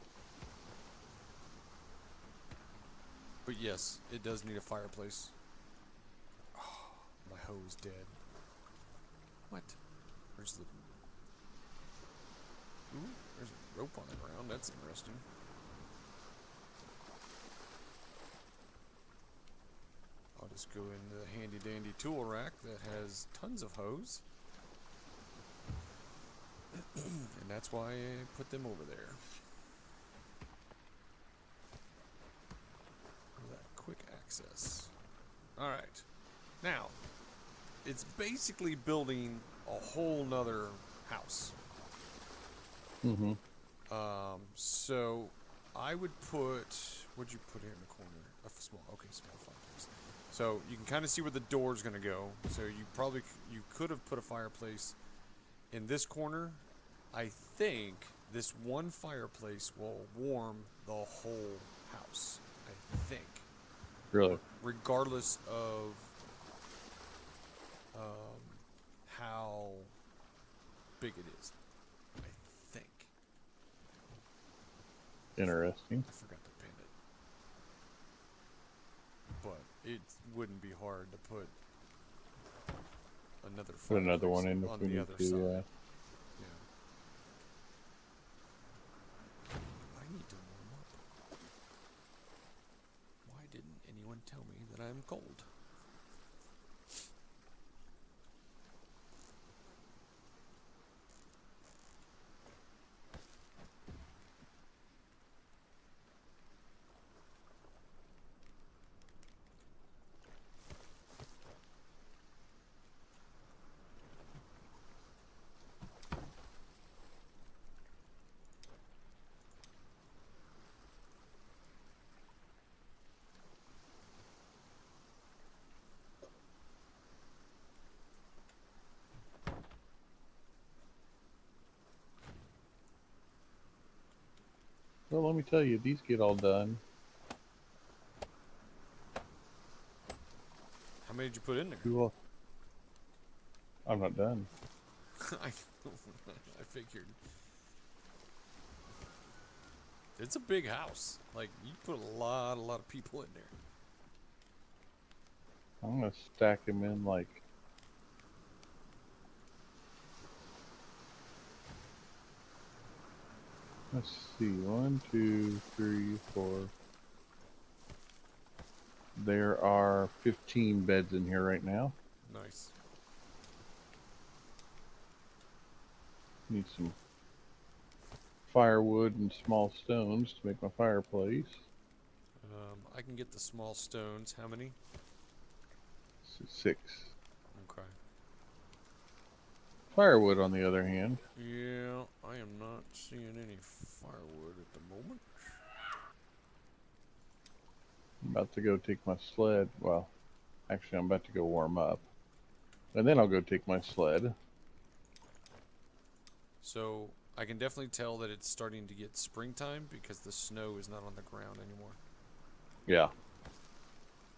Speaker 1: But yes, it does need a fireplace. Oh, my hoe's dead. What? Where's the... Ooh, there's a rope on the ground. That's interesting. I'll just go in the handy dandy tool rack that has tons of hose. And that's why I put them over there. For that quick access. Alright. Now, it's basically building a whole nother house.
Speaker 2: Mm-hmm.
Speaker 1: So I would put, what'd you put here in the corner? A small, okay, small fireplace. So you can kind of see where the door's gonna go. So you could have put a fireplace in this corner. I think this one fireplace will warm the whole house. I think.
Speaker 2: Really?
Speaker 1: Regardless of how big it is. I think.
Speaker 2: Interesting.
Speaker 1: I forgot to pin it. But it wouldn't be hard to put another
Speaker 2: Put another one
Speaker 1: fireplace
Speaker 2: in if
Speaker 1: on
Speaker 2: we
Speaker 1: the
Speaker 2: need
Speaker 1: other
Speaker 2: to.
Speaker 1: side.
Speaker 2: Yeah.
Speaker 1: I need to warm up. Why didn't anyone tell me that I'm cold?
Speaker 2: Well, let me tell you, these get all done.
Speaker 1: How many did you put in there?
Speaker 2: Well, I'm not done.
Speaker 1: I figured. It's a big house. Like, you put a lot of people in there.
Speaker 2: I'm gonna stack them in like. Let's see, 1, 2, 3, 4. There are 15 beds in here right now.
Speaker 1: Nice.
Speaker 2: Need some firewood and small stones to make my fireplace.
Speaker 1: I can get the small stones. How many?
Speaker 2: 6.
Speaker 1: Okay.
Speaker 2: Firewood, on the other hand.
Speaker 1: Yeah, I am not seeing any firewood at the moment.
Speaker 2: I'm about to go take my sled. Well, actually, I'm about to go warm up. And then I'll go take my sled.
Speaker 1: So, I can definitely tell that it's starting to get springtime because the snow is not on the ground anymore.
Speaker 2: Yeah.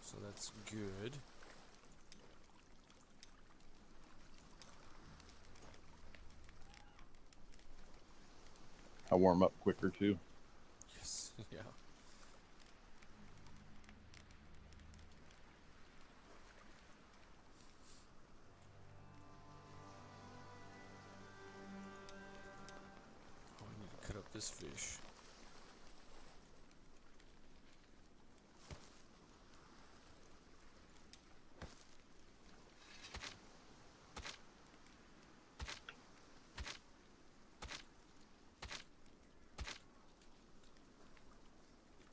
Speaker 1: So that's good.
Speaker 2: I warm up quicker too.
Speaker 1: Yes, yeah. Oh, I need to cut up this fish.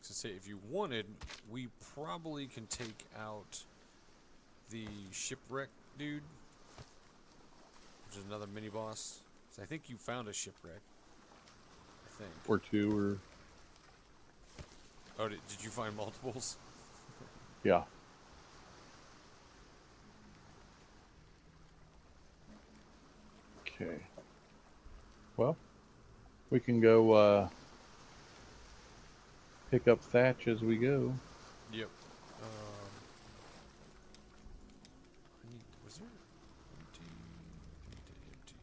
Speaker 1: To say, if you wanted, we probably can take out the shipwreck dude, which is another mini boss. So I think you found a shipwreck. I think.
Speaker 2: Or 2, or
Speaker 1: Oh, did you find multiples?
Speaker 2: yeah. Okay. Well, we can go pick up thatch as we go.
Speaker 1: Yep. I need. Was there empty? I need to empty.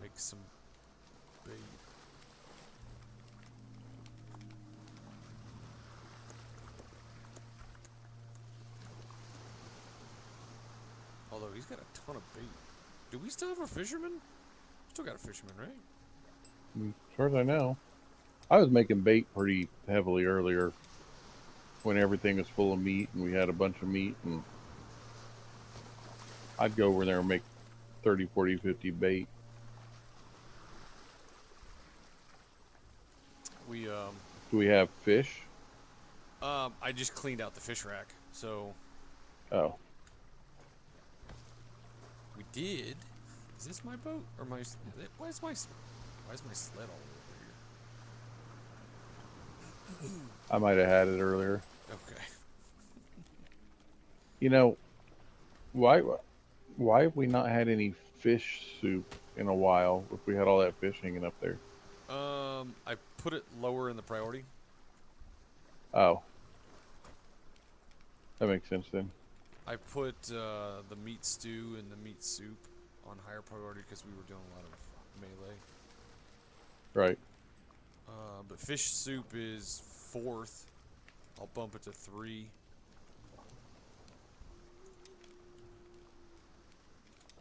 Speaker 1: Make some bait. Although he's got a ton of bait. Do we still have a fisherman? Still got a fisherman, right?
Speaker 2: As far as I know, I was making bait pretty heavily earlier when everything was full of meat and we had a bunch of meat, and I'd go over there and make 30, 40, 50 bait.
Speaker 1: We
Speaker 2: Do we have fish?
Speaker 1: I just cleaned out the fish rack, so
Speaker 2: Oh,
Speaker 1: we did. Is this my boat or my? Why is my sled all over here?
Speaker 2: I might have had it earlier.
Speaker 1: Okay.
Speaker 2: You know, why have we not had any fish soup in a while if we had all that fish hanging up there?
Speaker 1: I put it lower in the priority.
Speaker 2: Oh, that makes sense then.
Speaker 1: I put the meat stew and the meat soup on higher priority because we were doing a lot of melee.
Speaker 2: Right.
Speaker 1: But fish soup is 4th. I'll bump it to 3.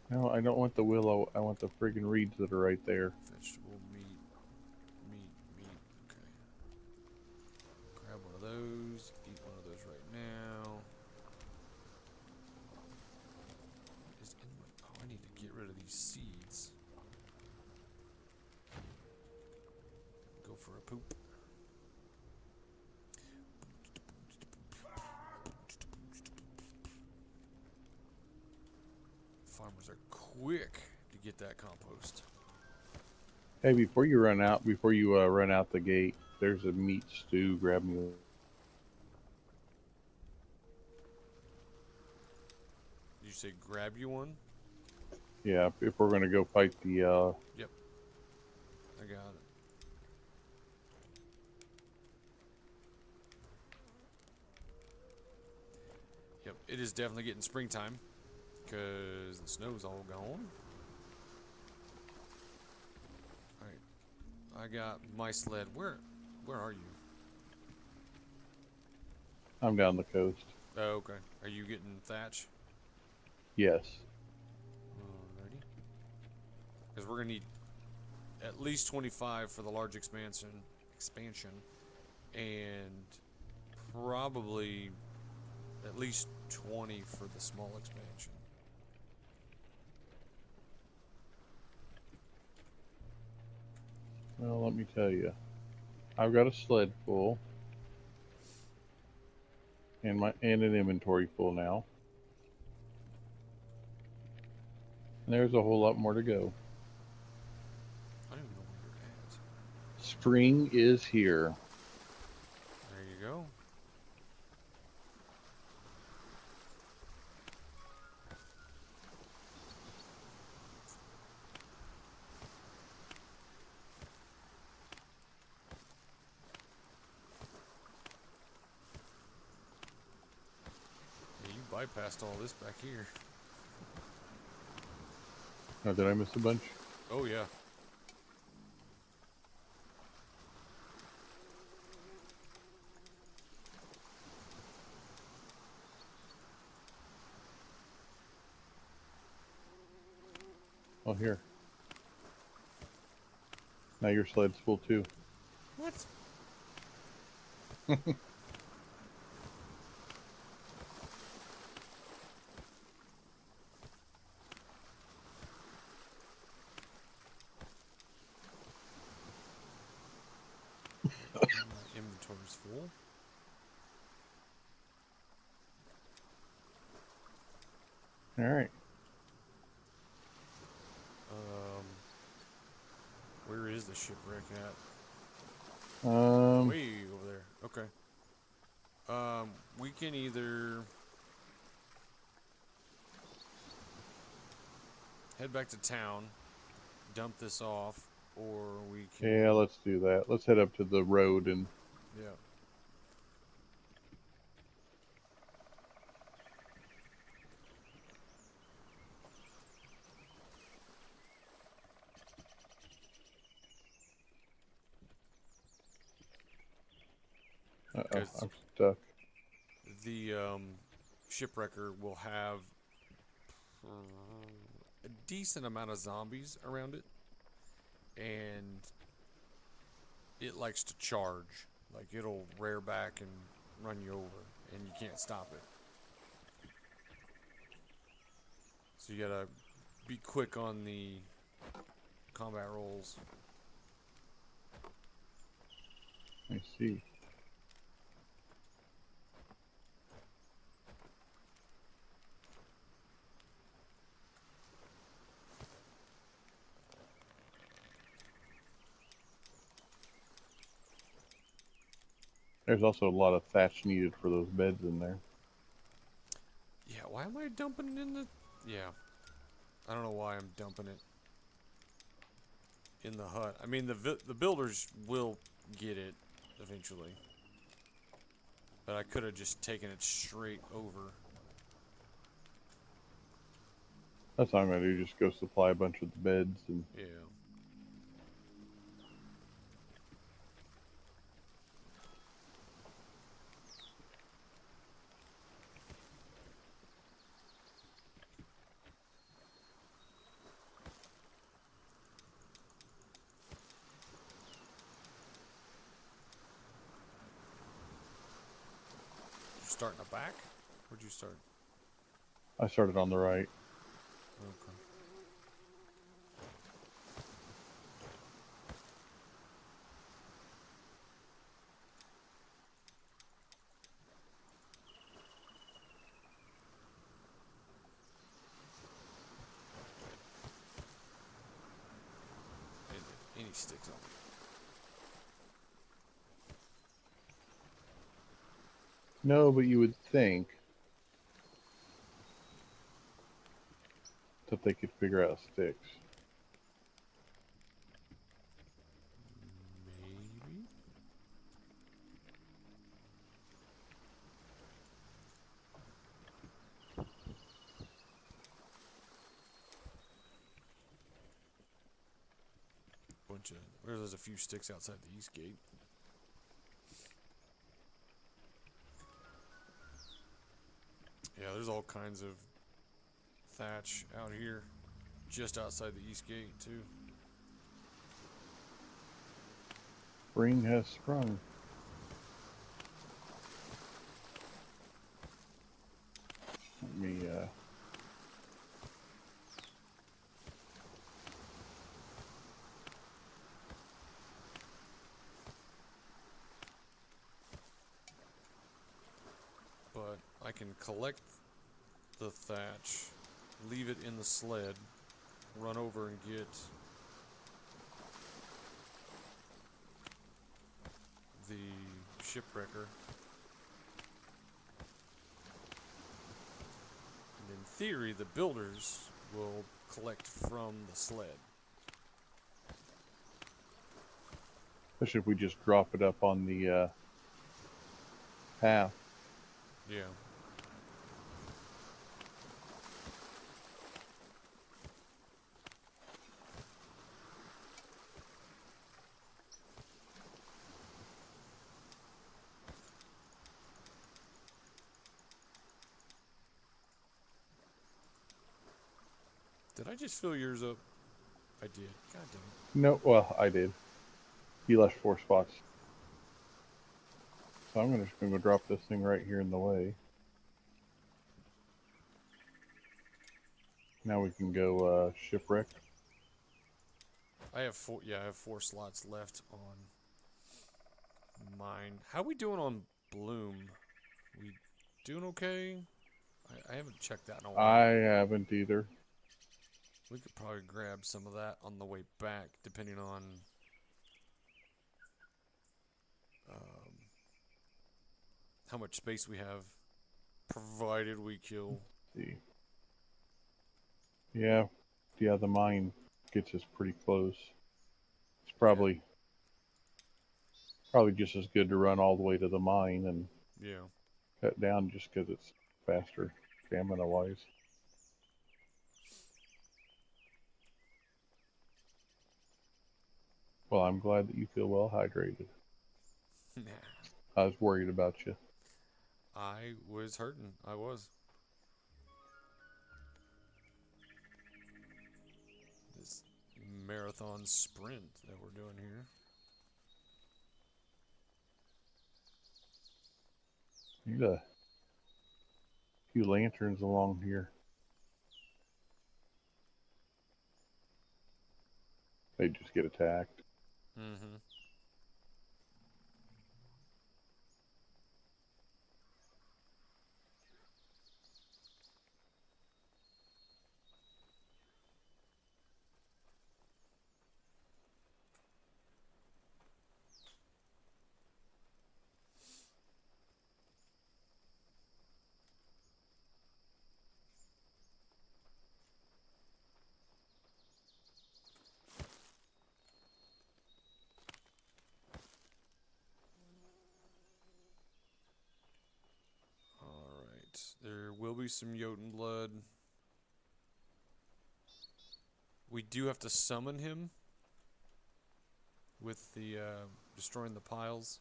Speaker 2: No, I don't want the willow. I want the friggin' reeds that are right there.
Speaker 1: Vegetable, meat. Okay. Grab one of those. Eat one of those right now. Oh, I need to get rid of these seeds. Go for a poop. Farmers are quick to get that compost.
Speaker 2: Hey, before you run out the gate, there's a meat stew. Grab me.
Speaker 1: Did you say grab you one?
Speaker 2: Yeah, if we're gonna go fight the.
Speaker 1: Yep. I got it. Yep, it is definitely getting springtime because the snow's all gone. Alright. I got my sled. Where are you?
Speaker 2: I'm down the coast.
Speaker 1: Oh, okay. Are you getting thatch?
Speaker 2: Yes.
Speaker 1: Alrighty. Because we're gonna need at least 25 for the large expansion, and probably at least 20 for the small expansion.
Speaker 2: Well, let me tell you, I've got a sled full and an inventory full now. And there's a whole lot more to go.
Speaker 1: I don't even know where you're at.
Speaker 2: Spring is here.
Speaker 1: There you go. Yeah, you bypassed all this back here.
Speaker 2: Oh, did I miss a bunch?
Speaker 1: Oh, yeah.
Speaker 2: Oh, here. Now your sled's full too.
Speaker 1: What? My inventory's full.
Speaker 2: All right.
Speaker 1: Where is the shipwreck at? Way over there. Okay. We can either head back to town, dump this off, or we can.
Speaker 2: Yeah, let's do that. Let's head up to the road and.
Speaker 1: Yeah.
Speaker 2: Uh-oh,
Speaker 1: Because
Speaker 2: I'm stuck.
Speaker 1: the shipwrecker will have a decent amount of zombies around it, and it likes to charge. Like it'll rear back and run you over, and you can't stop it. So you gotta be quick on the combat rolls.
Speaker 2: I see. There's also a lot of thatch needed for those beds in there.
Speaker 1: Yeah, why am I dumping it in the... Yeah. I don't know why I'm dumping it in the hut. I mean, the builders will get it eventually. But I could have just taken it straight over.
Speaker 2: That's what I'm gonna do. Just go supply a bunch of the beds and.
Speaker 1: Yeah. You start in the back? Where'd you start?
Speaker 2: I started on the right.
Speaker 1: Okay. Any sticks on me.
Speaker 2: No, but you would think that they could figure out sticks.
Speaker 1: Maybe? Bunch of... There's a few sticks outside the east gate. Yeah, there's all kinds of thatch out here. Just outside the east gate, too.
Speaker 2: Spring has sprung. Let me,
Speaker 1: But I can collect the thatch, leave it in the sled, run over and get the shipwrecker. And in theory, the builders will collect from the sled.
Speaker 2: especially if we just drop it up on the path.
Speaker 1: Yeah. Did I just fill yours up? I did. God damn it.
Speaker 2: No, well, I did. You left 4 spots. So I'm just gonna go drop this thing right here in the way. Now we can go shipwreck.
Speaker 1: I have 4. Yeah, I have 4 slots left on mine. How we doing on Bloom? We doing okay? I haven't checked that in a while.
Speaker 2: I haven't either.
Speaker 1: We could probably grab some of that on the way back, depending on how much space we have, provided we kill.
Speaker 2: Let's see. Yeah, yeah, the mine gets us pretty close. It's probably just as good to run all the way to the mine and
Speaker 1: Yeah.
Speaker 2: cut down just because it's faster stamina wise. Well, I'm glad that you feel well hydrated.
Speaker 1: Nah.
Speaker 2: I was worried about you.
Speaker 1: I was hurting. I was. This marathon sprint that we're doing here.
Speaker 2: Need a few lanterns along here. They just get attacked.
Speaker 1: Mm-hmm. Alright. There will be some Jotun blood. We do have to summon him with the destroying the piles.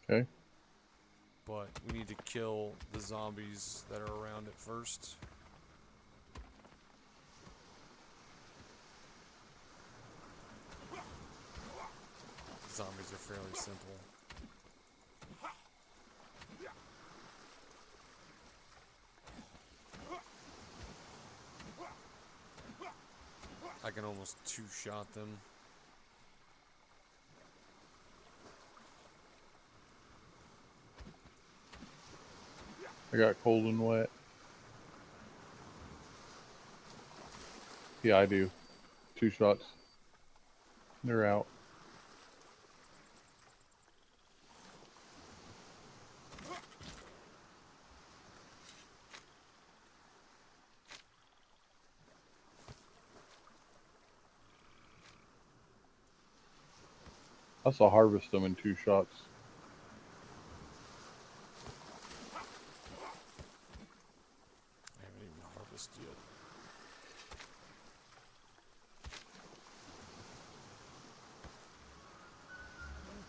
Speaker 2: Okay.
Speaker 1: But we need to kill the zombies that are around it first. Zombies are fairly simple. I can almost two-shot them.
Speaker 2: I got cold and wet. Yeah, I do. 2 shots. They're out. I also harvest them in 2 shots.
Speaker 1: I haven't even harvested yet.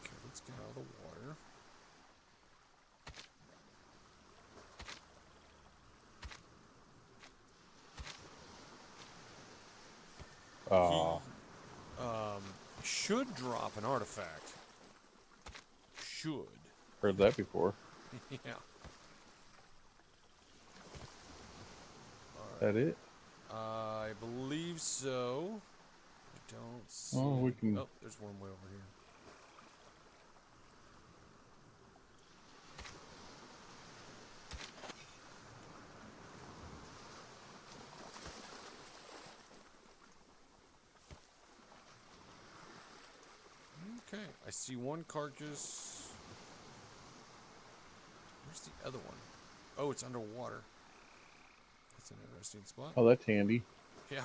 Speaker 1: Okay, let's get out of the water.
Speaker 2: Ah,
Speaker 1: He should drop an artifact. Should.
Speaker 2: heard that before.
Speaker 1: Yeah.
Speaker 2: That it?
Speaker 1: I believe so. I don't see.
Speaker 2: Oh, we can.
Speaker 1: Oh, there's one way over here. Okay, I see one carcass. Where's the other one? Oh, it's underwater. That's an interesting spot.
Speaker 2: Oh, that's handy.
Speaker 1: Yeah.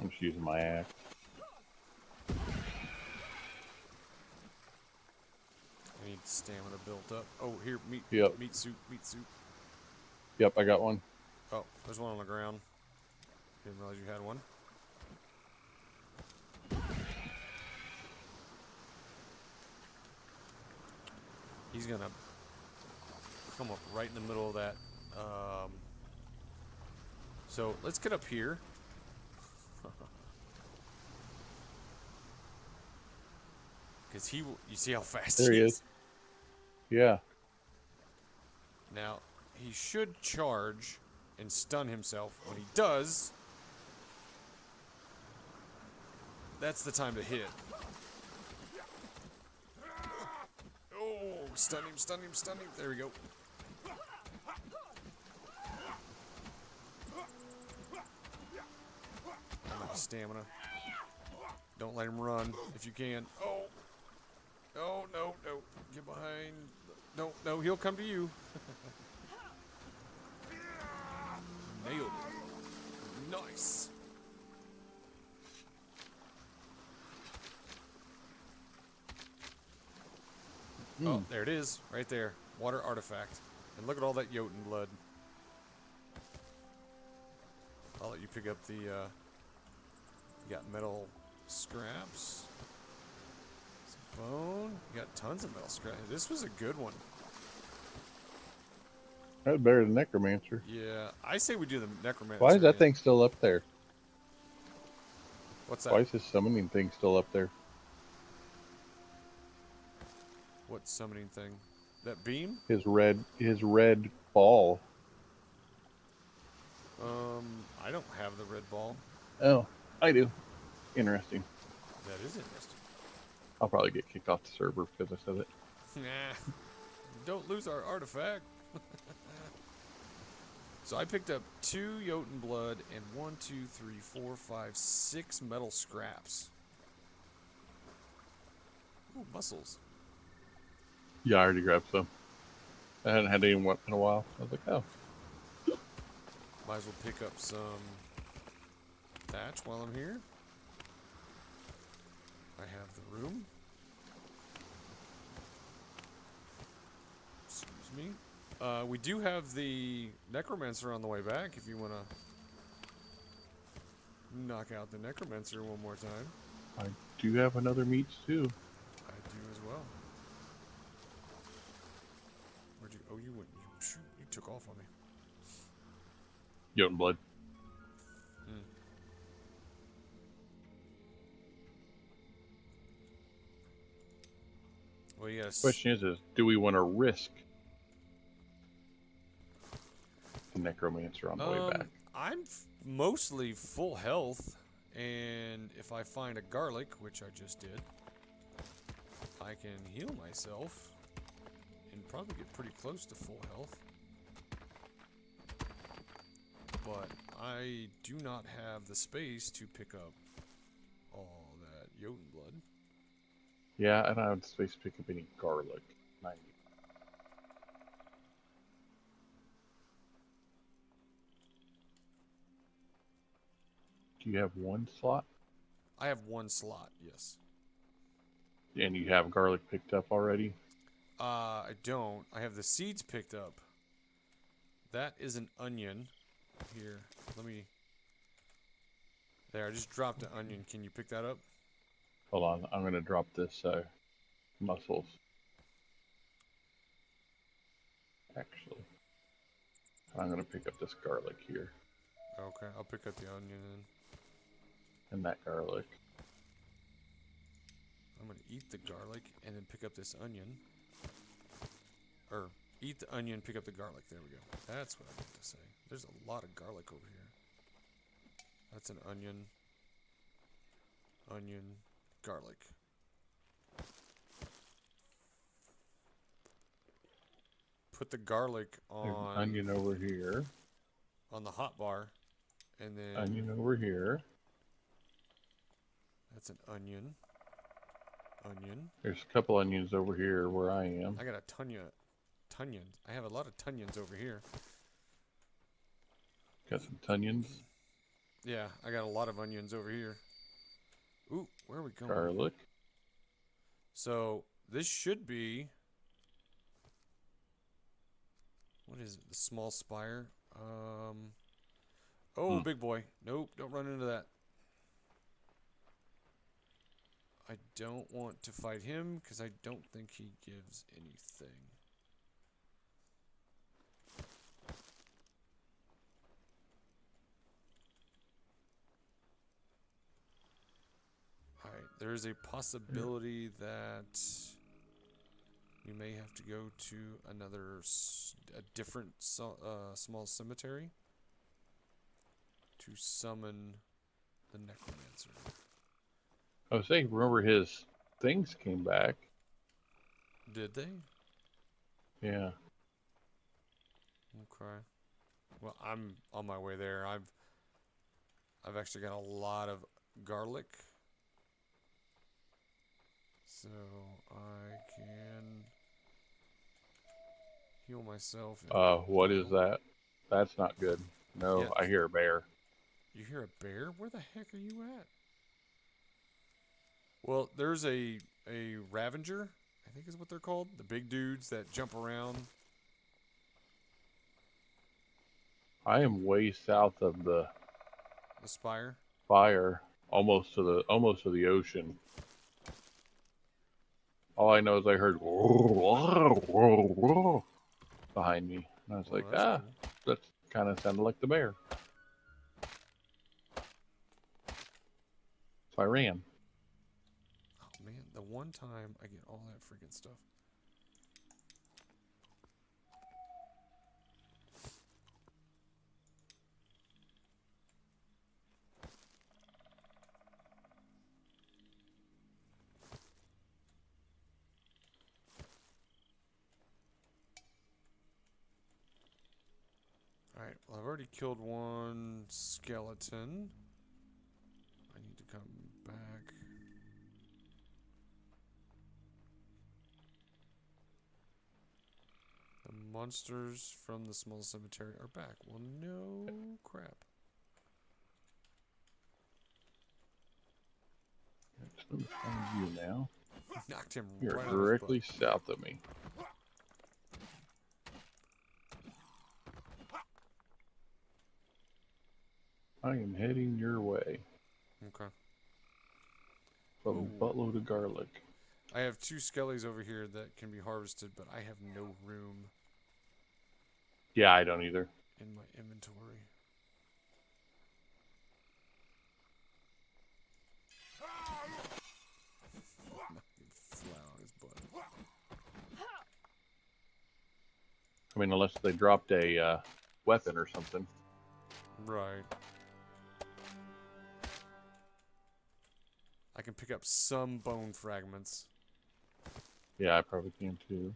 Speaker 2: I'm just using my axe.
Speaker 1: I need stamina built up. Oh, here, meat.
Speaker 2: Yep.
Speaker 1: Meat soup. Meat soup.
Speaker 2: Yep, I got one.
Speaker 1: Oh, there's one on the ground. Didn't realize you had one. He's gonna come up right in the middle of that. So let's get up here. Because he will, you see how fast
Speaker 2: There he is. Yeah.
Speaker 1: Now, he should charge and stun himself. When he does, that's the time to hit. Oh, stun him, stun him, stun him. There we go. stamina. Don't let him run if you can. Oh! Oh, no, no. Get behind. No, no, he'll come to you. Nailed it. Nice. Oh, there it is. Right there. Water artifact. And look at all that Jotun blood. I'll let you pick up the, you got metal scraps. Some bone. You got tons of metal scraps. This was a good one.
Speaker 2: That's better than Necromancer.
Speaker 1: Yeah, I say we do the Necromancer.
Speaker 2: Why is that thing still up there?
Speaker 1: What's that?
Speaker 2: Why is his summoning thing still up there?
Speaker 1: What summoning thing? That beam?
Speaker 2: His red ball.
Speaker 1: I don't have the red ball.
Speaker 2: Oh, I do. Interesting.
Speaker 1: That is interesting.
Speaker 2: I'll probably get kicked off the server because I said it.
Speaker 1: Nah. Don't lose our artifact. So I picked up 2 Jotun blood and 1, 2, 3, 4, 5, 6 metal scraps. Ooh, muscles.
Speaker 2: Yeah, I already grabbed some. I hadn't had any in a while. I was like, oh.
Speaker 1: Might as well pick up some thatch while I'm here. I have the room. Excuse me. We do have the Necromancer on the way back if you want to knock out the Necromancer one more time.
Speaker 2: I do have another meats too.
Speaker 1: I do as well. Where'd you? Oh, you went. Shoot, you took off on me.
Speaker 2: Jotun blood.
Speaker 1: Well, yes.
Speaker 2: Question is do we want to risk the Necromancer on the way back?
Speaker 1: I'm mostly full health, and if I find a garlic, which I just did, I can heal myself and probably get pretty close to full health. But I do not have the space to pick up all that Jotun blood.
Speaker 2: Yeah, I don't have the space to pick up any garlic. 90. Do you have one slot?
Speaker 1: I have 1 slot, yes.
Speaker 2: And you have garlic picked up already?
Speaker 1: I don't. I have the seeds picked up. That is an onion. Here, let me... There, I just dropped an onion. Can you pick that up?
Speaker 2: Hold on, I'm going to drop this mussels. Actually, I'm going to pick up this garlic here.
Speaker 1: Okay, I'll pick up the onion then.
Speaker 2: And that garlic.
Speaker 1: I'm going to eat the garlic and then pick up this onion. Or, eat the onion, pick up the garlic. There we go. That's what I meant to say. There's a lot of garlic over here. That's an onion. Onion. Garlic. Put the garlic on...
Speaker 2: There's an onion over here.
Speaker 1: On the hot bar. And then...
Speaker 2: Onion over here.
Speaker 1: That's an onion. Onion.
Speaker 2: There's a couple onions over here where I am.
Speaker 1: I got a tunions. I have a lot of tunions over here.
Speaker 2: Got some tunions.
Speaker 1: Yeah, I got a lot of onions over here. Ooh, where are we going?
Speaker 2: Garlic.
Speaker 1: So, this should be... What is it? The small spire? Oh, big boy. Nope, don't run into that. I don't want to fight him because I don't think he gives anything. Alright, there's a possibility that you may have to go to a different small cemetery to summon the Necromancer.
Speaker 2: I was saying, remember his things came back.
Speaker 1: Did they?
Speaker 2: Yeah.
Speaker 1: Okay. Well, I'm on my way there. I've actually got a lot of garlic. So I can heal myself in
Speaker 2: What is
Speaker 1: battle.
Speaker 2: that? That's not good.
Speaker 1: Yeah,
Speaker 2: No, I hear a bear.
Speaker 1: you hear a bear? Where the heck are you at? Well, there's a Ravager, I think is what they're called. The big dudes that jump around.
Speaker 2: I am way south of the
Speaker 1: The spire.
Speaker 2: fire, almost to the ocean. All I know is I heard behind me. And I was
Speaker 1: Well,
Speaker 2: like,
Speaker 1: that's cool.
Speaker 2: that kind of sounded like the bear. So I ran.
Speaker 1: Oh man, the one time I get all that freaking stuff. Alright, well, I've already killed one skeleton. I need to come back. The monsters from the small cemetery are back. Well, no crap.
Speaker 2: Let me find you now.
Speaker 1: Knocked him
Speaker 2: You're
Speaker 1: right on his butt.
Speaker 2: directly south of me. I am heading your way.
Speaker 1: Okay.
Speaker 2: From
Speaker 1: Whoa.
Speaker 2: buttload of garlic.
Speaker 1: I have 2 skellies over here that can be harvested, but I have no room
Speaker 2: Yeah, I don't either.
Speaker 1: in my inventory. Flat on his butt.
Speaker 2: I mean, unless they dropped a weapon or something.
Speaker 1: Right. I can pick up some bone fragments,
Speaker 2: Yeah, I probably can too.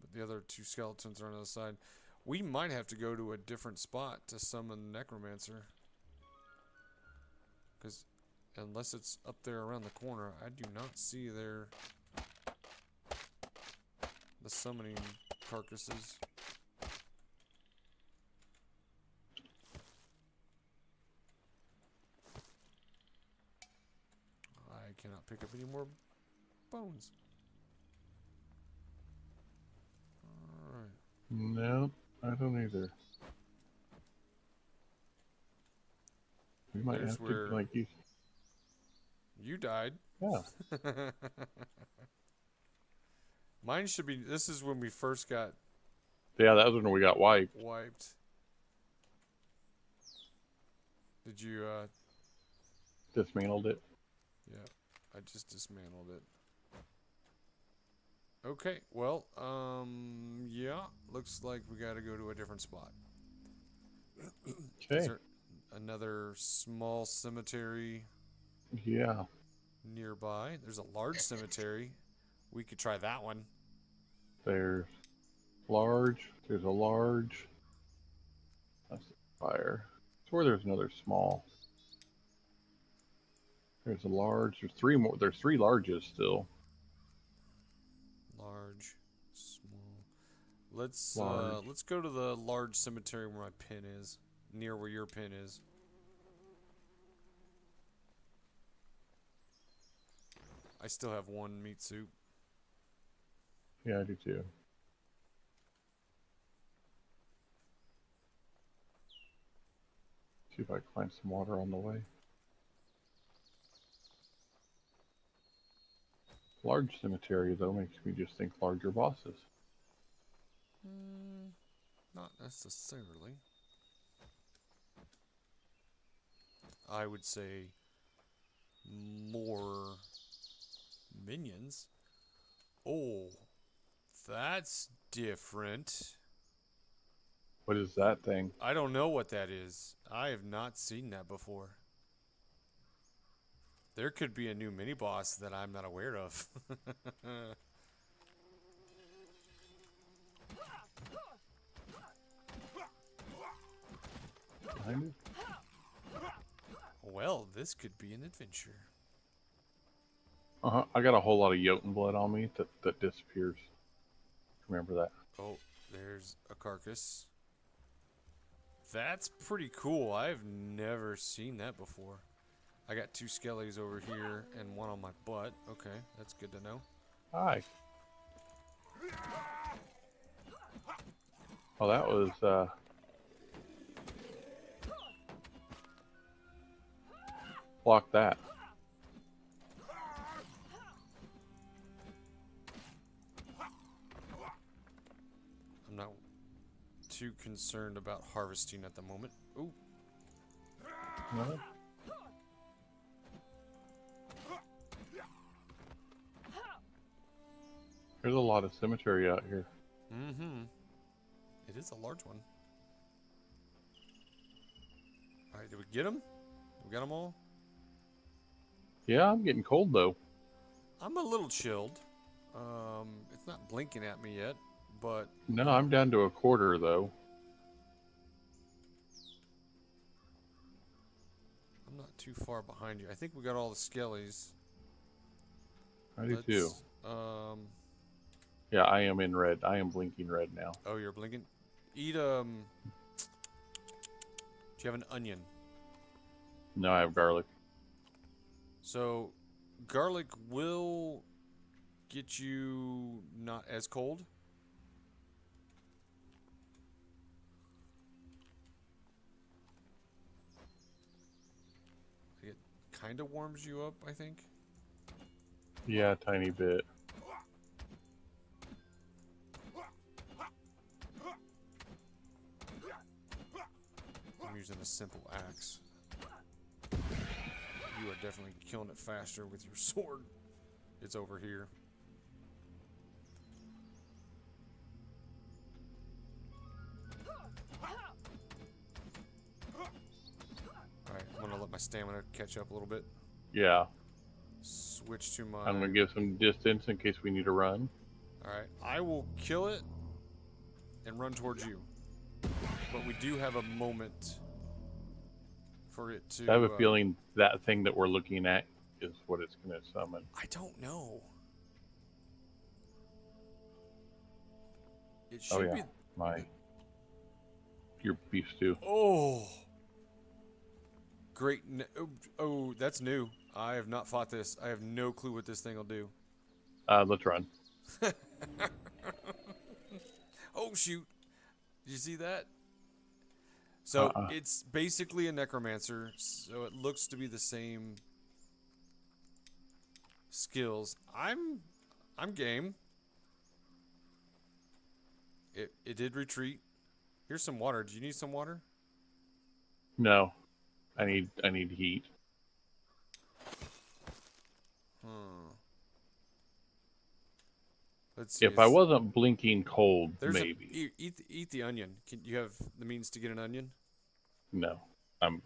Speaker 1: but the other 2 skeletons are on the other side. We might have to go to a different spot to summon Necromancer. Because unless it's up there around the corner, I do not see the summoning carcasses. I cannot pick up any more bones. Alright.
Speaker 2: No, I don't either. We might
Speaker 1: There's
Speaker 2: have to,
Speaker 1: where
Speaker 2: like, you.
Speaker 1: you died.
Speaker 2: Yeah.
Speaker 1: Mine should be. This is when we first got
Speaker 2: Yeah, that was when we got wiped.
Speaker 1: Did you,
Speaker 2: Dismantled it.
Speaker 1: yeah, I just dismantled it. Okay, well, yeah, looks like we gotta go to a different spot. Is
Speaker 2: Okay.
Speaker 1: there another small cemetery
Speaker 2: Yeah.
Speaker 1: nearby? There's a large cemetery. We could try that one.
Speaker 2: There's large. There's a large. That's the fire. It's where there's another small. There's a large. There's 3 more. There's 3 larges still.
Speaker 1: Large, small. Let's
Speaker 2: Large.
Speaker 1: let's go to the large cemetery where my pin is, near where your pin is. I still have 1 meat soup.
Speaker 2: Yeah, I do too. See if I can find some water on the way. Large cemetery, though, makes me just think larger bosses.
Speaker 1: Not necessarily. I would say more minions. Oh, that's different.
Speaker 2: What is that thing?
Speaker 1: I don't know what that is. I have not seen that before. There could be a new mini boss that I'm not aware of.
Speaker 2: Behind it?
Speaker 1: This could be an adventure.
Speaker 2: I got a whole lot of Jotun blood on me that disappears. Remember that?
Speaker 1: Oh, there's a carcass. That's pretty cool. I've never seen that before. I got 2 skellies over here and 1 on my butt. Okay, that's good to know.
Speaker 2: Hi. Well, that was block that.
Speaker 1: I'm not too concerned about harvesting at the moment. Ooh.
Speaker 2: No? There's a lot of cemetery out here.
Speaker 1: Mm-hmm. It is a large one. Alright, did we get them? We got them all?
Speaker 2: Yeah, I'm getting cold though.
Speaker 1: I'm a little chilled. It's not blinking at me yet, but...
Speaker 2: No, I'm down to a quarter though.
Speaker 1: I'm not too far behind you. I think we got all the skellies.
Speaker 2: I do too. Yeah, I am in red. I am blinking red now.
Speaker 1: Oh, you're blinking? Eat, do you have an onion?
Speaker 2: No, I have garlic.
Speaker 1: So, garlic will get you not as cold. It kind of warms you up, I think.
Speaker 2: Yeah, a tiny bit.
Speaker 1: I'm using a simple axe. You are definitely killing it faster with your sword. It's over here. Alright, I'm gonna let my stamina catch up a little bit.
Speaker 2: Yeah.
Speaker 1: Switch to my...
Speaker 2: I'm gonna give some distance in case we need to run.
Speaker 1: Alright, I will kill it and run towards you. But we do have a moment for it to...
Speaker 2: I have a feeling that thing that we're looking at is what it's gonna summon.
Speaker 1: I don't know. It should be...
Speaker 2: Your beef stew.
Speaker 1: Oh! Great. Oh, that's new. I have not fought this. I have no clue what this thing will do.
Speaker 2: Let's run.
Speaker 1: Oh, shoot. Did you see that? So, it's basically a necromancer, so it looks to be the same skills. I'm game. It did retreat. Here's some water. Do you need some water?
Speaker 2: No. I need heat.
Speaker 1: Let's see.
Speaker 2: If I wasn't blinking cold, maybe.
Speaker 1: Eat the onion. Can you have the means to get an onion?
Speaker 2: No.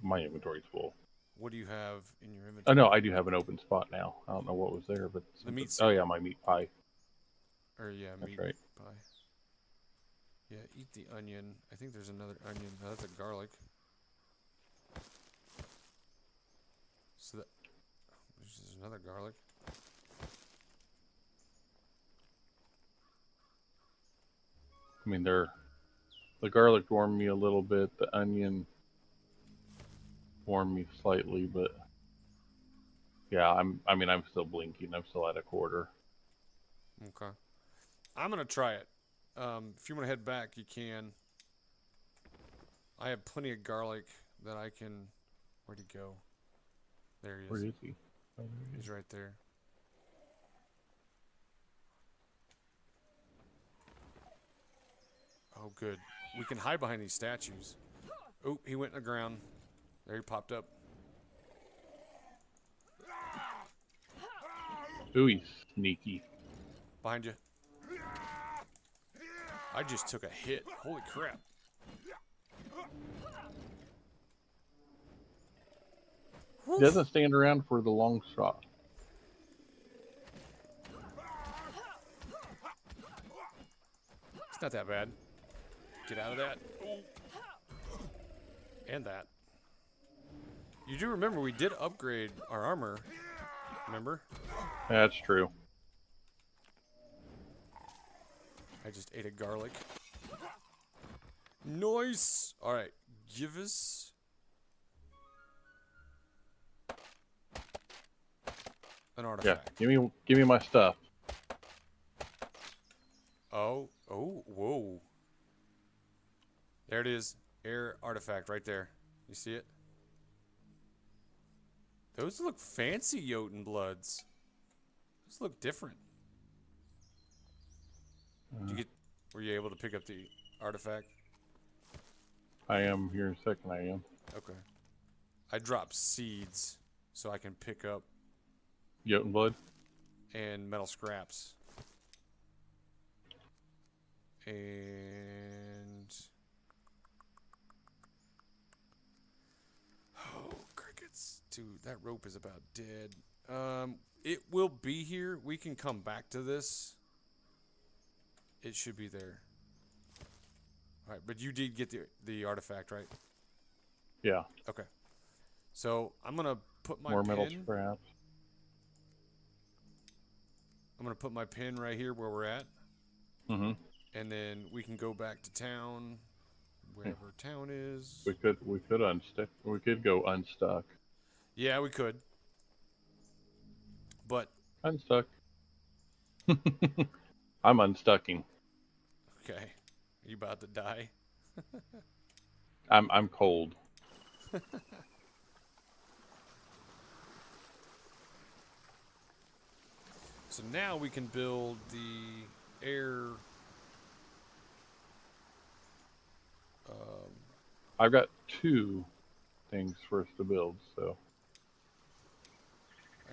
Speaker 2: My inventory's full.
Speaker 1: What do you have in your inventory?
Speaker 2: Oh no, I do have an open spot now. I don't know what was there, but
Speaker 1: the meat.
Speaker 2: Oh yeah, my meat pie.
Speaker 1: Or yeah,
Speaker 2: that's
Speaker 1: meat
Speaker 2: right.
Speaker 1: pie. Yeah, eat the onion. I think there's another onion. No, that's a garlic. So that there's another garlic.
Speaker 2: I mean, the garlic warmed me a little bit. The onion warmed me slightly, but yeah, I'm still blinking. I'm still at a quarter.
Speaker 1: Okay, I'm gonna try it. If you want to head back, you can. I have plenty of garlic that I can. Where'd he go? There he is.
Speaker 2: Where is he? Oh, there he is.
Speaker 1: He's right there. Oh, good. We can hide behind these statues. Oh, he went in the ground. There he popped up.
Speaker 2: Ooh, he's sneaky.
Speaker 1: Behind you. I just took a hit. Holy crap.
Speaker 2: He doesn't stand around for the long shot.
Speaker 1: It's not that bad. Get out of that. Ooh. And that. You do remember we did upgrade our armor. Remember?
Speaker 2: That's true.
Speaker 1: I just ate a garlic. Nice! Alright, give us... an artifact.
Speaker 2: Yeah, give me my stuff.
Speaker 1: Oh, whoa. There it is. Air artifact right there. You see it? Those look fancy, Jotun Bloods. Those look different. Were you able to pick up the artifact?
Speaker 2: I am here in a second. I am.
Speaker 1: Okay. I dropped seeds so I can pick up
Speaker 2: Jotun blood.
Speaker 1: and metal scraps. And oh, crickets. Dude, that rope is about dead. It will be here. We can come back to this. It should be there. All right, but you did get the artifact, right?
Speaker 2: Yeah.
Speaker 1: Okay. So I'm gonna put my
Speaker 2: More metal
Speaker 1: pin.
Speaker 2: scraps.
Speaker 1: I'm gonna put my pin right here where we're at, and then we can go back to town, wherever town is.
Speaker 2: We could unstick. We could go unstuck.
Speaker 1: Yeah, we could. But
Speaker 2: Unstuck. I'm unstucking.
Speaker 1: okay, are you about to die?
Speaker 2: I'm cold.
Speaker 1: So now we can build the air.
Speaker 2: I've got 2 things for us to build, so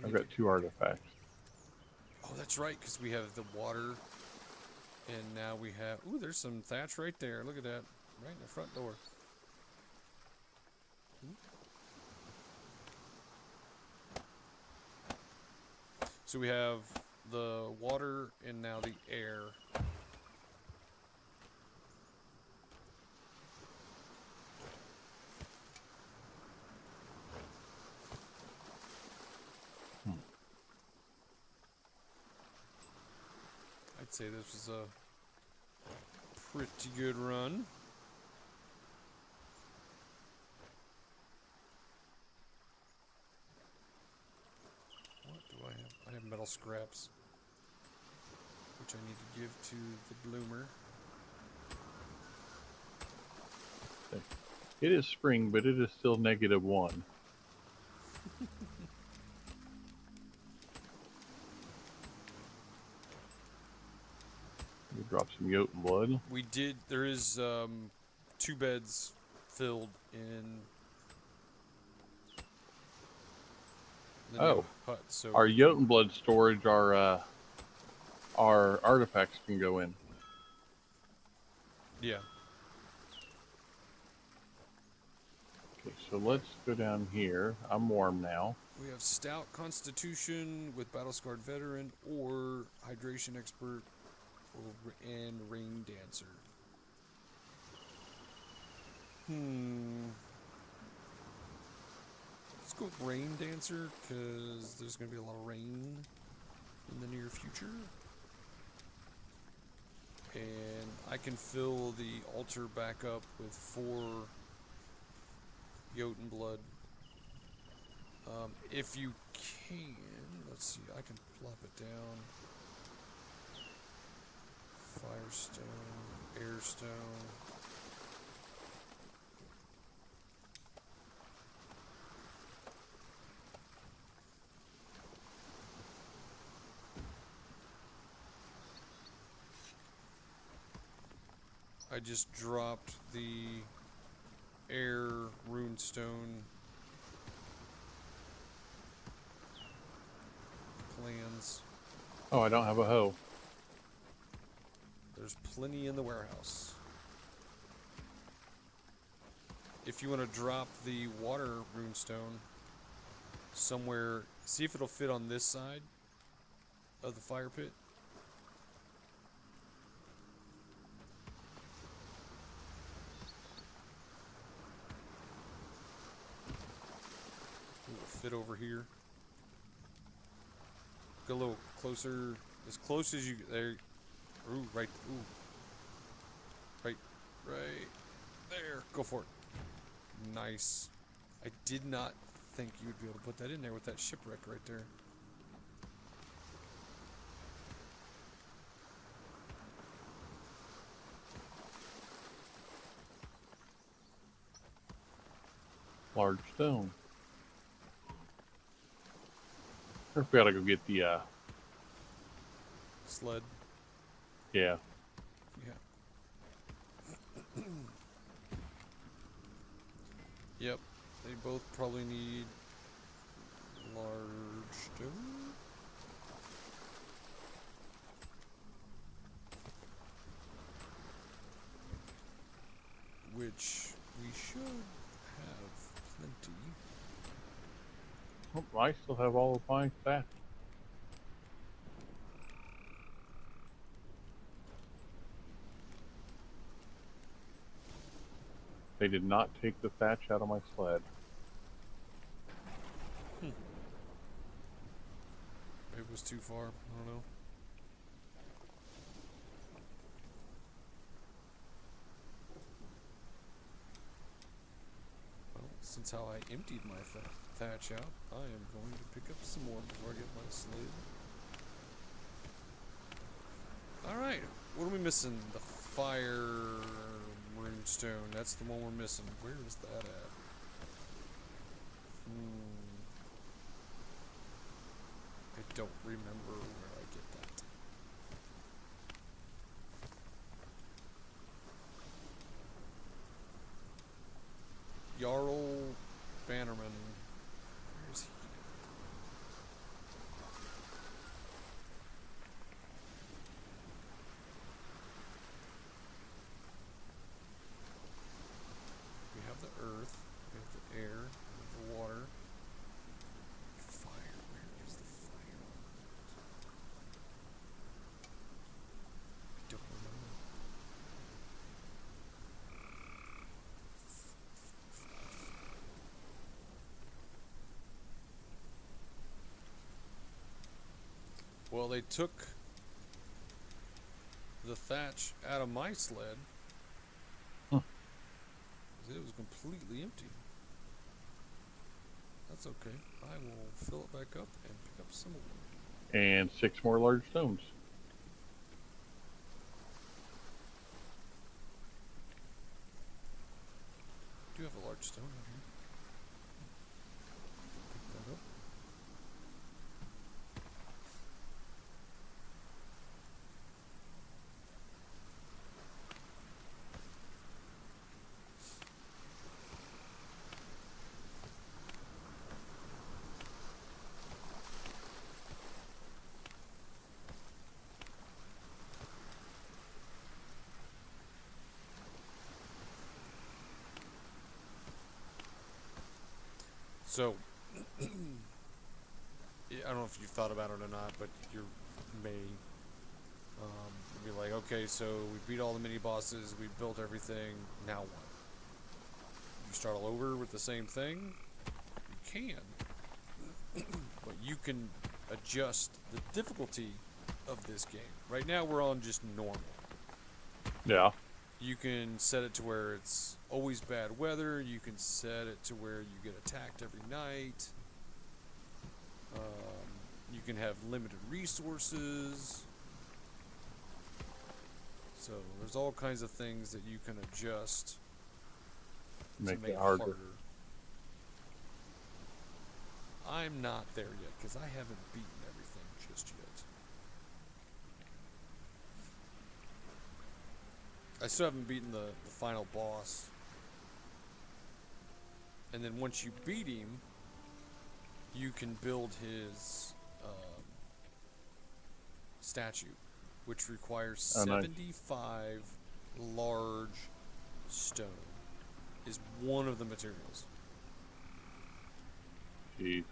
Speaker 2: I've got 2 artifacts.
Speaker 1: Oh, that's right, because we have the water, and now we have. Ooh, there's some thatch right there. Look at that, right in the front door. So we have the water and now the air. I'd say this was a pretty good run. What do I have? I have metal scraps, which I need to give to the bloomer.
Speaker 2: It is spring, but it is still -1. We drop some Jotun blood.
Speaker 1: We did. There is 2 beds filled in the new hut. So
Speaker 2: our Jotun blood storage, our artifacts can go in.
Speaker 1: Yeah.
Speaker 2: Okay, so let's go down here. I'm warm now.
Speaker 1: We have stout constitution with battle scarred veteran or hydration expert and rain dancer. Let's go with rain dancer because there's going to be a lot of rain in the near future. And I can fill the altar back up with 4 Jotun blood. If you can, let's see, I can plop it down. Firestone, airstone. I just dropped the air runestone plans.
Speaker 2: Oh, I don't have a hoe.
Speaker 1: There's plenty in the warehouse. If you want to drop the water runestone somewhere, see if it'll fit on this side of the fire pit. fit over here. Go a little closer, as close as you there. Ooh, right. Ooh, right there. Go for it. Nice. I did not think you would be able to put that in there with that shipwreck right there.
Speaker 2: Large stone. Or if we ought to go get the,
Speaker 1: Sled.
Speaker 2: yeah.
Speaker 1: Yeah. Yep. They both probably need large stone. Which we should have plenty.
Speaker 2: Oh, I still have all of my thatch. They did not take the thatch out of my sled.
Speaker 1: Maybe it was too far. I don't know. Well, since how I emptied my thatch out, I am going to pick up some more before I get my sled. Alright, what are we missing? The fire runestone. That's the one we're missing. Where is that at? I don't remember where I get that. Jarl Bannerman. Where is he? We have the earth, we have the air, we have the water. Fire, where is the fire? I don't remember. Well, they took the thatch out of my sled. It was completely empty. That's okay. I will fill it back up and pick up some more.
Speaker 2: And 6 more large stones.
Speaker 1: I do have a large stone out here. Pick that up. So, I don't know if you've thought about it or not, but you may be like, okay, so we beat all the mini bosses, we built everything, now what? You start all over with the same thing? You can. But you can adjust the difficulty of this game. Right now we're on just normal.
Speaker 2: Yeah.
Speaker 1: You can set it to where it's always bad weather. You can set it to where you get attacked every night. You can have limited resources. So there's all kinds of things that you can adjust to
Speaker 2: Make
Speaker 1: make
Speaker 2: it
Speaker 1: it
Speaker 2: harder.
Speaker 1: harder. I'm not there yet because I haven't beaten everything just yet. I still haven't beaten the final boss. And then once you beat him, you can build his statue, which requires
Speaker 2: Oh, nice.
Speaker 1: 75 large stone. Is one of the materials.
Speaker 2: Jeez.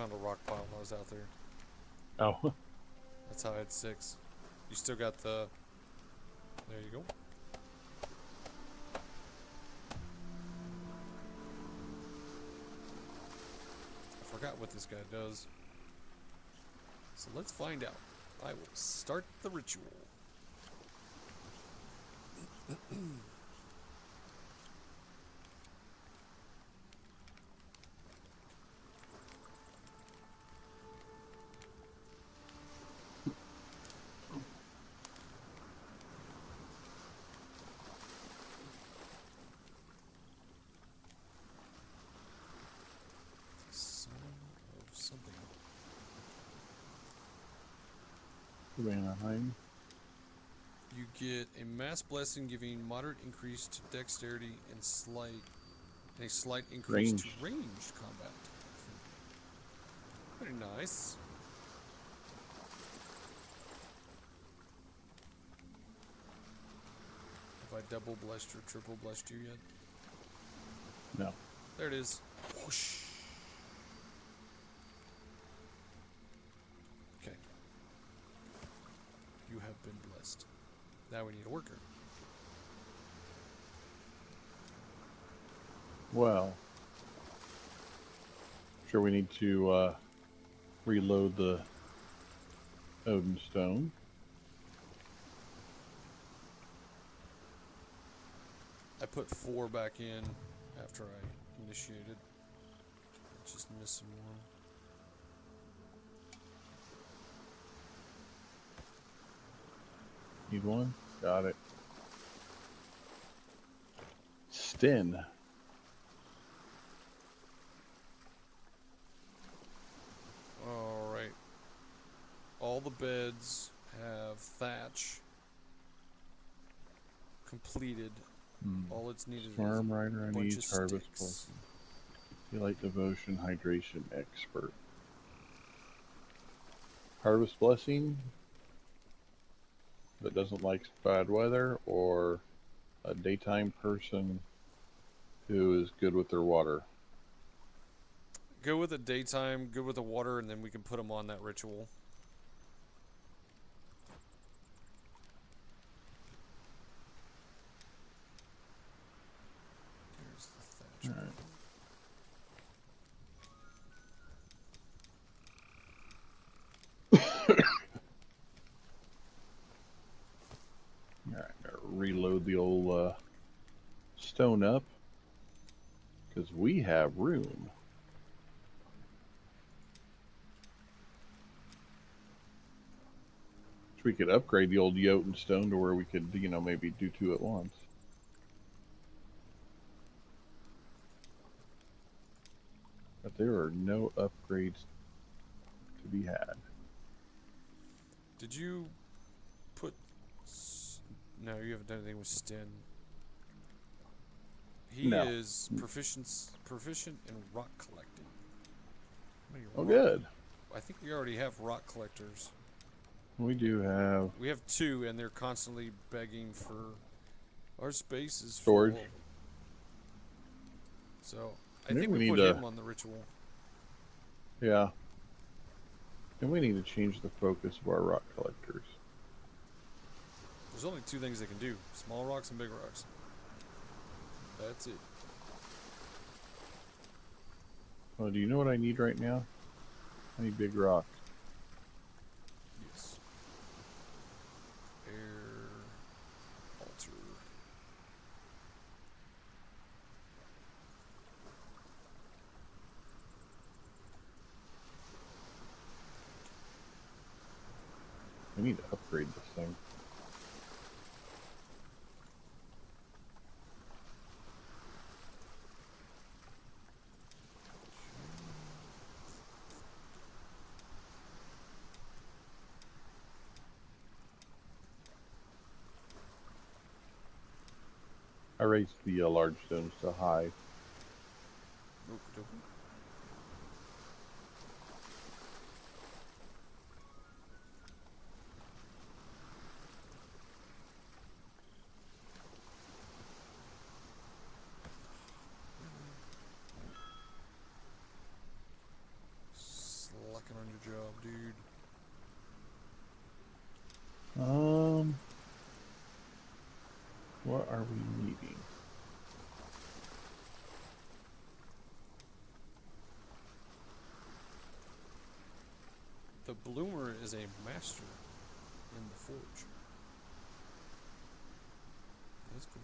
Speaker 1: found a rock pile when I was out there.
Speaker 2: Oh,
Speaker 1: That's how I had 6. You still got the... There you go. I forgot what this guy does. So let's find out. I will start the ritual. Son of something.
Speaker 2: Anaheim.
Speaker 1: You get a mass blessing giving moderate increase to dexterity and a slight increase to ranged combat. Pretty nice. Have I double blessed or triple blessed you yet?
Speaker 2: No.
Speaker 1: There it is. Whoosh. Okay. You have been blessed. Now we need a worker.
Speaker 2: Well, sure we need to reload the Odin Stone.
Speaker 1: I put 4 back in after I initiated. Just missing one.
Speaker 2: Need one? Got it. Sten.
Speaker 1: Alright. All the beds have thatch completed. All it's needed
Speaker 2: Farm
Speaker 1: is
Speaker 2: Rider,
Speaker 1: a
Speaker 2: I
Speaker 1: bunch
Speaker 2: need
Speaker 1: of
Speaker 2: Harvest
Speaker 1: sticks.
Speaker 2: Blessing. Daylight Devotion, Hydration Expert. Harvest Blessing that doesn't like bad weather, or a daytime person who is good with their water.
Speaker 1: Go with the daytime, good with the water, and then we can put them on that ritual. There's the thatch.
Speaker 2: Alright. Alright, gotta reload the old stone up, because we have room. So we could upgrade the old Jotun stone to where we could, you know, maybe do 2 at once. But there are no upgrades to be had.
Speaker 1: Did you put... No, you haven't done anything with Sten. He
Speaker 2: No.
Speaker 1: is proficient in rock collecting. How many
Speaker 2: Oh,
Speaker 1: rock-
Speaker 2: good.
Speaker 1: I think we already have rock collectors.
Speaker 2: We do have
Speaker 1: We have 2, and they're constantly begging for our space is
Speaker 2: storage.
Speaker 1: full. So I
Speaker 2: Maybe
Speaker 1: think
Speaker 2: we
Speaker 1: we
Speaker 2: need
Speaker 1: put
Speaker 2: to-
Speaker 1: him on the ritual.
Speaker 2: Yeah. And we need to change the focus of our rock collectors.
Speaker 1: There's only 2 things they can do: small rocks and big rocks. That's it.
Speaker 2: Oh, do you know what I need right now? I need big rock.
Speaker 1: Yes. Air altar.
Speaker 2: I need to upgrade this thing. I raised the large stones to high.
Speaker 1: Okey-dokey. job, dude.
Speaker 2: What are we needing?
Speaker 1: The bloomer is a master in the forge. That's cool.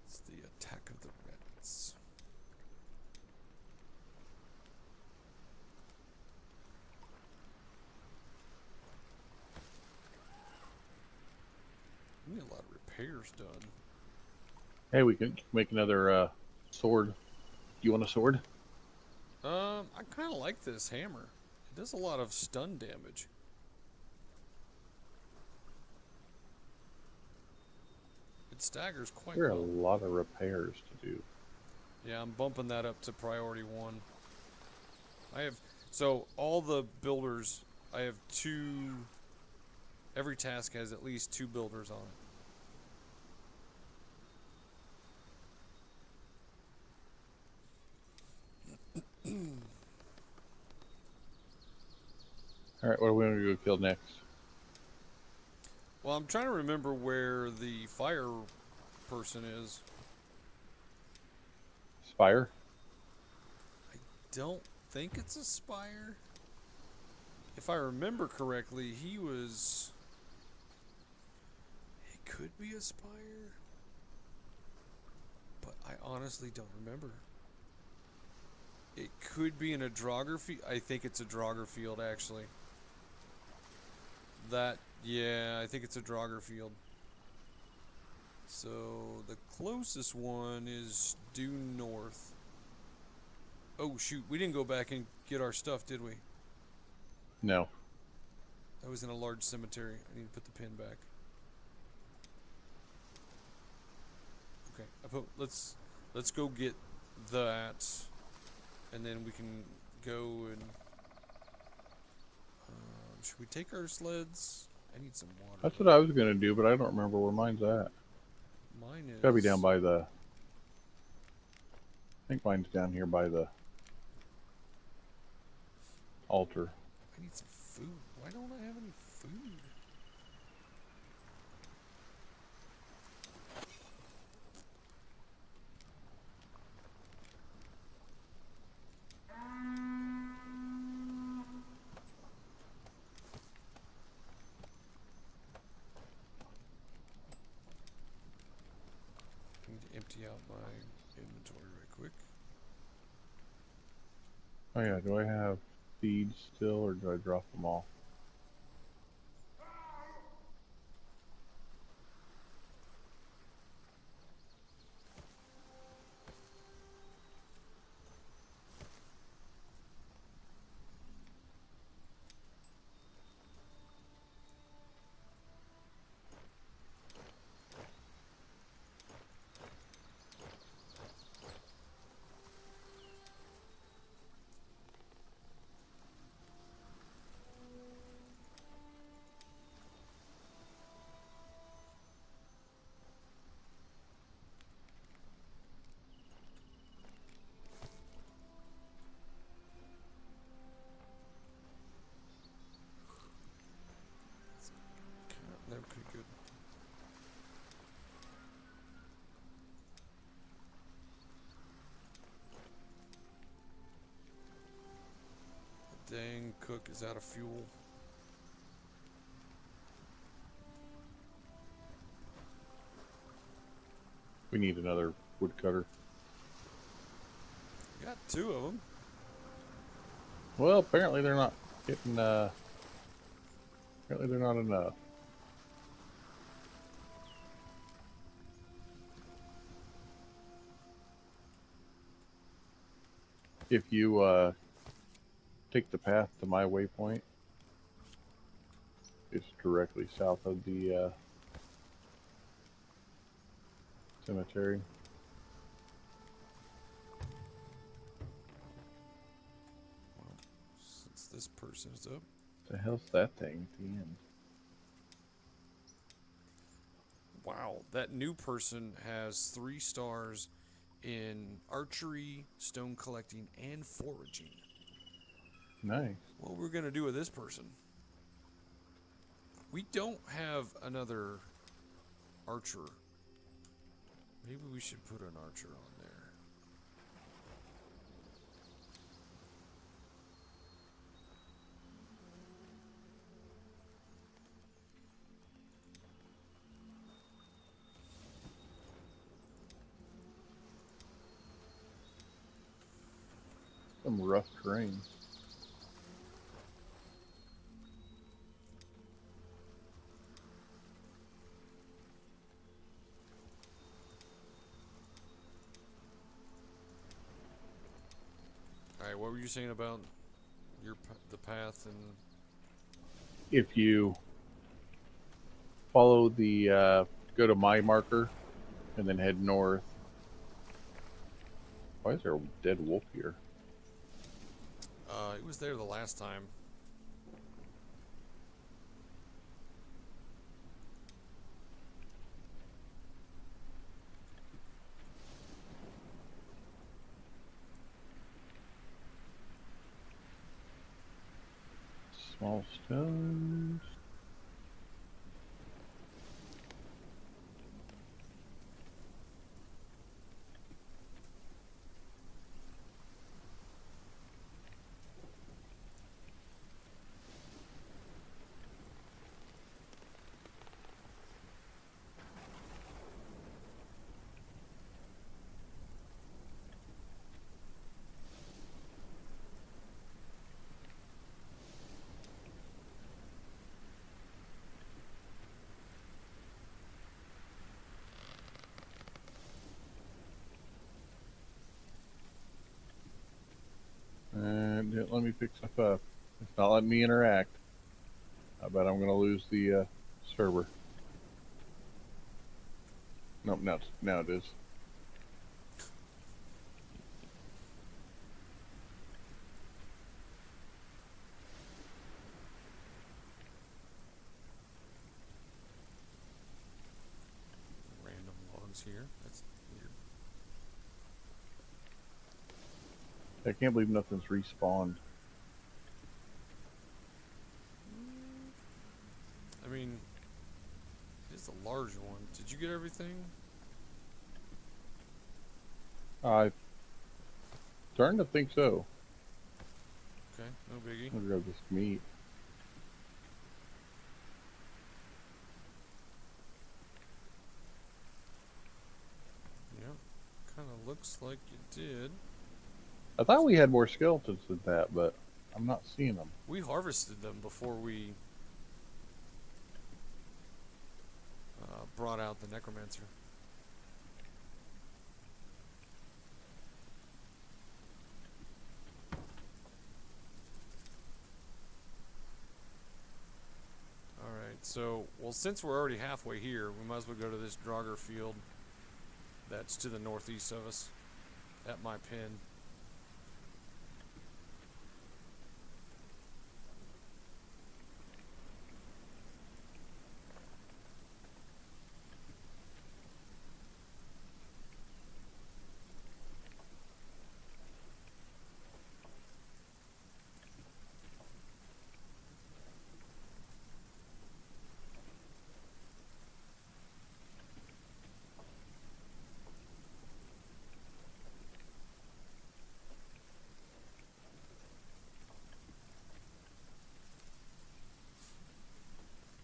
Speaker 1: It's the attack of the rabbits. We need a lot of repairs done.
Speaker 2: Hey, we can make another sword. Do you want a sword?
Speaker 1: I kind of like this hammer. It does a lot of stun damage. It staggers quite
Speaker 2: There are a
Speaker 1: well.
Speaker 2: lot of repairs to do.
Speaker 1: Yeah, I'm bumping that up to priority 1. I have, so all the builders, I have 2, every task has at least 2 builders on it.
Speaker 2: All right, what are we going to go kill next?
Speaker 1: Well, I'm trying to remember where the fire person is.
Speaker 2: Spire?
Speaker 1: I don't think it's a spire. If I remember correctly, he was... It could be a spire. But I honestly don't remember. It could be in a Draugr field. I think it's a Draugr field, actually. Yeah, I think it's a Draugr field. So, the closest one is due north. Oh, shoot. We didn't go back and get our stuff, did we?
Speaker 2: No.
Speaker 1: That was in a large cemetery. I need to put the pin back. Okay, let's go get that, and then we can go and should we take our sleds? I need some water.
Speaker 2: That's what I was going to do, but I don't remember where mine's at.
Speaker 1: Mine is...
Speaker 2: It's got to be down by the... I think mine's down here by the altar.
Speaker 1: I need some food. Why don't I have any food? I need to empty out my inventory right quick.
Speaker 2: Oh yeah, do I have seeds still, or do I drop them all?
Speaker 1: That would be good. The dang cook is out of fuel.
Speaker 2: We need another woodcutter.
Speaker 1: Got 2 of them.
Speaker 2: Well, apparently they're not getting. Apparently they're not enough. If you take the path to my waypoint, it's directly south of the cemetery.
Speaker 1: Well, since this person is up.
Speaker 2: The hell's that thing at the end?
Speaker 1: Wow, that new person has 3 stars in archery, stone collecting, and foraging.
Speaker 2: Nice.
Speaker 1: What are we going to do with this person? We don't have another archer. Maybe we should put an archer on there.
Speaker 2: Some rough terrain.
Speaker 1: All right, what were you saying about the path and?
Speaker 2: If you follow the go to my marker and then head north. Why is there a dead wolf here?
Speaker 1: It was there the last time.
Speaker 2: Small stones. And it let me pick stuff up. It's not letting me interact. I bet I'm going to lose the server. Nope, now it is.
Speaker 1: Random logs here. That's weird.
Speaker 2: I can't believe nothing's respawned.
Speaker 1: I mean, it's a large one. Did you get everything?
Speaker 2: I'm starting to think so.
Speaker 1: Okay, no biggie.
Speaker 2: I'm going to grab this meat.
Speaker 1: Yep, kind of looks like you did.
Speaker 2: I thought we had more skeletons than that, but I'm not seeing them.
Speaker 1: We harvested them before we brought out the necromancer. Alright, so, well, since we're already halfway here, we might as well go to this Draugr field that's to the northeast of us at my pin.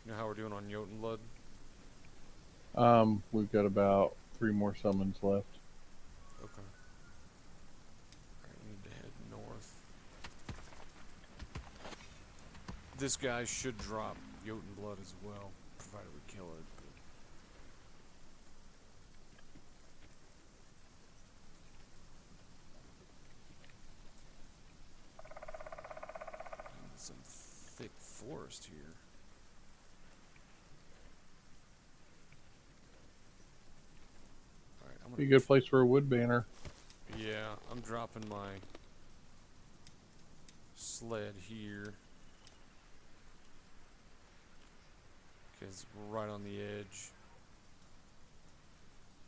Speaker 1: You know how we're doing on Jotunblood?
Speaker 2: We've got about 3 more summons left.
Speaker 1: Okay. Alright, This guy should drop Jotun blood as well, provided we kill it. But some thick forest here. Alright, I'm
Speaker 2: Be a
Speaker 1: gonna
Speaker 2: good place for a wood banner.
Speaker 1: yeah, I'm dropping my sled here. Because we're right on the edge.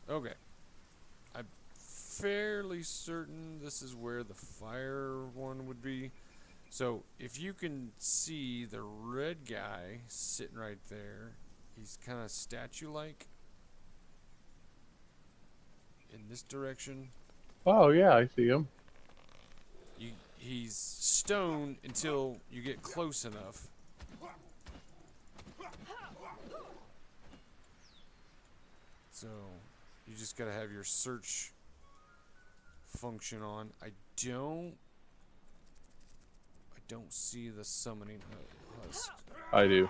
Speaker 1: Okay. I'm fairly certain this is where the fire one would be. So, if you can see the red guy sitting right there, he's kind of statue-like in this direction.
Speaker 2: Oh yeah, I see him.
Speaker 1: He's stone until you get close enough. So, you just gotta have your search function on. I don't see the summoning husk.
Speaker 2: I do.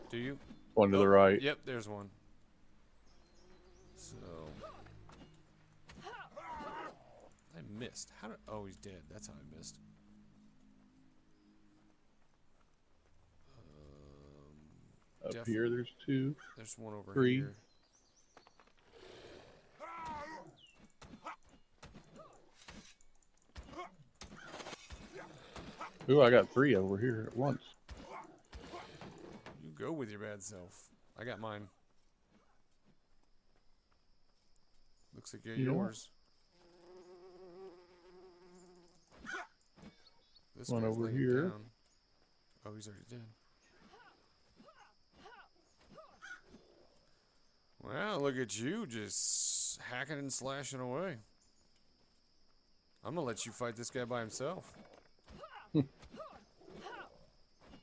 Speaker 1: Do you?
Speaker 2: One to the right.
Speaker 1: Yep, there's one. So I missed. How did? Oh, he's dead. That's how I missed.
Speaker 2: Up here, there's two.
Speaker 1: There's one over
Speaker 2: three.
Speaker 1: here.
Speaker 2: Ooh, I got three over here at once.
Speaker 1: You go with your bad self. I got mine. Looks like
Speaker 2: You know
Speaker 1: yours. This
Speaker 2: one
Speaker 1: guy's
Speaker 2: over
Speaker 1: laying
Speaker 2: here.
Speaker 1: down. Oh, he's already dead. Well, look at you just hacking and slashing away. I'm gonna let you fight this guy by himself.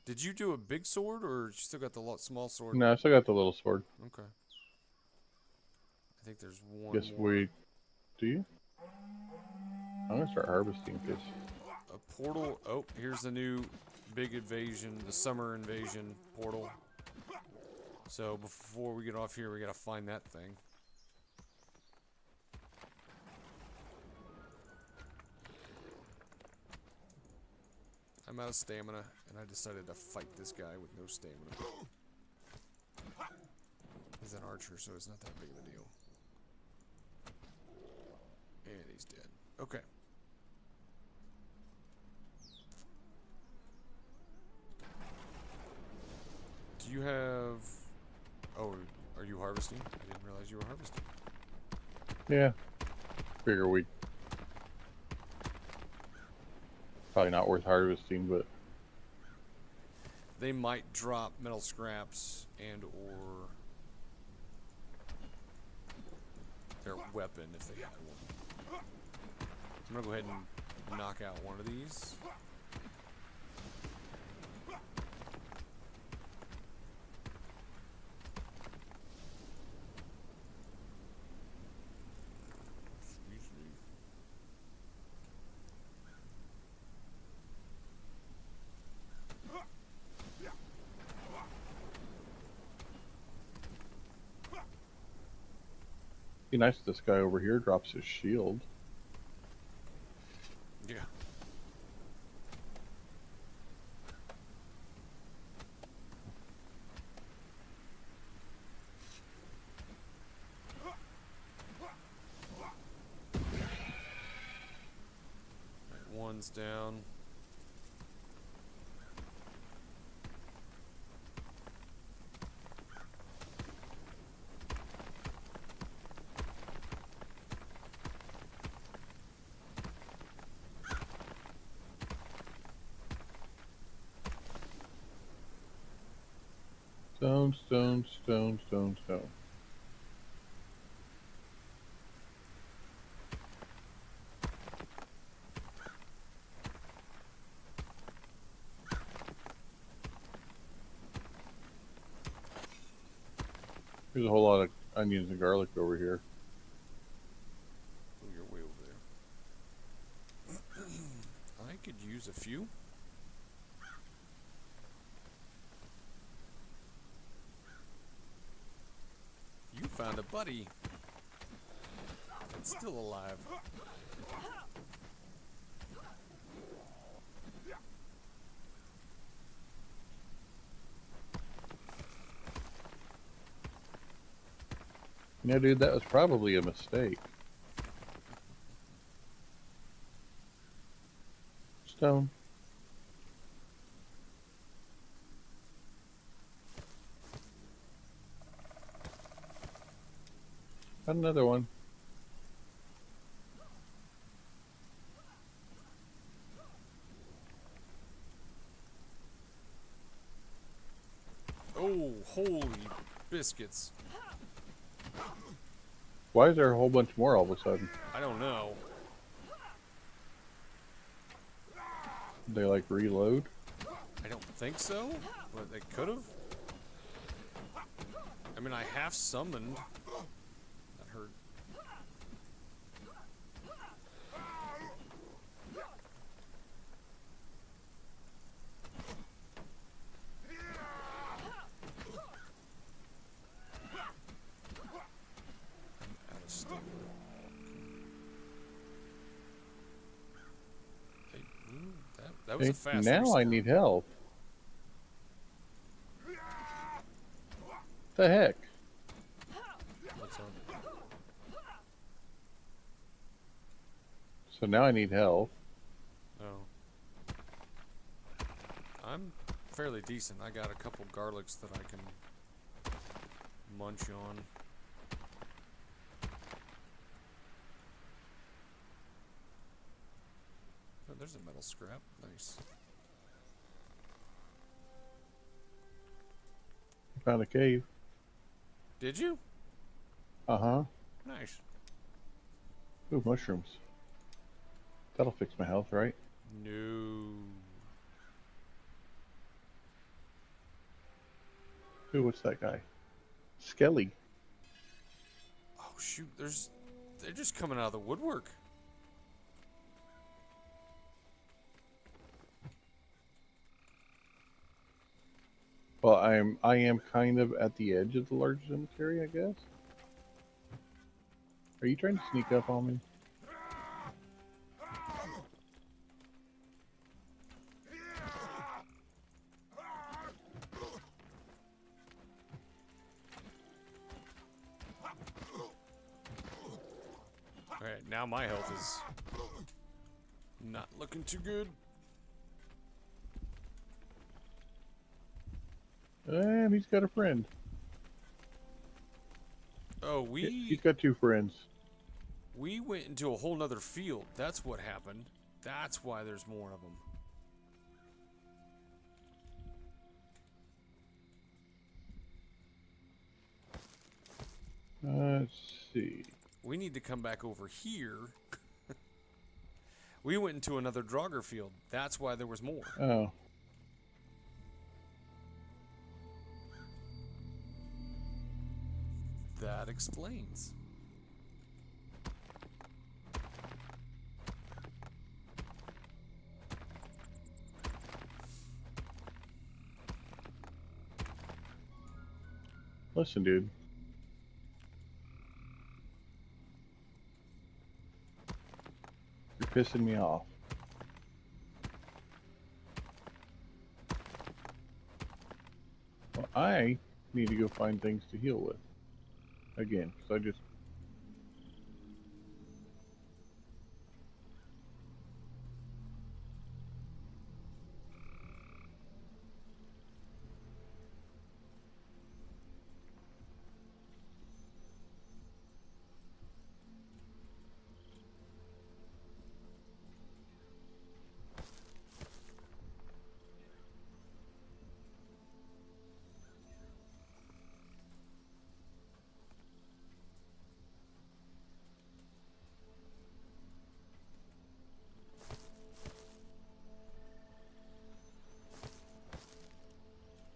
Speaker 1: Did you do a big sword, or you still got the small sword?
Speaker 2: No, I still got the little sword.
Speaker 1: Okay. I think there's one
Speaker 2: Guess
Speaker 1: more.
Speaker 2: we... Do you? I'm gonna start harvesting this.
Speaker 1: A portal. Oh, here's the new big invasion, the summer invasion portal. So before we get off here, we gotta find that thing. I'm out of stamina, and I decided to fight this guy with no stamina. He's an archer, so it's not that big of a deal. And he's dead. Okay. Do you have... Oh, are you harvesting? I didn't realize you were harvesting.
Speaker 2: Yeah. Figure we... Probably not worth harvesting, but...
Speaker 1: They might drop metal scraps and or their weapon if they had one. I'm gonna go ahead and knock out one of these. Excuse me.
Speaker 2: Be nice if this guy over here drops his shield.
Speaker 1: Yeah. Right, one's down.
Speaker 2: Stone, stone, stone, stone, stone. There's a whole lot of onions and garlic over here.
Speaker 1: Oh, you're way over there. I could use a few. buddy. It's still alive.
Speaker 2: You know, dude, that was probably a mistake. Stone. Got another one.
Speaker 1: Oh, holy biscuits.
Speaker 2: Why is there a whole bunch more all of a sudden?
Speaker 1: I don't know.
Speaker 2: Did they like reload?
Speaker 1: I don't think so, but they could have. I mean, I half summoned. That hurt. I'm out of stamina. Hey, that was a fast
Speaker 2: Now
Speaker 1: respawn.
Speaker 2: I need help. What the heck?
Speaker 1: What's up?
Speaker 2: So now I need help.
Speaker 1: Oh. I'm fairly decent. I got a couple garlics that I can munch on. Oh, there's a metal scrap. Nice.
Speaker 2: Found a cave.
Speaker 1: Did you?
Speaker 2: Uh-huh.
Speaker 1: Nice.
Speaker 2: Ooh, mushrooms. That'll fix my health, right?
Speaker 1: No.
Speaker 2: Ooh, what's that guy? Skelly.
Speaker 1: Oh shoot, they're just coming out of the woodwork.
Speaker 2: Well, I am kind of at the edge of the large cemetery, I guess. Are you trying to sneak up on me?
Speaker 1: Alright, now my health is not looking too good.
Speaker 2: And he's got a friend.
Speaker 1: Oh,
Speaker 2: He's got two friends.
Speaker 1: we went into a whole nother field. That's what happened. That's why there's more of them.
Speaker 2: Let's see.
Speaker 1: We need to come back over here. We went into another Draugr field. That's why there was more.
Speaker 2: Oh.
Speaker 1: That explains.
Speaker 2: Listen, dude. You're pissing me off. Well, I need to go find things to heal with. Again, because I just...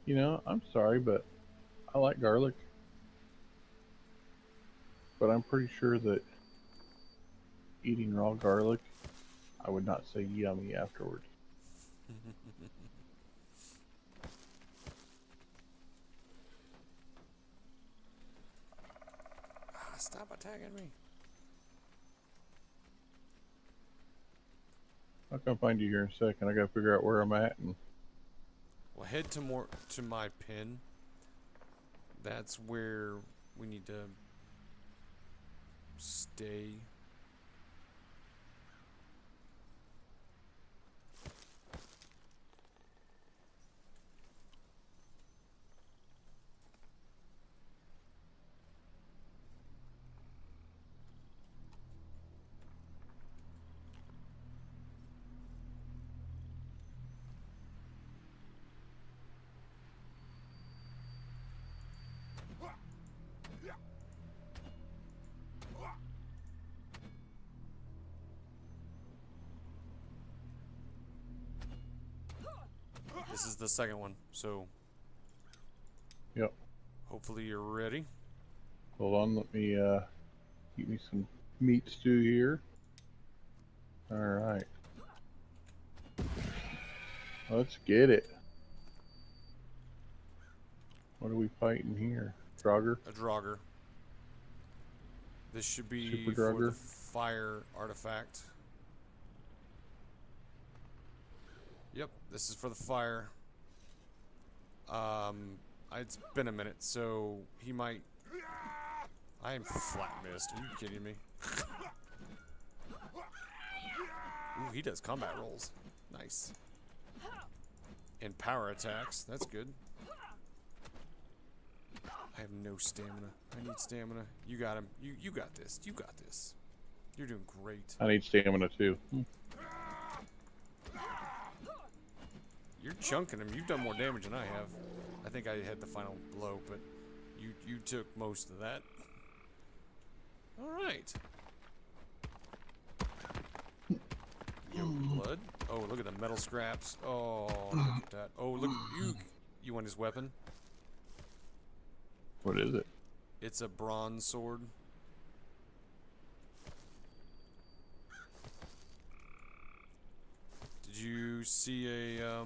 Speaker 2: You know, I'm sorry, but I like garlic. But I'm pretty sure that eating raw garlic, I would not say yummy afterwards.
Speaker 1: Stop attacking me.
Speaker 2: I'll come find you here in a second. I gotta figure out where I'm at. And
Speaker 1: Well, head to my pin. That's where we need to stay. This is the second one, so
Speaker 2: yep.
Speaker 1: hopefully you're ready.
Speaker 2: Hold on. Let me keep me some meat stew here. All right. Let's get it. What are we fighting here? Draugr?
Speaker 1: A Draugr. This should be
Speaker 2: Super
Speaker 1: for the
Speaker 2: Draugr?
Speaker 1: fire artifact. Yep, this is for the fire. It's been a minute, so he might... I am flat missed. Are you kidding me? Ooh, he does combat rolls. Nice. And power attacks. That's good. I have no stamina. I need stamina. You got him. You got this. You got this. You're doing great.
Speaker 2: I need stamina too.
Speaker 1: You're chunking him. You've done more damage than I have. I think I had the final blow, but you took most of that. All right. Yo, blood. Oh, look at the metal scraps. Oh, look at that. Oh, look. You want his weapon?
Speaker 2: What is it?
Speaker 1: It's a bronze sword. Did you see a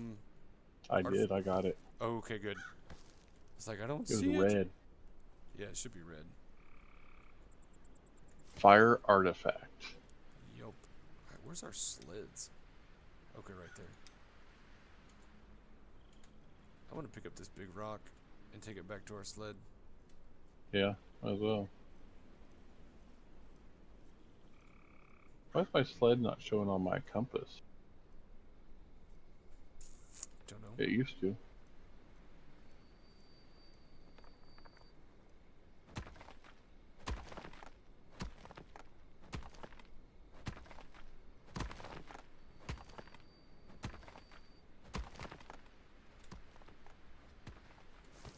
Speaker 2: I did. I got it.
Speaker 1: Oh, okay, good. It's like I don't
Speaker 2: It was
Speaker 1: see it.
Speaker 2: red.
Speaker 1: Yeah, it should be red.
Speaker 2: Fire artifact.
Speaker 1: Yup. Alright, where's our sleds? Okay, right there. I want to pick up this big rock and take it back to our sled.
Speaker 2: Yeah, might as well. Why is my sled not showing on my compass?
Speaker 1: Don't know.
Speaker 2: It used to.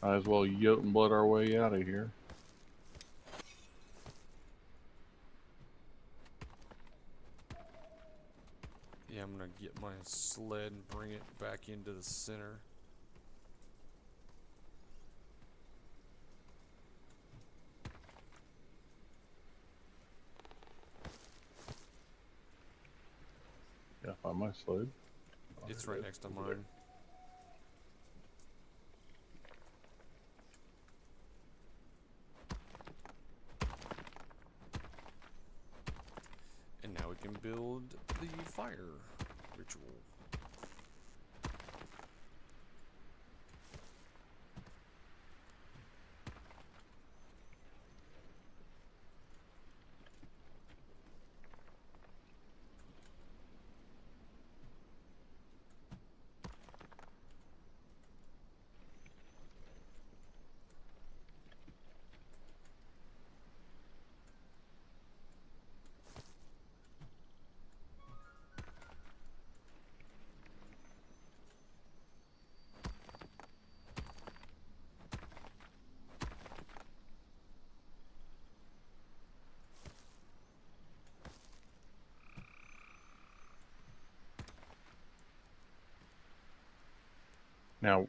Speaker 2: Might as well yote and blood our way out of here.
Speaker 1: Yeah, I'm gonna get my sled and bring it back into the center.
Speaker 2: Yeah, find my sled.
Speaker 1: It's right next to mine. And now we can build the fire ritual.
Speaker 2: Now,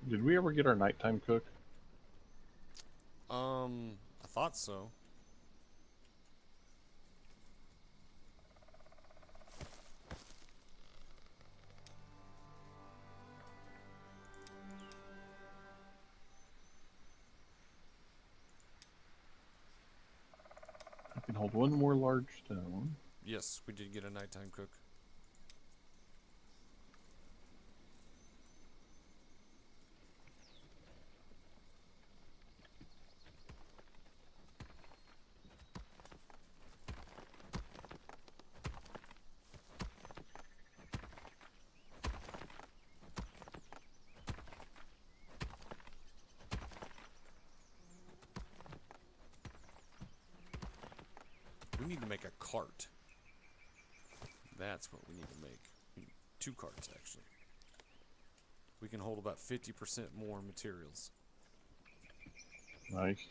Speaker 2: did we ever get our nighttime cook?
Speaker 1: I thought so.
Speaker 2: one more large stone.
Speaker 1: Yes, we did get a nighttime cook. We need to make a cart. That's what we need to make. We need 2 carts, actually. We can hold about 50% more materials.
Speaker 2: Nice.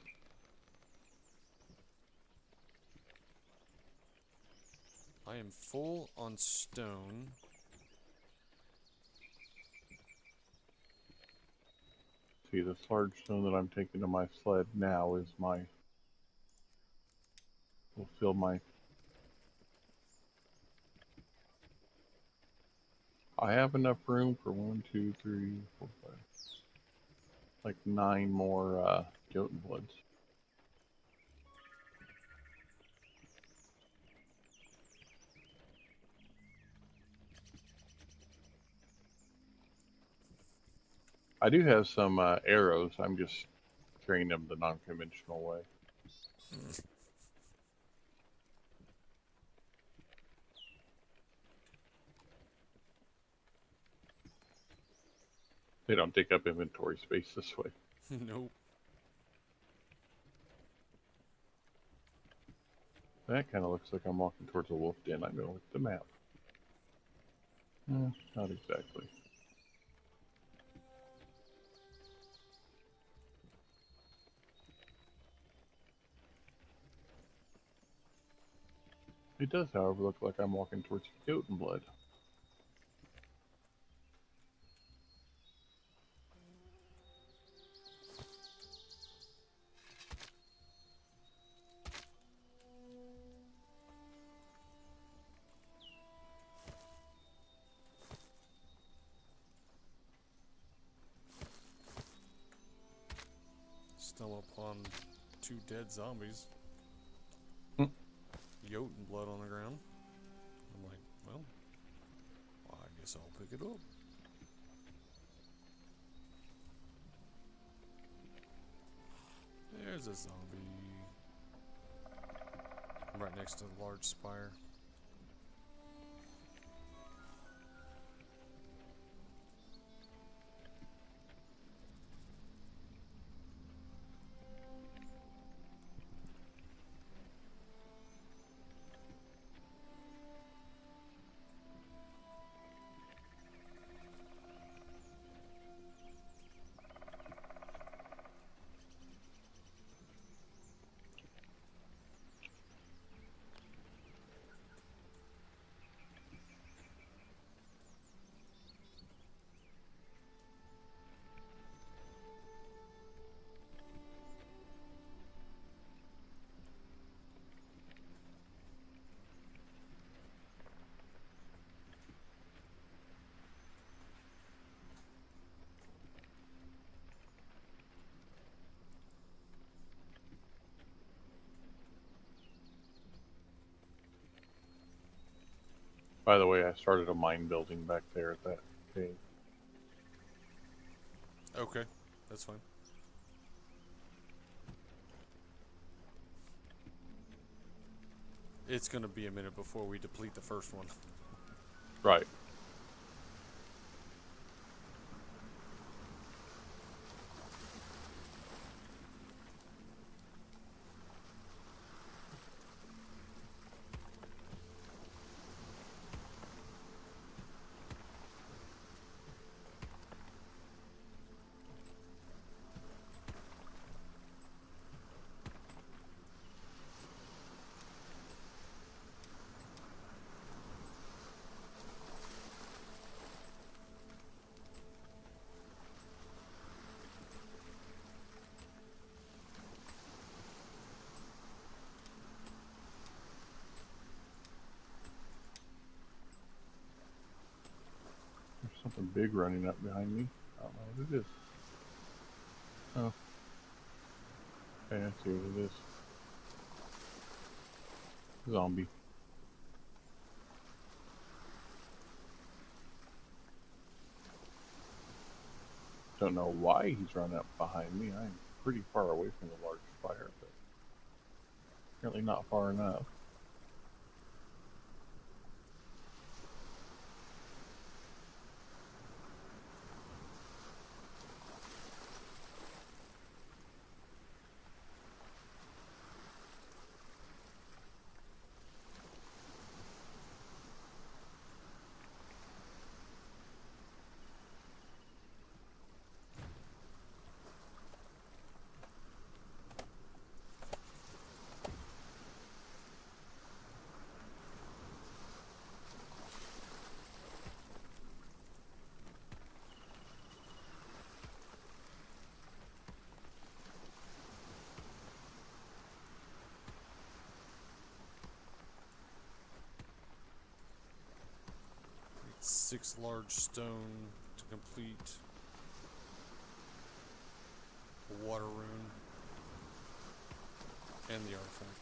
Speaker 1: I am full on stone.
Speaker 2: See, this large stone that I'm taking to my sled now is my... will fill my... I have enough room for 1, 2, 3, 4, 5... like 9 more Jotun bloods. I do have some arrows. I'm just carrying them the non-conventional way. They don't take up inventory space this way.
Speaker 1: Nope.
Speaker 2: That kind of looks like I'm walking towards a wolf den. I'm going to look at the map. Not exactly. It does, however, look like I'm walking towards Jotun blood.
Speaker 1: Stumble upon 2 dead zombies.
Speaker 2: Hmm.
Speaker 1: Jotun blood on the ground. I'm like, well, I guess I'll pick it up. There's a zombie. I'm right next to the large spire.
Speaker 2: By the way, I started a mine building back there at that cave.
Speaker 1: Okay, that's fine. It's gonna be a minute before we deplete the first one.
Speaker 2: Right. There's something big running up behind me. I don't know what it is. Oh. Okay, I see what it is. Zombie. Don't know why he's run up behind me. I'm pretty far away from the large fire, but apparently not far enough.
Speaker 1: Need 6 large stone to complete the water rune and the artifact.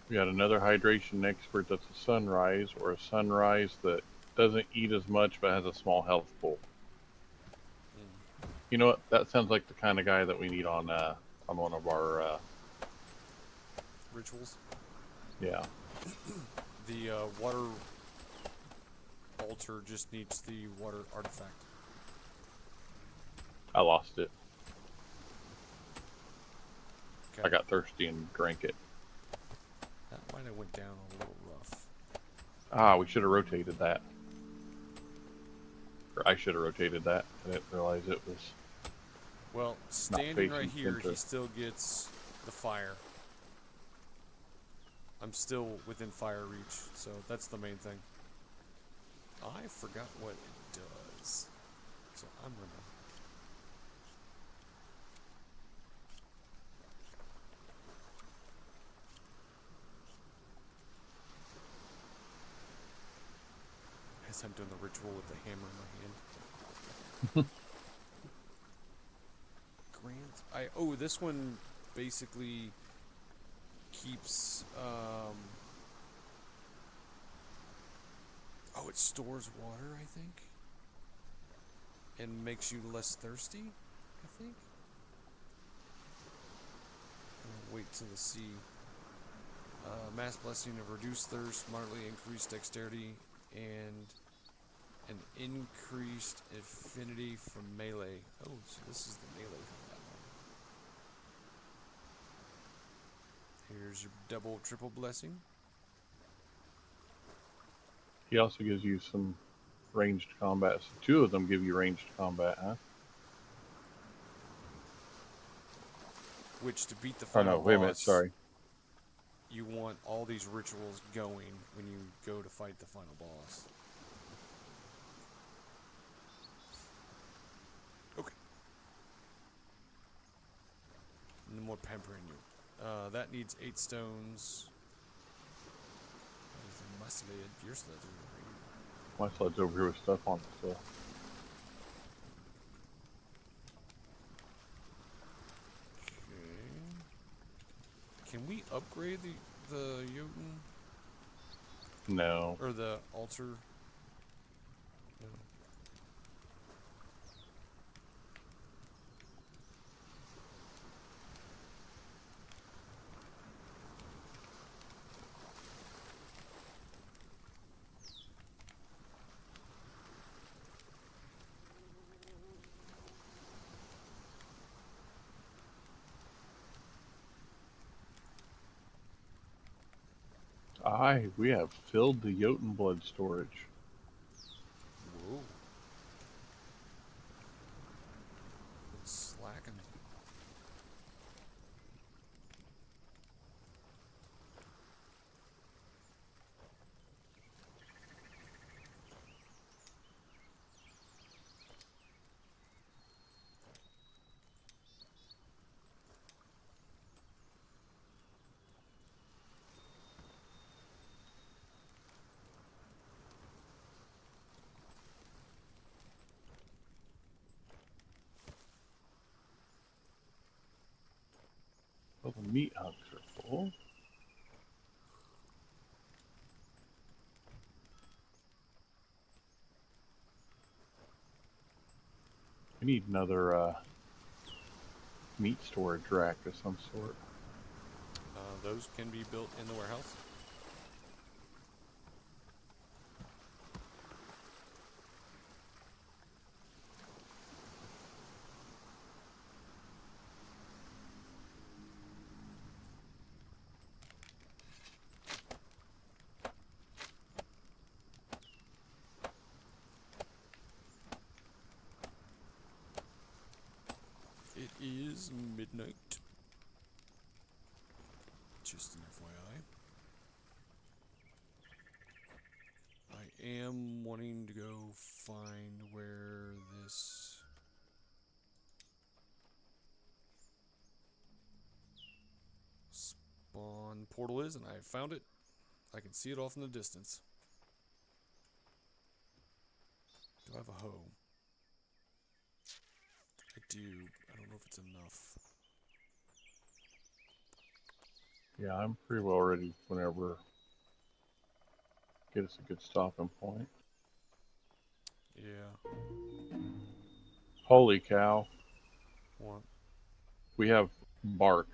Speaker 2: We got another hydration expert that's a sunrise, or a sunrise that doesn't eat as much but has a small health pool. You know what? That sounds like the kind of guy that we need on one of our
Speaker 1: Rituals.
Speaker 2: yeah.
Speaker 1: The water altar just needs the water artifact.
Speaker 2: I lost it.
Speaker 1: Okay.
Speaker 2: I got thirsty and drank it.
Speaker 1: That might have went down a little rough.
Speaker 2: Ah, we should have rotated that. Or I should have rotated that. I didn't realize it was.
Speaker 1: Well, standing right
Speaker 2: facing
Speaker 1: here, he
Speaker 2: center.
Speaker 1: still gets the fire. I'm still within fire reach, so that's the main thing. I forgot what it does, so I'm gonna... As I'm doing the ritual with the hammer in my hand. Oh, this one basically keeps, oh, it stores water, I think, and makes you less thirsty, I think. I'll wait till the sea. Mass blessing of reduced thirst, moderately increased dexterity, and an increased affinity for melee. Oh, so this is the melee combat one. Here's your double, triple blessing.
Speaker 2: He also gives you some ranged combat. So 2 of them give you ranged combat, huh?
Speaker 1: Which, to beat the
Speaker 2: Oh
Speaker 1: final
Speaker 2: no, wait a minute,
Speaker 1: boss,
Speaker 2: sorry.
Speaker 1: you want all these rituals going when you go to fight the final boss. Okay. No more pampering you. That needs 8 stones. My sled, your sled's over here.
Speaker 2: My sled's over here with stuff on it still.
Speaker 1: Okay. Can we upgrade the Jotun?
Speaker 2: No.
Speaker 1: Or the altar? No.
Speaker 2: We have filled the Jotun blood storage.
Speaker 1: Whoa. It's slacking.
Speaker 2: Well, the meat hunks are full. I need another meat storage rack of some sort.
Speaker 1: Those can be built in the warehouse. It is midnight. Just an FYI. I am wanting to go find where this spawn portal is, and I found it. I can see it off in the distance. Do I have a hoe? I do. I don't know if it's enough.
Speaker 2: Yeah, I'm pretty well ready whenever. Get us a good stopping point.
Speaker 1: Yeah.
Speaker 2: Holy cow.
Speaker 1: What?
Speaker 2: We have bark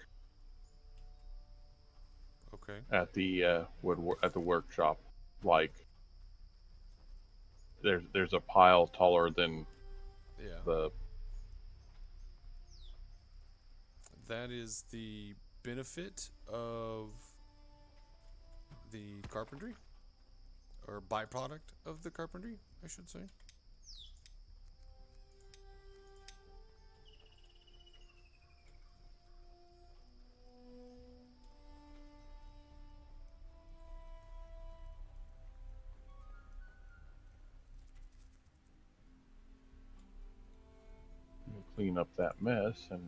Speaker 1: Okay.
Speaker 2: at the at the workshop. Like there's a pile taller than
Speaker 1: Yeah.
Speaker 2: the.
Speaker 1: That is the benefit of the carpentry, or byproduct of the carpentry, I should say.
Speaker 2: Clean up that mess and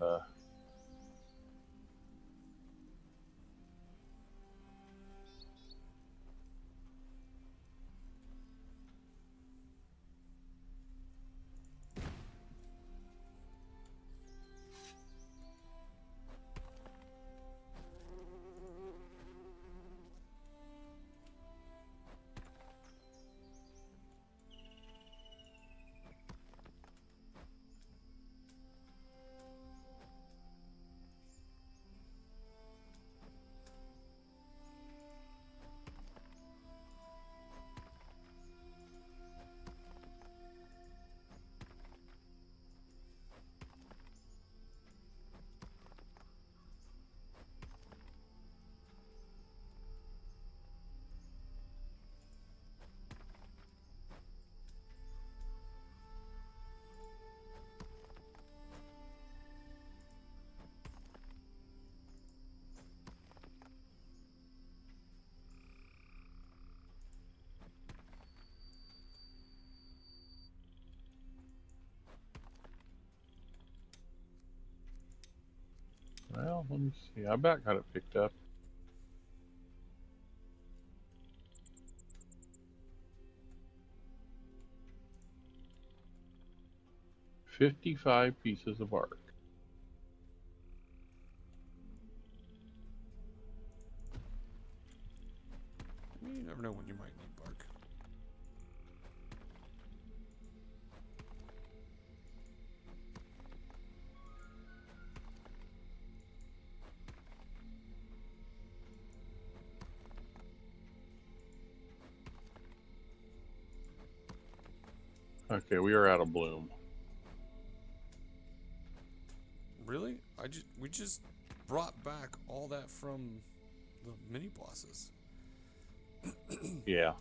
Speaker 2: well, let me see. I about got it picked up. $55 pieces of bark.
Speaker 1: You never know when you might need bark.
Speaker 2: Okay, we are out of bloom.
Speaker 1: Really? We just brought back all that from the mini bosses.
Speaker 2: Yeah.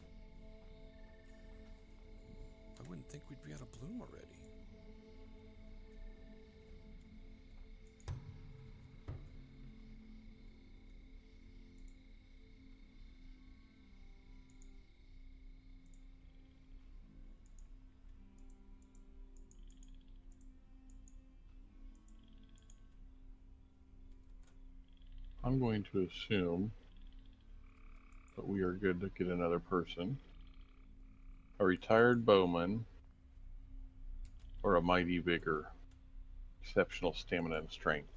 Speaker 1: I wouldn't think we'd be out of bloom already.
Speaker 2: I'm going to assume that we are good to get another person. A retired bowman or a mighty vigor. Exceptional stamina and strength.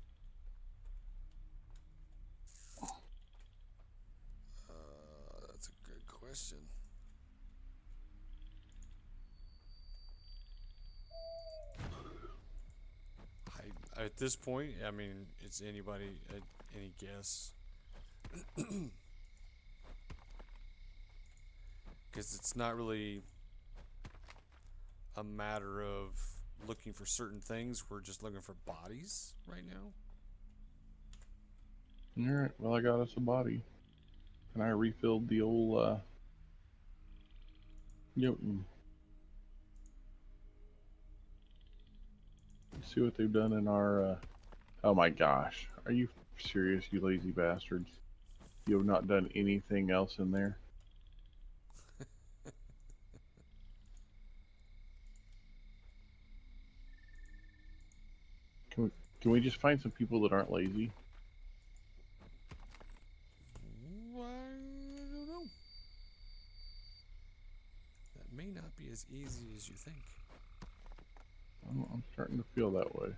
Speaker 1: That's a good question. At this point, I mean, it's anybody, any guess. Because it's not really a matter of looking for certain things. We're just looking for bodies right now.
Speaker 2: Alright, well, I got us a body. And I refilled the old, Jotun. Let's see what they've done in our, oh my gosh. Are you serious, you lazy bastards? You have not done anything else in there? Can we just find some people that aren't lazy?
Speaker 1: I don't know. That may not be as easy as you think.
Speaker 2: I'm starting to feel that way.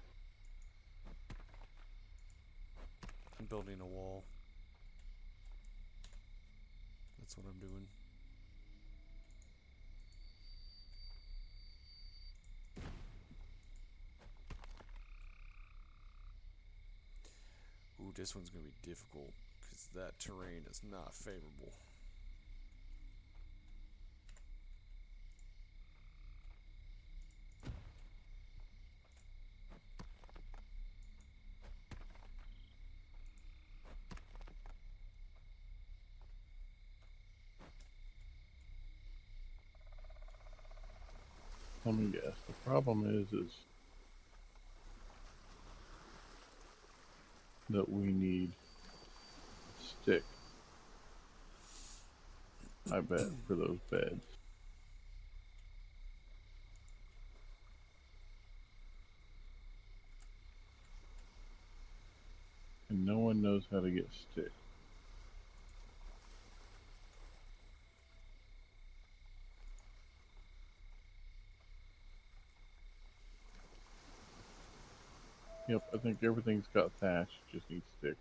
Speaker 1: I'm building a wall. That's what I'm doing. Ooh, this one's going to be difficult because that terrain is not favorable.
Speaker 2: Let me guess. The problem is that we need stick. I bet for those beds. And no one knows how to get stick. Yep, I think everything's got thatch, just needs sticks.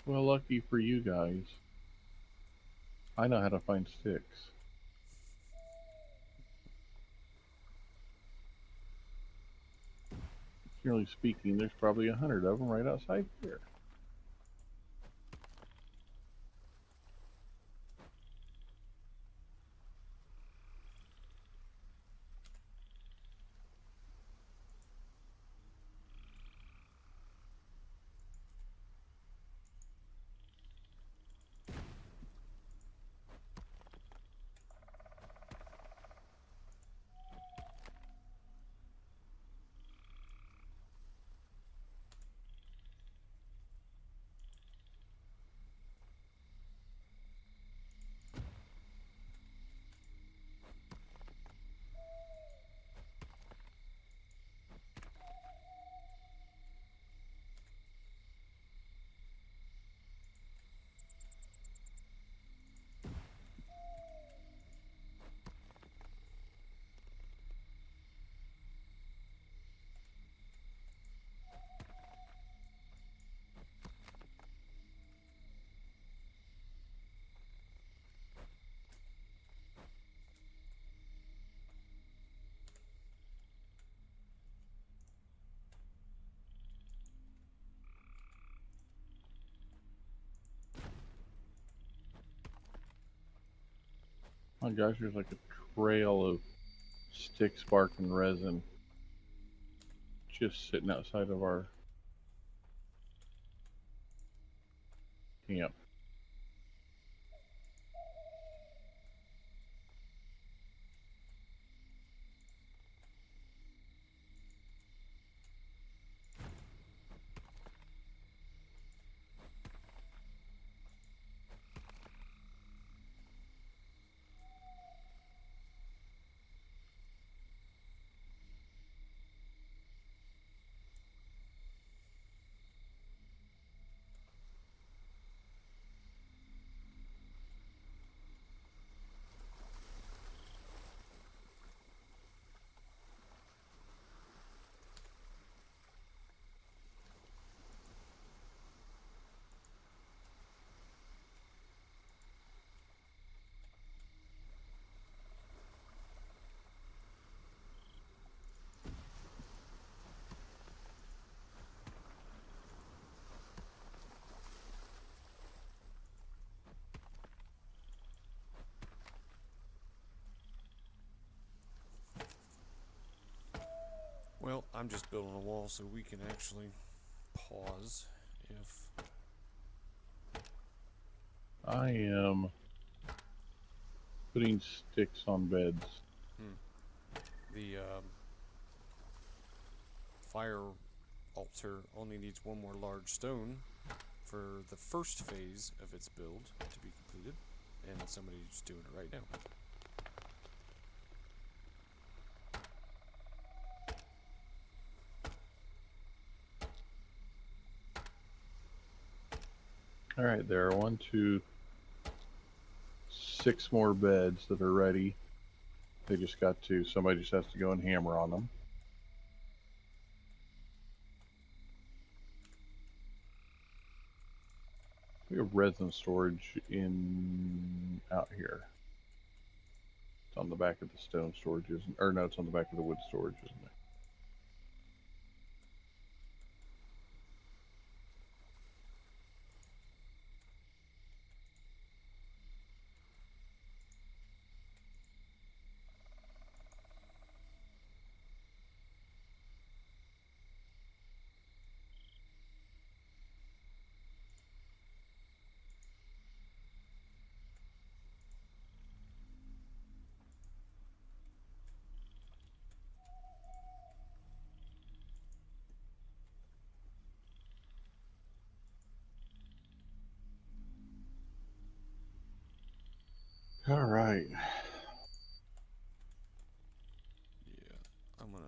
Speaker 2: Well, lucky for you guys, I know how to find sticks. Generally speaking, there's probably 100 of them right outside here. Oh gosh, there's like a trail of sticks, bark, and resin just sitting outside of our camp.
Speaker 1: Well, I'm just building a wall so we can actually pause if...
Speaker 2: I am putting sticks on beds.
Speaker 1: The fire altar only needs one more large stone for the first phase of its build to be completed, and somebody's doing it right now.
Speaker 2: All right, there are 6 more beds that are ready. Somebody just has to go and hammer on them. We have resin storage out here. It's on the back of the stone storage, isn't? Or no, it's on the back of the wood storage, isn't it? All right.
Speaker 1: Yeah, I'm gonna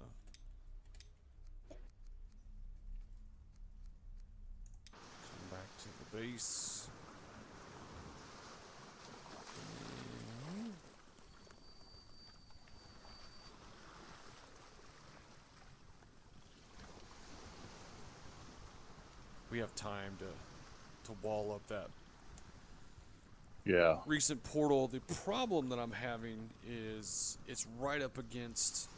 Speaker 1: come back to the base. And we have time to wall up that
Speaker 2: Yeah.
Speaker 1: recent portal. The problem that I'm having is it's right up against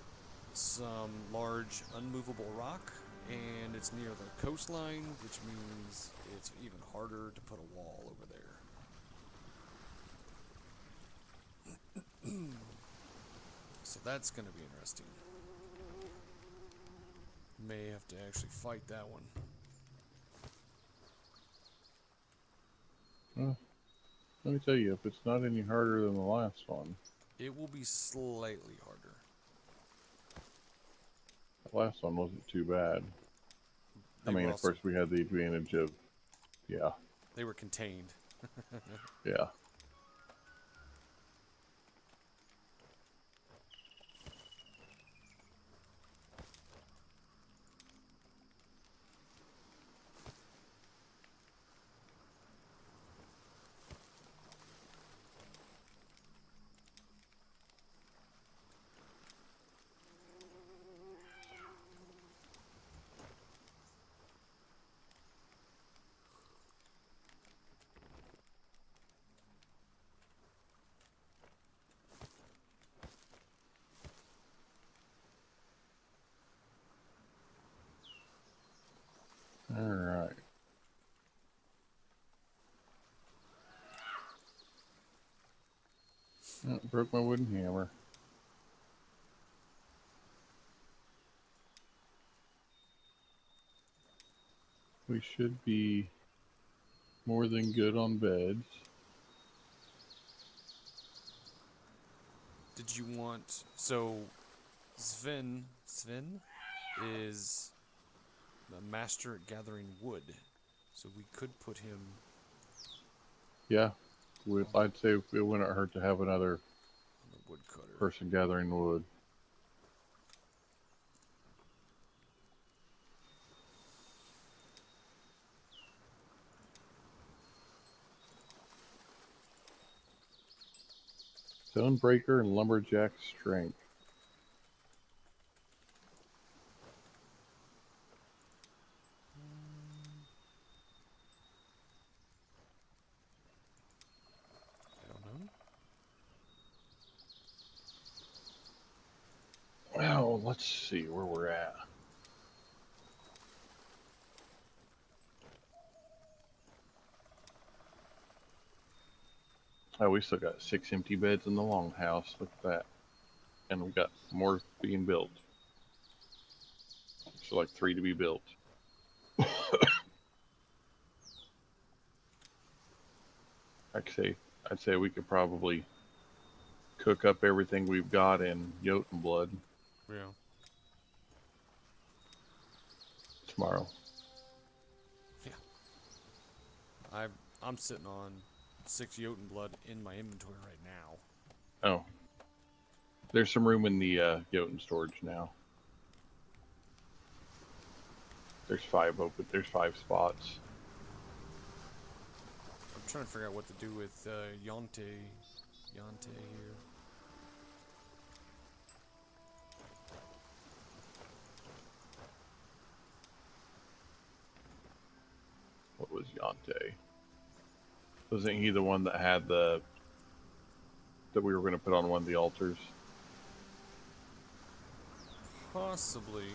Speaker 1: some large unmovable rock, and it's near the coastline, which means it's even harder to put a wall over there. So that's going to be interesting. May have to actually fight that one.
Speaker 2: Well, let me tell you, if it's not any harder than the last one.
Speaker 1: It will be slightly harder.
Speaker 2: The last one wasn't too bad.
Speaker 1: They
Speaker 2: I mean, of course, we had the advantage of, yeah.
Speaker 1: They were contained.
Speaker 2: Yeah. Oh, broke my wooden hammer. We should be more than good on beds.
Speaker 1: Did you want... So, Sven is the master at gathering wood. So we could put him...
Speaker 2: Yeah, I'd say it wouldn't hurt to have another
Speaker 1: on the woodcutter.
Speaker 2: person gathering wood. Stonebreaker and lumberjack strength.
Speaker 1: I don't know.
Speaker 2: Well, let's see where we're at. Oh, we still got 6 empty beds in the longhouse. Look at that. And we got more being built. So like 3 to be built. I'd say we could probably cook up everything we've got in Jotun blood.
Speaker 1: Yeah.
Speaker 2: Tomorrow.
Speaker 1: Yeah. I'm sitting on 6 Jotun blood in my inventory right now.
Speaker 2: Oh. There's some room in the Jotun storage now. There's 5 open. There's 5 spots.
Speaker 1: I'm trying to figure out what to do with Yonte here.
Speaker 2: What was Yonte? Wasn't he the one that had that we were going to put on one of the altars?
Speaker 1: Possibly.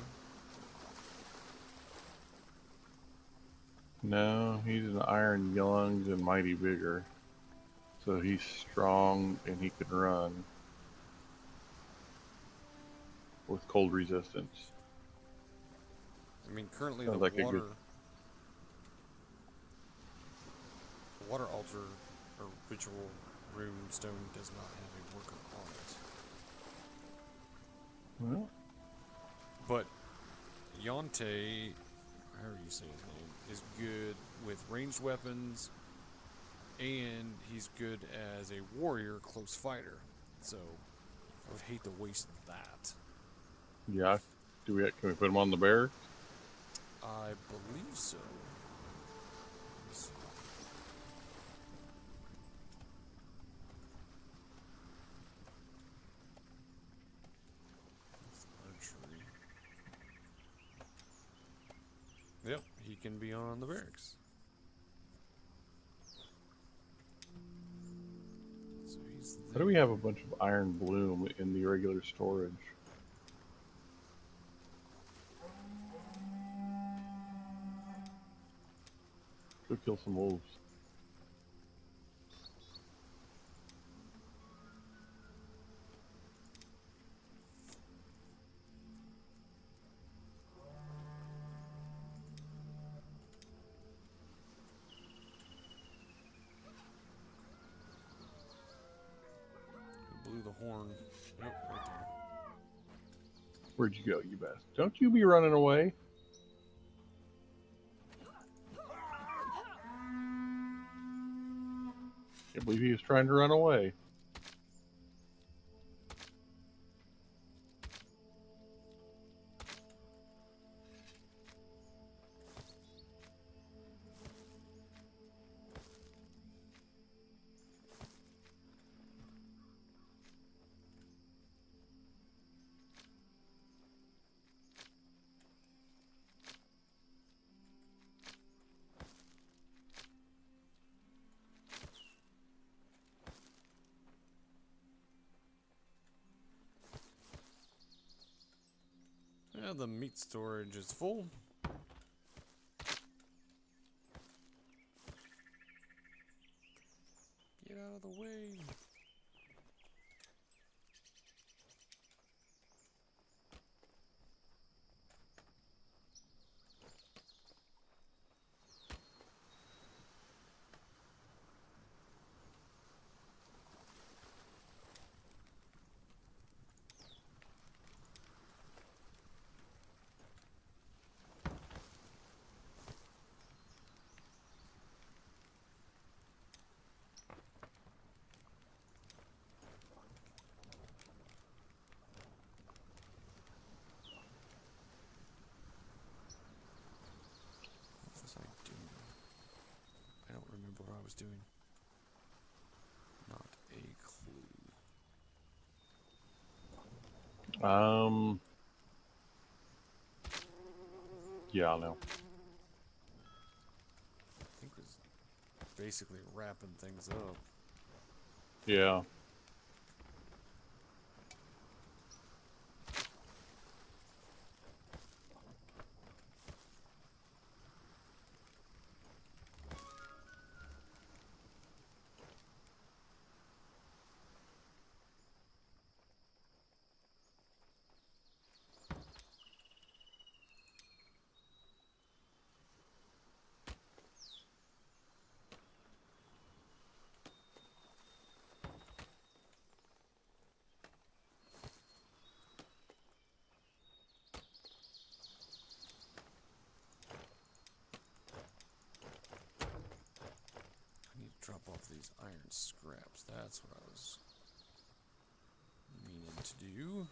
Speaker 2: No, he's an iron lungs and mighty vigor. So he's strong and he can run with cold resistance.
Speaker 1: I mean, currently
Speaker 2: Sounds
Speaker 1: the
Speaker 2: like a good...
Speaker 1: water altar or ritual rune stone does not have a worker on it.
Speaker 2: Well,
Speaker 1: But Yonte, however you say his name, is good with ranged weapons, and he's good as a warrior close fighter. So I would hate to waste that.
Speaker 2: yeah. Can we put him on the bear?
Speaker 1: I believe so. Yep, he can be on the barracks. So he's there.
Speaker 2: How do we have a bunch of iron bloom in the regular storage? Go kill some wolves.
Speaker 1: Blew the horn. Yep, right there.
Speaker 2: Where'd you go, you bastard? Don't you be running away. Can't believe he was trying to run away.
Speaker 1: Yeah, the meat storage is full. Get out of the way. I was doing. Not a clue.
Speaker 2: Yeah, I know.
Speaker 1: I think it was basically wrapping things up.
Speaker 2: Yeah.
Speaker 1: I need to drop off these iron scraps. That's what I was meaning to do.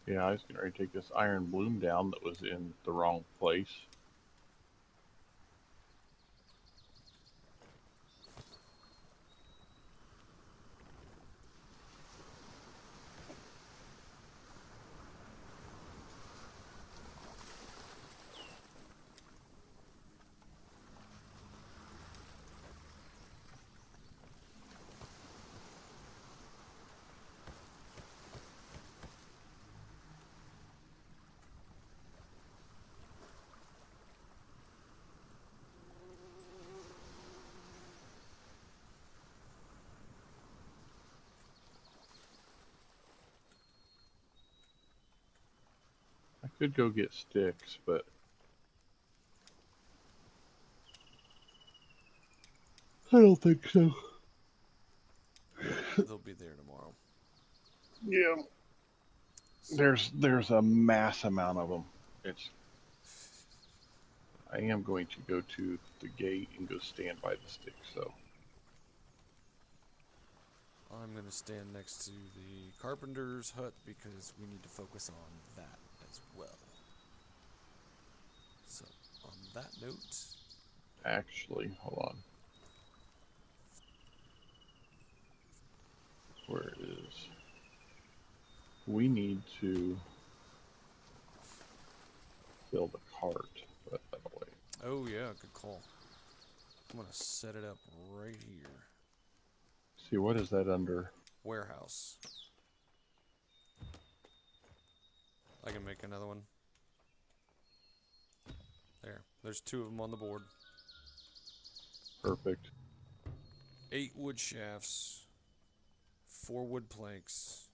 Speaker 2: Yeah, I was getting ready to take this iron bloom down that was in the wrong place. I could go get sticks, but I don't think so.
Speaker 1: They'll be there tomorrow.
Speaker 2: Yeah. There's a mass amount of them. I am going to go to the gate and go stand by the sticks, though.
Speaker 1: I'm going to stand next to the carpenter's hut because we need to focus on that as well. So, on that note...
Speaker 2: Actually, hold on. Where is... We need to fill the cart, but that'll wait.
Speaker 1: Oh yeah, good call. I'm going to set it up right here.
Speaker 2: See, what is that under?
Speaker 1: Warehouse. I can make another one. There's 2 of them on the board.
Speaker 2: Perfect.
Speaker 1: 8 wood shafts, 4 wood planks,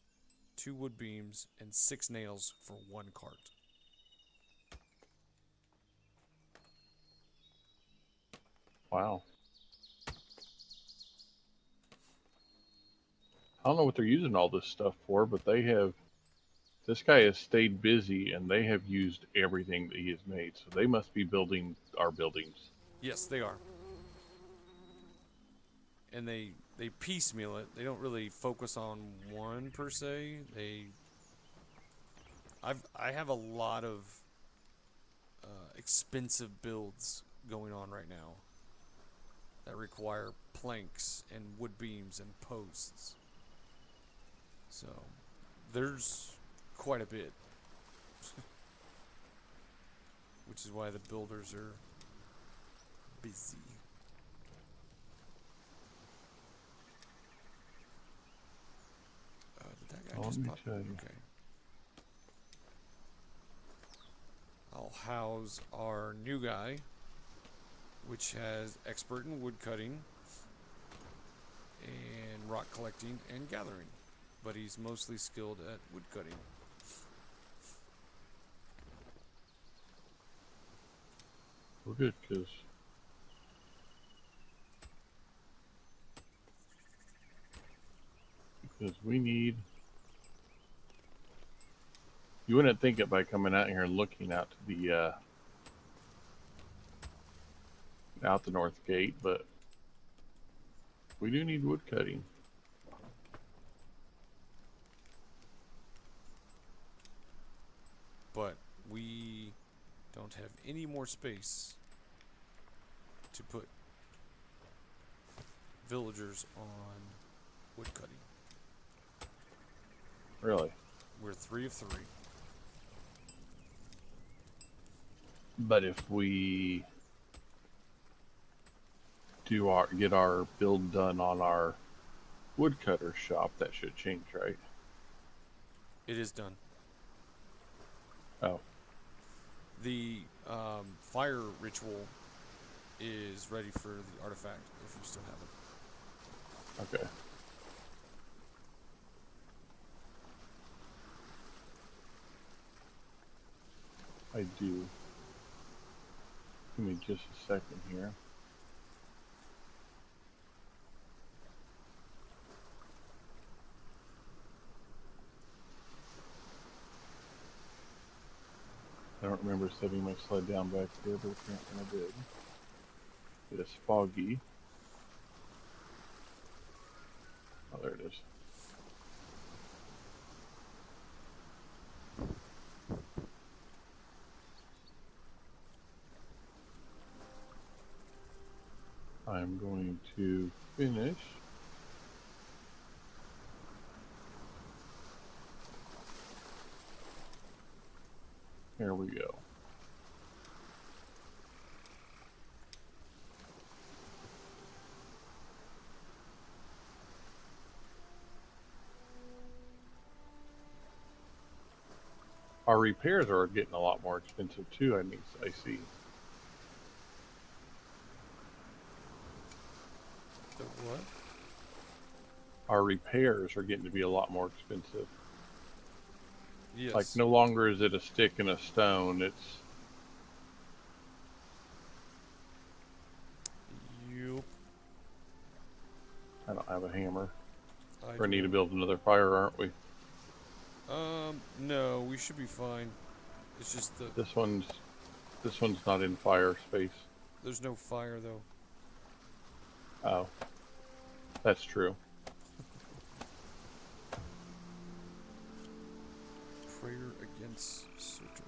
Speaker 1: 2 wood beams, and 6 nails for 1 cart.
Speaker 2: Wow. I don't know what they're using all this stuff for, but this guy has stayed busy and they have used everything that he has made. So they must be building our buildings.
Speaker 1: Yes, they are. And they piecemeal it. They don't really focus on one per se. I have a lot of expensive builds going on right now that require planks and wood beams and posts. So there's quite a bit. Which is why the builders are busy. Did that guy just pop? Okay. I'll house our new guy, which has expert in wood cutting and rock collecting and gathering, but he's mostly skilled at wood cutting.
Speaker 2: Well, good, because we need... You wouldn't think it by coming out here and looking out to the out the north gate, but we do need wood cutting.
Speaker 1: but we don't have any more space to put villagers on wood cutting.
Speaker 2: Really?
Speaker 1: We're 3 of 3.
Speaker 2: But if we get our build done on our woodcutter shop, that should change, right?
Speaker 1: It is done.
Speaker 2: Oh,
Speaker 1: The fire ritual is ready for the artifact if you still have it.
Speaker 2: okay. I do. Give me just a second here. I don't remember setting my sled down back there, but apparently I did. It is foggy. Oh, there it is. I'm going to finish. Here we go. Our repairs are getting a lot more expensive too, I see.
Speaker 1: The what?
Speaker 2: Our repairs are getting to be a lot more expensive.
Speaker 1: Yes.
Speaker 2: Like, no longer is it a stick and a stone, it's...
Speaker 1: Yup.
Speaker 2: I don't have a hammer.
Speaker 1: I
Speaker 2: We're
Speaker 1: do
Speaker 2: need to
Speaker 1: not.
Speaker 2: build another fire, aren't we?
Speaker 1: No, we should be fine. It's just that
Speaker 2: This one's not in fire space.
Speaker 1: there's no fire though.
Speaker 2: Oh. That's true.
Speaker 1: Prayer against Soto.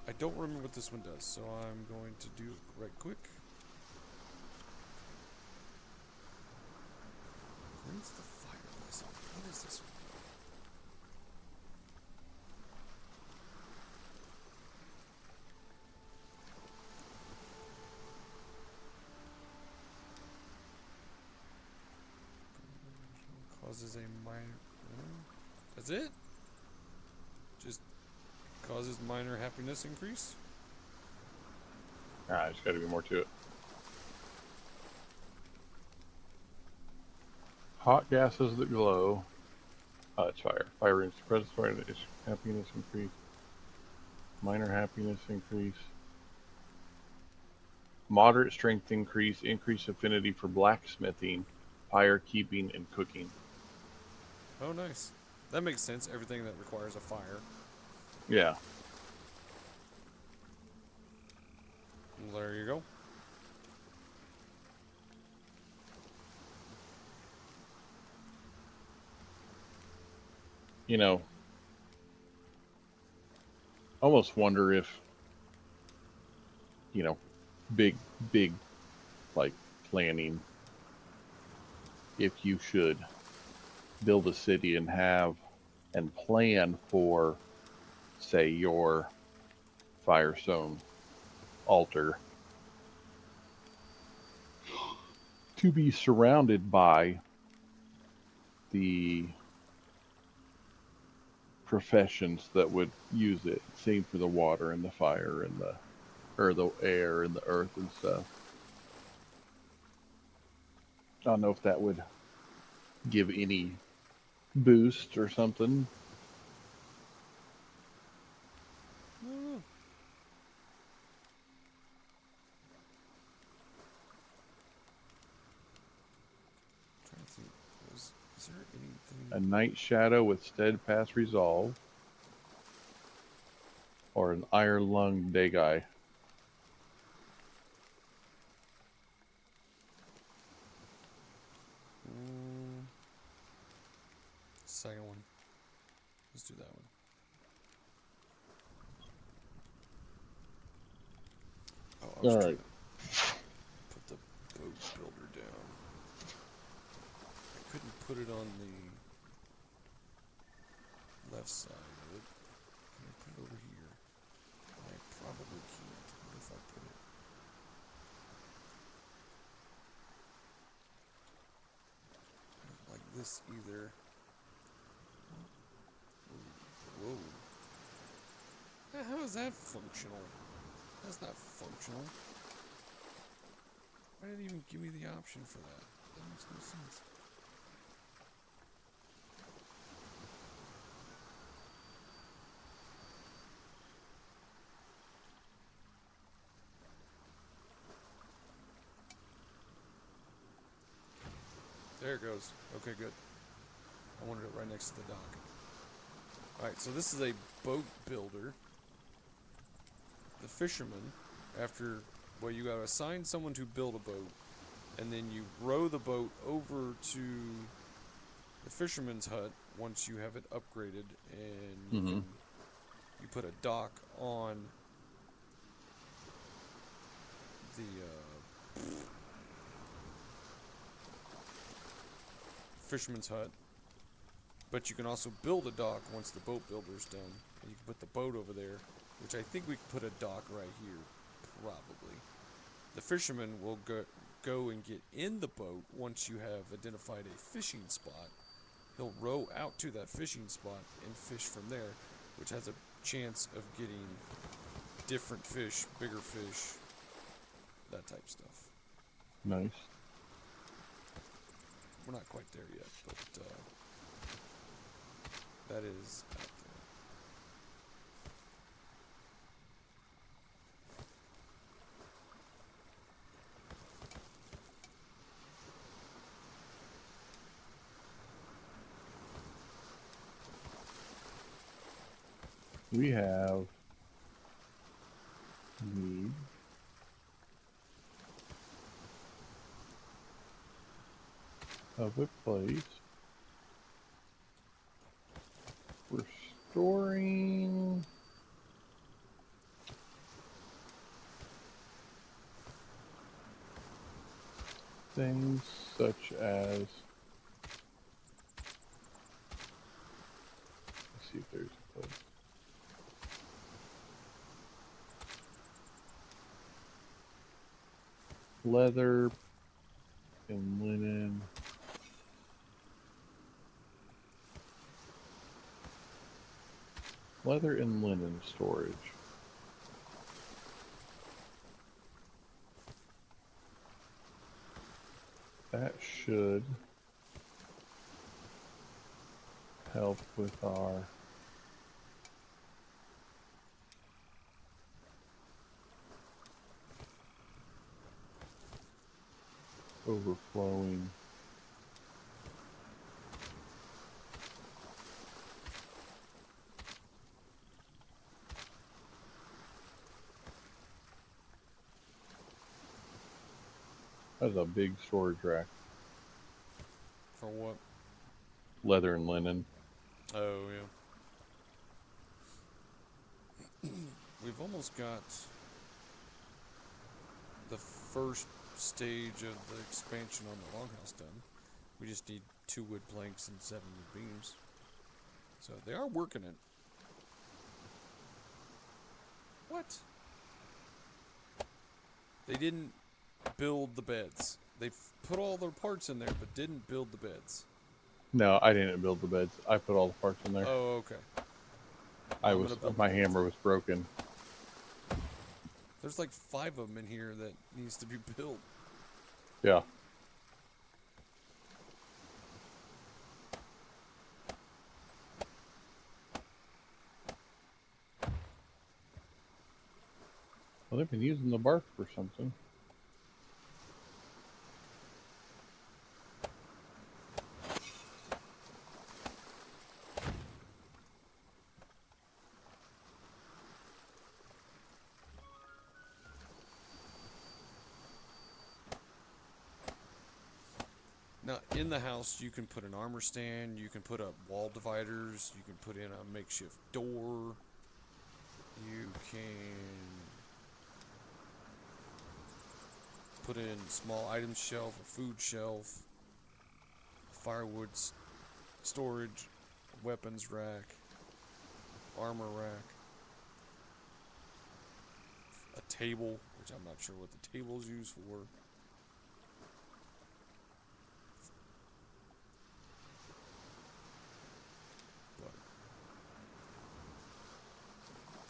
Speaker 1: I don't remember what this one does, so I'm going to do it right quick. Where's the fire lesson? What is this one? Causes a minor... That's it? Just causes minor happiness increase?
Speaker 2: There's got to be more to it. Hot gases that glow. Oh, it's fire. Fire rings. Presence fire is happiness increase. Minor happiness increase. Moderate strength increase. Increase affinity for blacksmithing, fire keeping, and cooking.
Speaker 1: Oh, nice. That makes sense. Everything that requires a fire.
Speaker 2: Yeah.
Speaker 1: There you go.
Speaker 2: You know, almost wonder if, big, like, planning, if you should build a city and plan for, say, your Firestone altar to be surrounded by the professions that would use it. Same for the water and the fire and the air and the earth and stuff. I don't know if that would give any boost or something.
Speaker 1: Trying to think. Is there anything?
Speaker 2: A night shadow with steadfast resolve, or an iron lung Dagai.
Speaker 1: Second one. Let's do that one. was
Speaker 2: All
Speaker 1: trying
Speaker 2: right.
Speaker 1: to put the boat builder down. I couldn't put it on the left side of it. Can I put it over here? I probably can't. What if I put it like this either? Whoa. How is that functional? That's not functional. Why didn't it even give me the option for that? That makes no sense. There it goes. Okay, good. I wanted it right next to the dock. Alright, so this is a boat builder. The fisherman, after, well, you gotta assign someone to build a boat, and then you row the boat over to the fisherman's hut once you have it upgraded, and you put a dock on the fisherman's hut. But you can also build a dock once the boat builder's done, and you can put the boat over there, which I think we could put a dock right here, probably. The fisherman will go and get in the boat once you have identified a fishing spot. He'll row out to that fishing spot and fish from there, which has a chance of getting different fish, bigger fish, that type of stuff.
Speaker 2: Nice.
Speaker 1: We're not quite there yet, but that is out there.
Speaker 2: We have need of a place for storing things such as, let's see if there's a place. Leather and linen. Leather and linen storage. That should help with our overflowing That's a big storage rack.
Speaker 1: For what?
Speaker 2: Leather and linen.
Speaker 1: Oh, yeah. We've almost got the first stage of the expansion on the longhouse done. We just need 2 wood planks and 7 wood beams. So they are working it. What? They didn't build the beds. They put all their parts in there, but didn't build the beds.
Speaker 2: No, I didn't build the beds. I put all the parts in there.
Speaker 1: Oh, okay.
Speaker 2: My hammer was broken.
Speaker 1: There's like 5 of them in here that needs to be built.
Speaker 2: Yeah. Well, they've been using the bark for something.
Speaker 1: Now, in the house, you can put an armor stand, you can put up wall dividers, you can put in a makeshift door, you can put in small item shelf, a food shelf, firewood storage, weapons rack, armor rack, a table, which I'm not sure what the table's used for.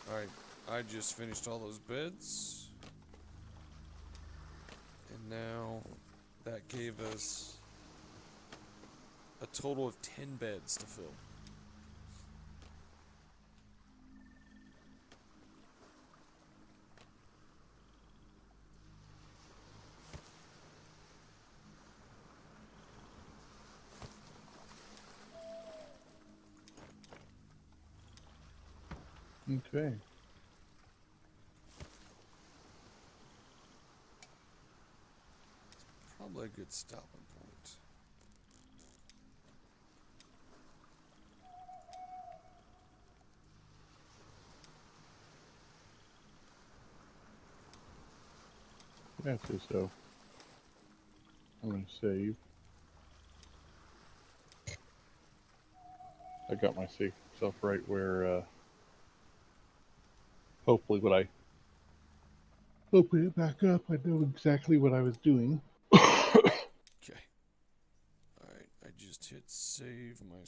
Speaker 1: Alright, I just finished all those beds. And now that gave us a total of 10 beds to fill.
Speaker 2: Okay.
Speaker 1: Probably a good stopping point.
Speaker 2: After so, I'm going to save. I got myself right where, hopefully when I open it back up, I know exactly what I was doing.
Speaker 1: Okay. Alright, I just hit save my